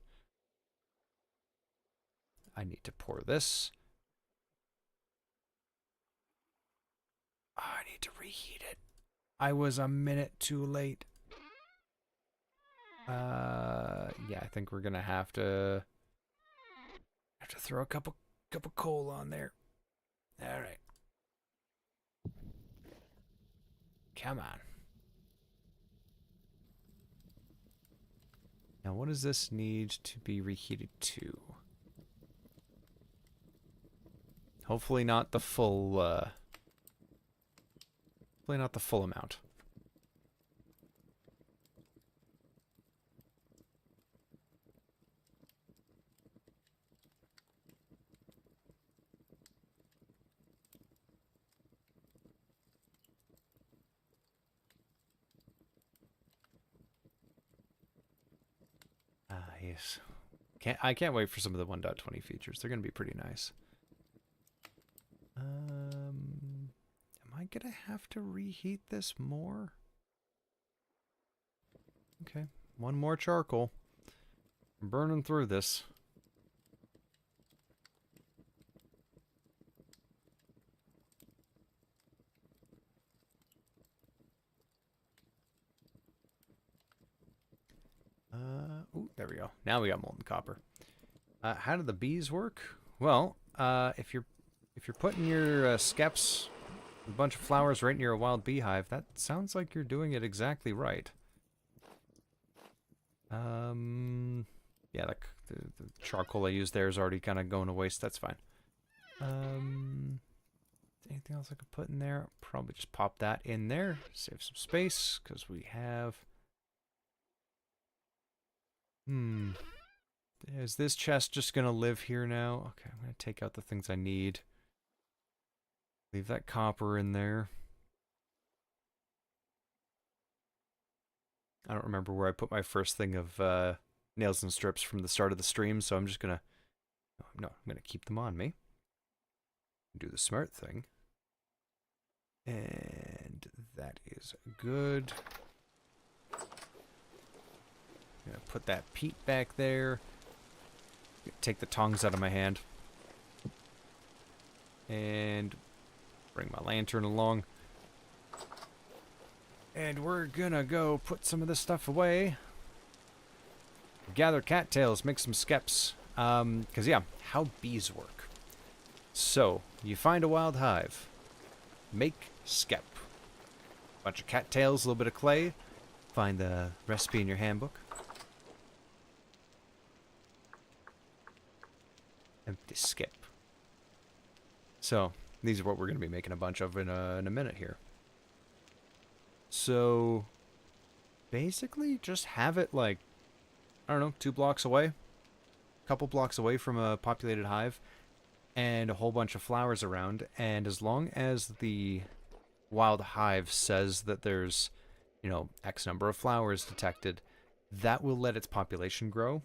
I need to pour this. Oh, I need to reheat it. I was a minute too late. Yeah, I think we're gonna have to throw a cup of coal on there. All right. Come on. Now, what does this need to be reheated to? Hopefully not the full, hopefully not the full amount. Yes. I can't wait for some of the 1.20 features. They're going to be pretty nice. Am I going to have to reheat this more? Okay. 1 more charcoal. I'm burning through this. Ooh, there we go. Now we got molten copper. How do the bees work? Well, if you're putting your skeps, a bunch of flowers right near a wild beehive, that sounds like you're doing it exactly right. Yeah, the charcoal I used there is already kind of going to waste. That's fine. Anything else I could put in there? Probably just pop that in there. Save some space, because we have... Is this chest just going to live here now? Okay, I'm going to take out the things I need. Leave that copper in there. I don't remember where I put my first thing of nails and strips from the start of the stream, so I'm just going to... No, I'm going to keep them on me. Do the smart thing. And that is good. I'm gonna put that peat back there. Take the tongs out of my hand. And bring my lantern along. And we're gonna go put some of this stuff away. Gather cattails, make some skeps. Because yeah, how bees work. So, you find a wild hive. Make skep. Bunch of cattails, a little bit of clay. Find the recipe in your handbook. Empty skep. So, these are what we're going to be making a bunch of in a minute here. So, basically, just have it like, I don't know, 2 blocks away. A couple blocks away from a populated hive. And a whole bunch of flowers around. And as long as the wild hive says that there's, you know, X number of flowers detected, that will let its population grow.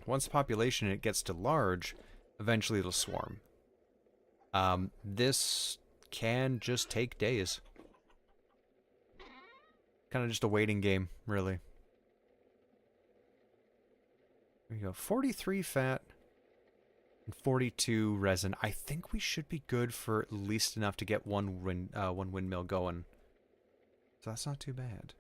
Once the population it gets to large, eventually it'll swarm. This can just take days. Kind of just a waiting game, really. There you go. 43 fat and 42 resin. I think we should be good for at least enough to get one windmill going. So that's not too bad.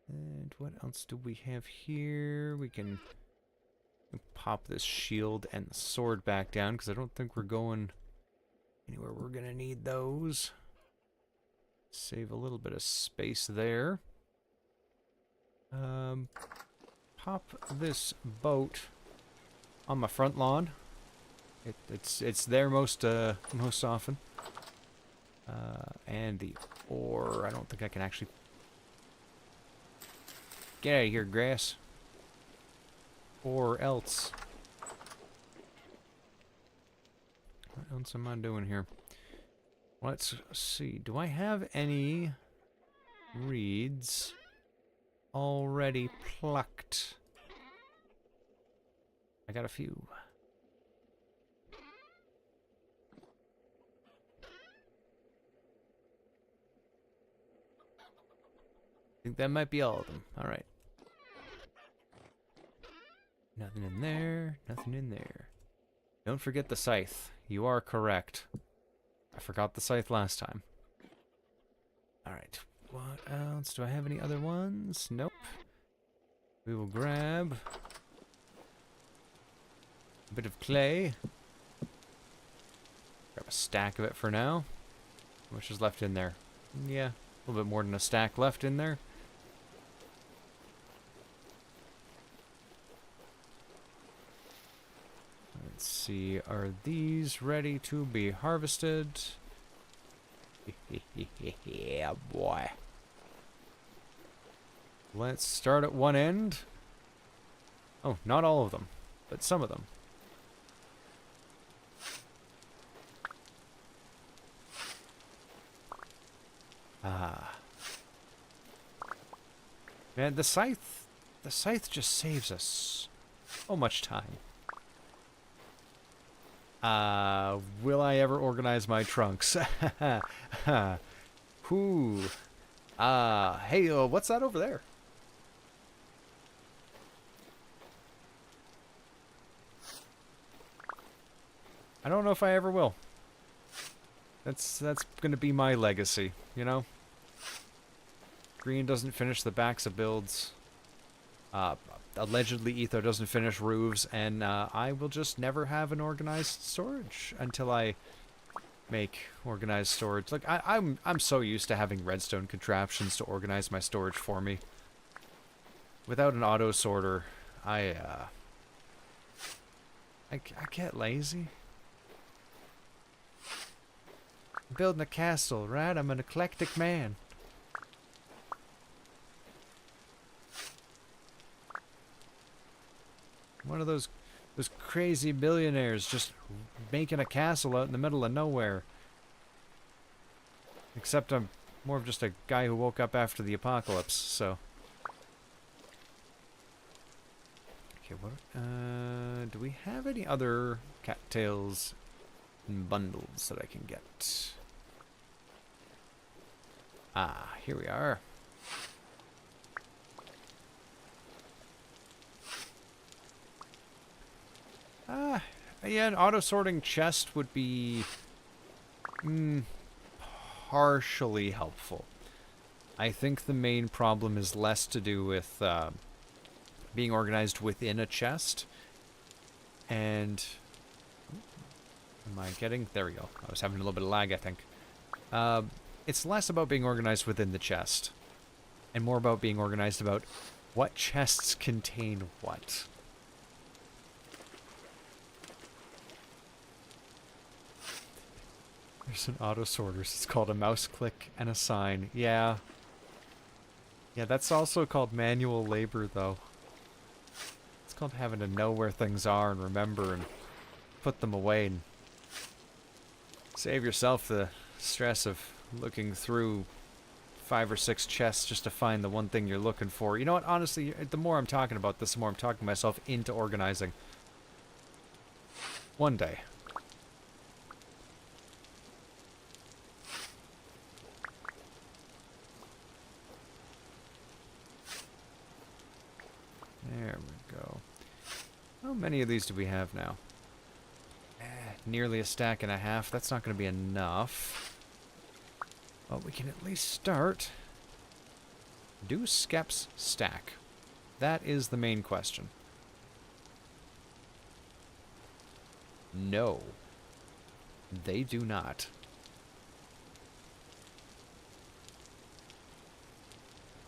And what else do we have here? We can pop this shield and the sword back down, because I don't think we're going anywhere we're going to need those. Save a little bit of space there. Pop this boat on my front lawn. It's there most often. And the ore, I don't think I can actually... Get out of here, grass. Or else. What else am I doing here? Let's see. Do I have any reeds already plucked? I got a few. I think that might be all of them. All right. Nothing in there. Nothing in there. Don't forget the scythe. You are correct. I forgot the scythe last time. Alright. What else? Do I have any other ones? Nope. We will grab a bit of clay. Grab a stack of it for now. How much is left in there? Yeah, a little bit more than a stack left in there. Let's see, are these ready to be harvested? Yeah, boy. Let's start at one end. Oh, not all of them, but some of them. Ah. Man, the scythe just saves us so much time. Will I ever organize my trunks? Whoo. Hey, what's that over there? I don't know if I ever will. That's gonna be my legacy, you know? Green doesn't finish the backs of builds. Allegedly Etho doesn't finish roofs, and I will just never have an organized storage until I make organized storage. Like I'm so used to having redstone contraptions to organize my storage for me. Without an auto sorter, I get lazy. I'm building a castle, right? I'm an eclectic man. One of those crazy billionaires just making a castle out in the middle of nowhere. Except I'm more of just a guy who woke up after the apocalypse, so. Okay, what? Do we have any other cattails and bundles that I can get? Ah, here we are. Yeah, an auto-sorting chest would be partially helpful. I think the main problem is less to do with being organized within a chest. And am I getting? There we go. I was having a little bit of lag, I think. It's less about being organized within the chest, and more about being organized about what chests contain what. There's an auto sorters. It's called a mouse click and a sign. Yeah. Yeah, that's also called manual labor, though. It's called having to know where things are and remember and put them away and save yourself the stress of looking through 5 or 6 chests just to find the one thing you're looking for. You know what? Honestly, the more I'm talking about this, the more I'm talking myself into organizing. One day. There we go. How many of these do we have now? Nearly a stack and a half. That's not going to be enough. But we can at least start. Do skeps stack? That is the main question. No. They do not.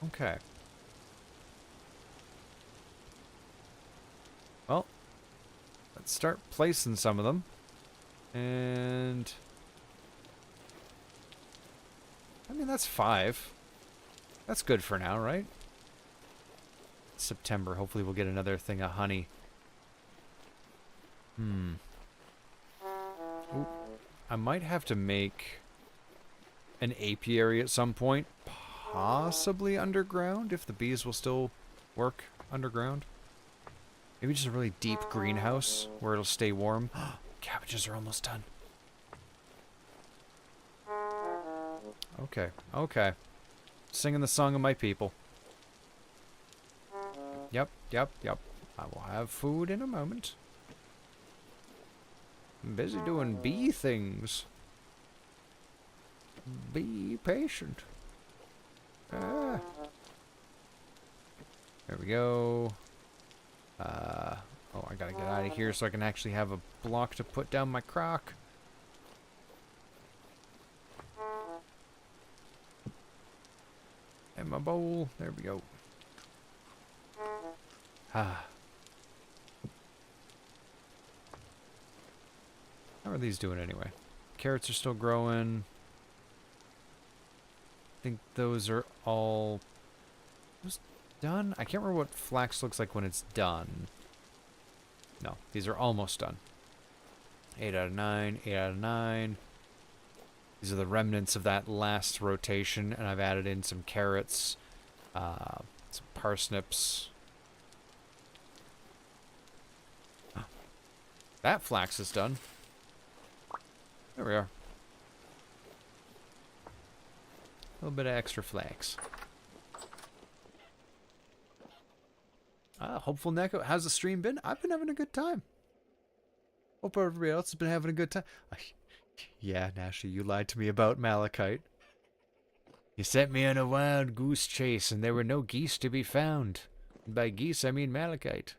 Okay. Well, let's start placing some of them. And I mean, that's 5. That's good for now, right? September. Hopefully we'll get another thing of honey. Ooh, I might have to make an apiary at some point. Possibly underground, if the bees will still work underground. Maybe just a really deep greenhouse where it'll stay warm. Cabbages are almost done. Okay, okay. Singing the song of my people. Yep, yep, yep. I will have food in a moment. I'm busy doing bee things. Be patient. Ah. There we go. Oh, I gotta get out of here so I can actually have a block to put down my crock. And my bowl. There we go. Ah. How are these doing anyway? Carrots are still growing. I think those are all done. I can't remember what flax looks like when it's done. No, these are almost done. 8 out of 9, 8 out of 9. These are the remnants of that last rotation, and I've added in some carrots, some parsnips. That flax is done. There we are. A little bit of extra flax. Hopeful Neko, how's the stream been? I've been having a good time. Hope everybody else has been having a good time. Yeah, Nashi, you lied to me about malachite. You sent me on a wild goose chase and there were no geese to be found. And by geese, I mean malachite.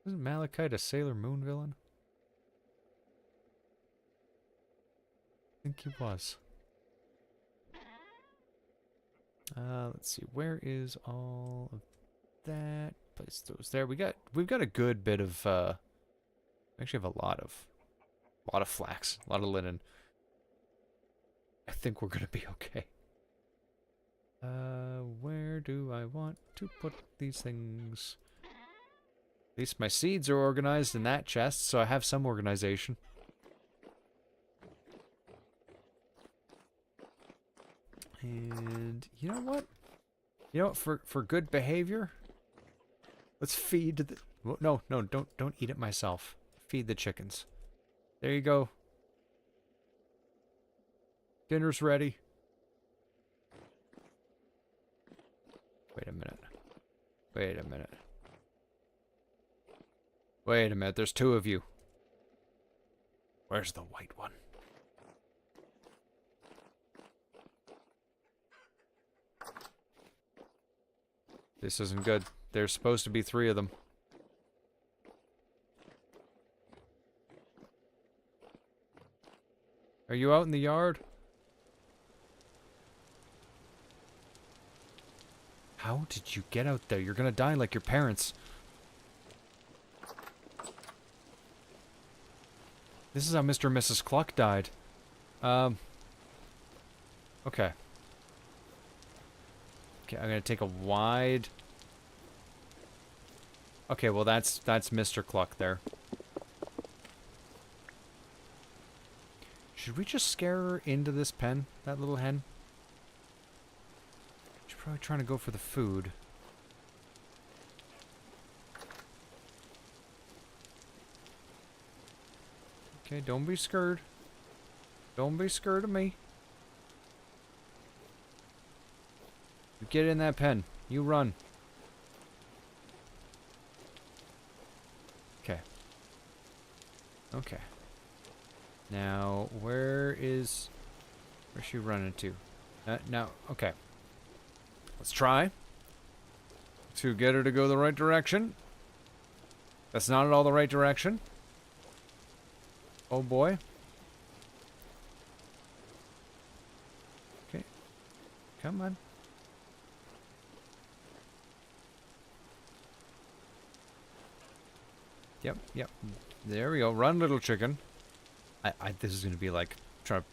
Isn't malachite a Sailor Moon villain? I think he was. Let's see, where is all of that. Place those there. We've got a good bit of we actually have a lot of flax, a lot of linen. I think we're gonna be okay. Where do I want to put these things? At least my seeds are organized in that chest, so I have some organization. And you know what? You know what? For good behavior, let's feed the. Well, no, don't eat it myself. Feed the chickens. There you go. Dinner's ready. Wait a minute. Wait a minute. Wait a minute. There's two of you. Where's the white one? This isn't good. There's supposed to be three of them. Are you out in the yard? How did you get out there? You're gonna die like your parents. This is how Mr. and Mrs. Cluck died. Okay. Okay, I'm gonna take a wide... Okay, well that's Mr. Cluck there. Should we just scare her into this pen? That little hen? She's probably trying to go for the food. Okay, don't be scared. Don't be scared of me. You get in that pen. You run. Okay. Okay. Now, where's she running to? Now, okay. Let's try to get her to go the right direction. That's not at all the right direction. Oh boy. Okay. Come on. Yep, yep. There we go. Run, little chicken. This is going to be like trying to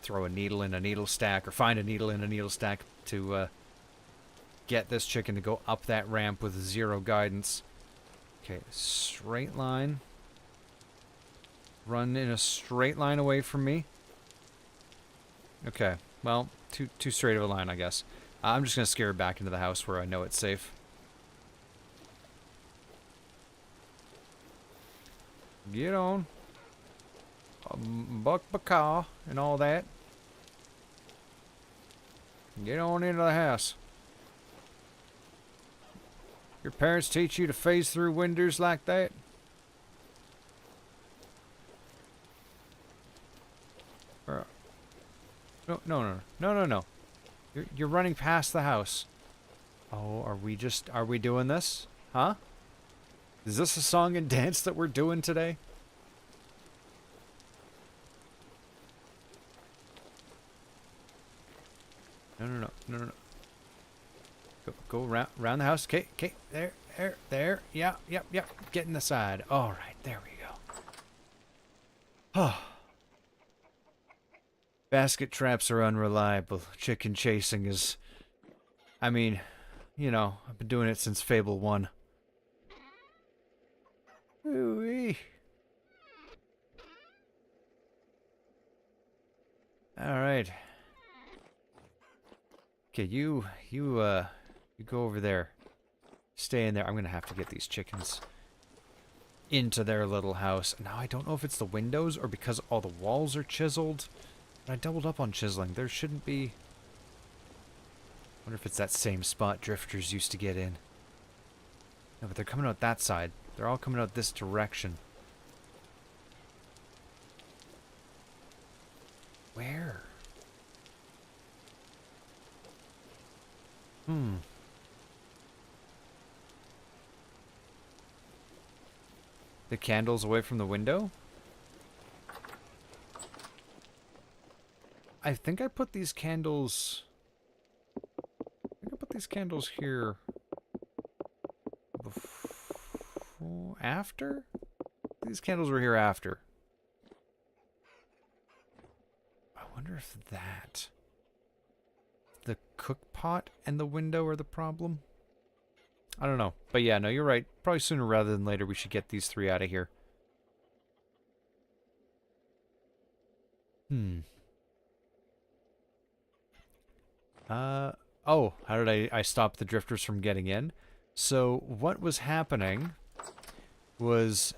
throw a needle in a needle stack or find a needle in a needle stack to get this chicken to go up that ramp with zero guidance. Okay, straight line. Run in a straight line away from me. Okay, well, too straight of a line, I guess. I'm just going to scare her back into the house where I know it's safe. Get on. Buck Bacaw and all that. Get on into the house. Your parents teach you to phase through windows like that? No. You're running past the house. Oh, are we doing this? Huh? Is this a song and dance that we're doing today? No. Go around the house. Okay, there. Yeah. Get in the side. All right, there we go. Oh. Basket traps are unreliable. Chicken chasing is... I mean, you know, I've been doing it since Fable 1. Ooh-wee. Alright. Okay, you go over there. Stay in there. I'm gonna have to get these chickens into their little house. Now, I don't know if it's the windows or because all the walls are chiseled. I doubled up on chiseling. There shouldn't be... I wonder if it's that same spot drifters used to get in. No, but they're coming out that side. They're all coming out this direction. Where? The candles away from the window? I think I put these candles... here after? These candles were here after. I wonder if the cook pot and the window are the problem? I don't know. But yeah, no, you're right. Probably sooner rather than later we should get these 3 out of here. Oh, how did I stop the drifters from getting in? So what was happening was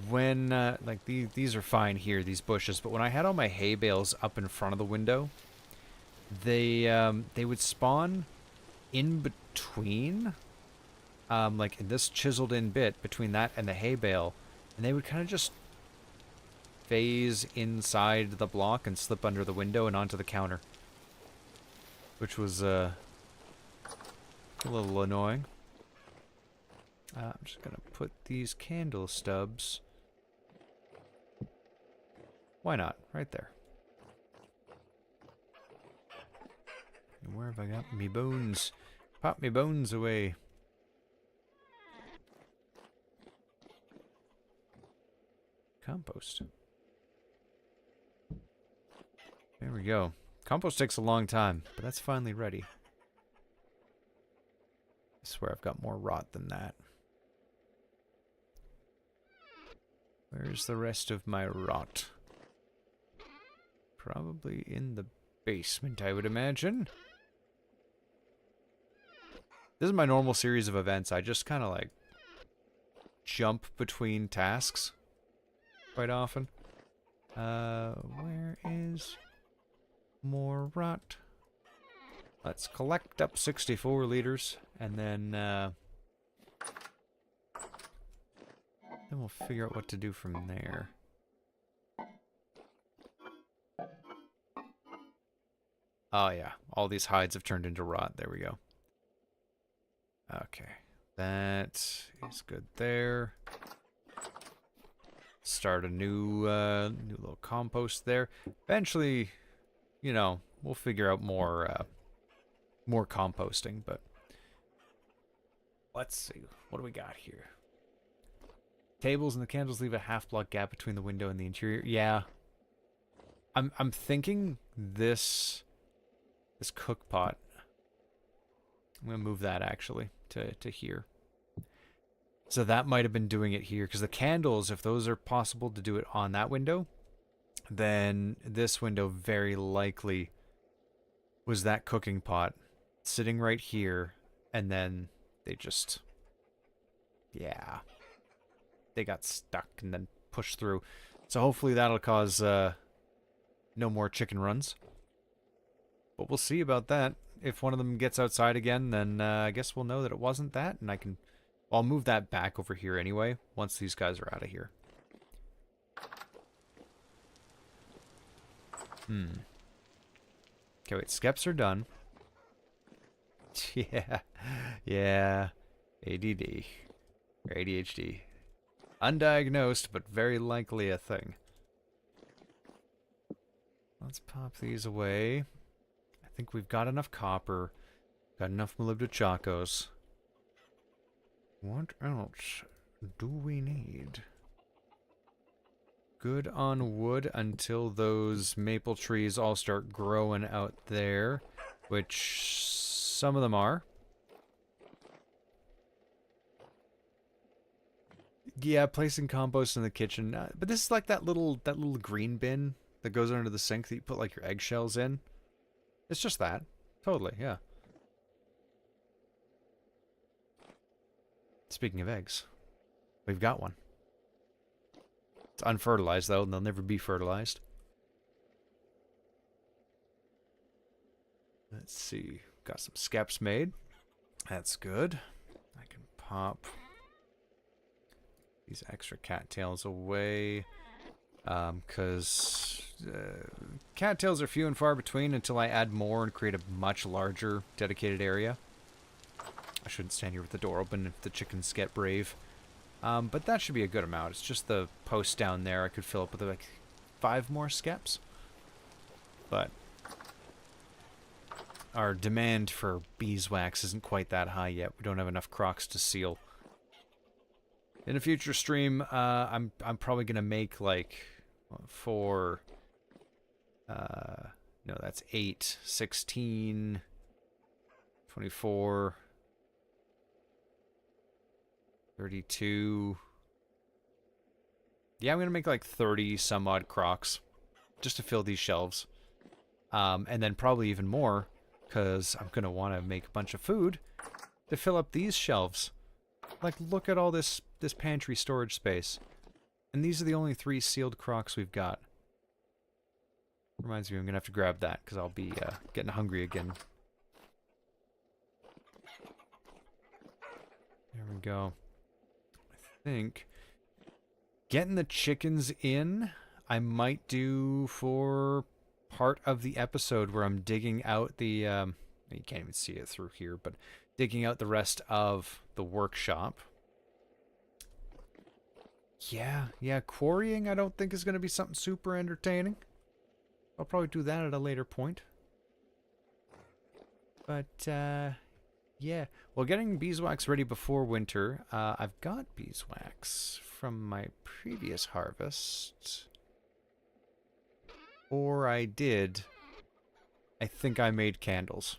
when, like, these are fine here, these bushes, but when I had all my hay bales up in front of the window, they would spawn in between, like in this chiseled in bit between that and the hay bale, and they would kind of just phase inside the block and slip under the window and onto the counter, which was a little annoying. I'm just gonna put these candle stubs. Why not? Right there. And where have I got me bones? Pop me bones away. Compost. There we go. Compost takes a long time, but that's finally ready. I swear I've got more rot than that. Where's the rest of my rot? Probably in the basement, I would imagine. This is my normal series of events. I just kind of like jump between tasks quite often. Where is more rot? Let's collect up 64 liters and then we'll figure out what to do from there. Oh yeah, all these hides have turned into rot. There we go. Okay, that is good there. Start a new little compost there. Eventually, you know, we'll figure out more composting, but let's see. What do we got here? Tables and the candles leave a half-block gap between the window and the interior. Yeah. I'm thinking this cook pot. I'm going to move that actually to here. So that might have been doing it here, because the candles, if those are possible to do it on that window, then this window very likely was that cooking pot sitting right here, and then they just, yeah, they got stuck and then pushed through. So hopefully that'll cause no more chicken runs. But we'll see about that. If one of them gets outside again, then I guess we'll know that it wasn't that, and I'll move that back over here anyway, once these guys are out of here. Okay, wait, skeps are done. Yeah. ADD. Or ADHD. Undiagnosed, but very likely a thing. Let's pop these away. I think we've got enough copper. Got enough molybdechocos. What else do we need? Good on wood until those maple trees all start growing out there, which some of them are. Yeah, placing compost in the kitchen. But this is like that little green bin that goes under the sink that you put like your eggshells in. It's just that. Totally, yeah. Speaking of eggs, we've got one. It's unfertilized though, and they'll never be fertilized. Let's see. Got some skeps made. That's good. I can pop these extra cattails away. Because cattails are few and far between until I add more and create a much larger dedicated area. I shouldn't stand here with the door open if the chickens get brave. But that should be a good amount. It's just the post down there I could fill up with like 5 more skeps. But our demand for beeswax isn't quite that high yet. We don't have enough crocs to seal. In a future stream, I'm probably gonna make like for no, that's 8, 16, 24, 32. Yeah, I'm gonna make like 30 some odd crocs just to fill these shelves. And then probably even more, because I'm gonna want to make a bunch of food to fill up these shelves. Like, look at all this pantry storage space. And these are the only 3 sealed crocs we've got. Reminds me, I'm gonna have to grab that, because I'll be getting hungry again. There we go. I think getting the chickens in, I might do for part of the episode where I'm digging out the, you can't even see it through here, but digging out the rest of the workshop. Yeah, quarrying I don't think is going to be something super entertaining. I'll probably do that at a later point. But, yeah. Well, getting beeswax ready before winter, I've got beeswax from my previous harvest. Or I did. I think I made candles.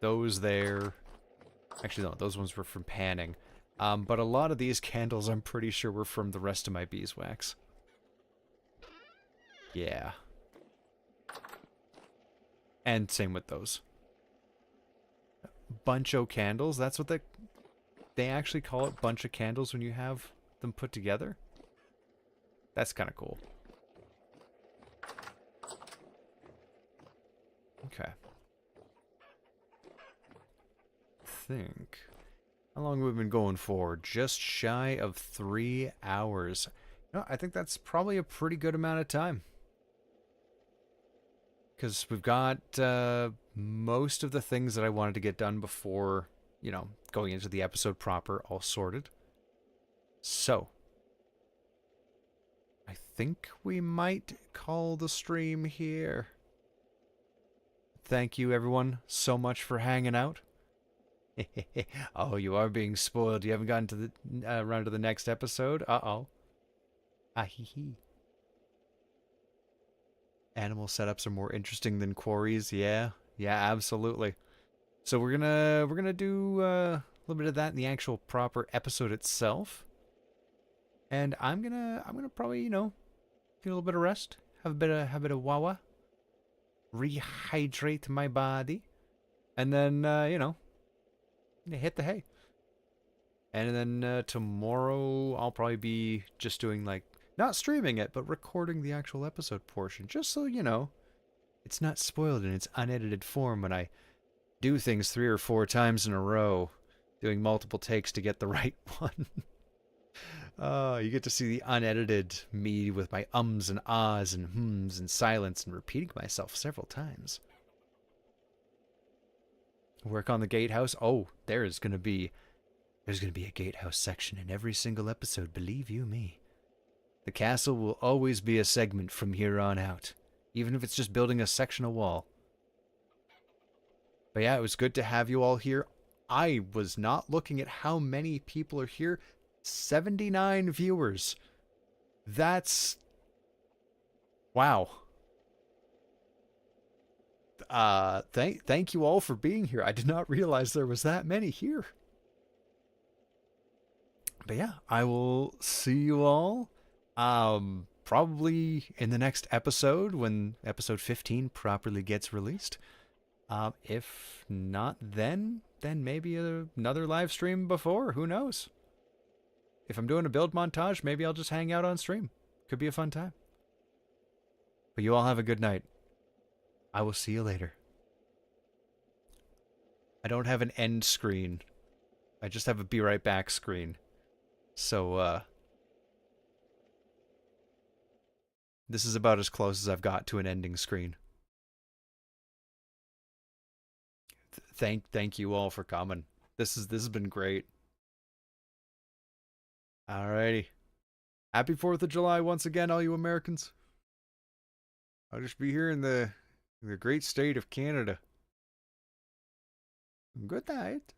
Those there. Actually, no, those ones were from panning. But a lot of these candles I'm pretty sure were from the rest of my beeswax. Yeah. And same with those. Buncho candles, that's what they actually call it, bunch of candles when you have them put together. That's kind of cool. Okay. Think. How long have we been going for? Just shy of 3 hours. No, I think that's probably a pretty good amount of time. Because we've got most of the things that I wanted to get done before, you know, going into the episode proper all sorted. So, I think we might call the stream here. Thank you, everyone, so much for hanging out. Oh, you are being spoiled. You haven't gotten to the around to the next episode. Uh-oh. Ah hee hee. Animal setups are more interesting than quarries. Yeah, absolutely. So we're gonna do a little bit of that in the actual proper episode itself. And I'm gonna probably, you know, get a little bit of rest, have a bit of wawa, rehydrate my body, and then you know, hit the hay. And then tomorrow I'll probably be just doing like, not streaming it, but recording the actual episode portion, just so you know, it's not spoiled in its unedited form when I do things 3 or 4 times in a row, doing multiple takes to get the right one. You get to see the unedited me with my ums and ahs and hms and silence and repeating myself several times. Work on the gatehouse. Oh, there's gonna be a gatehouse section in every single episode, believe you me. The castle will always be a segment from here on out, even if it's just building a sectional wall. But yeah, it was good to have you all here. I was not looking at how many people are here. 79 viewers. That's... wow. Thank you all for being here. I did not realize there was that many here. But yeah, I will see you all probably in the next episode when episode 15 properly gets released. If not then maybe another live stream before, who knows? If I'm doing a build montage, maybe I'll just hang out on stream. Could be a fun time. But you all have a good night. I will see you later. I don't have an end screen. I just have a be right back screen. So, this is about as close as I've got to an ending screen. Thank you all for coming. This has been great. Alrighty. Happy 4th of July once again, all you Americans. I'll just be here in the great state of Canada. Good night.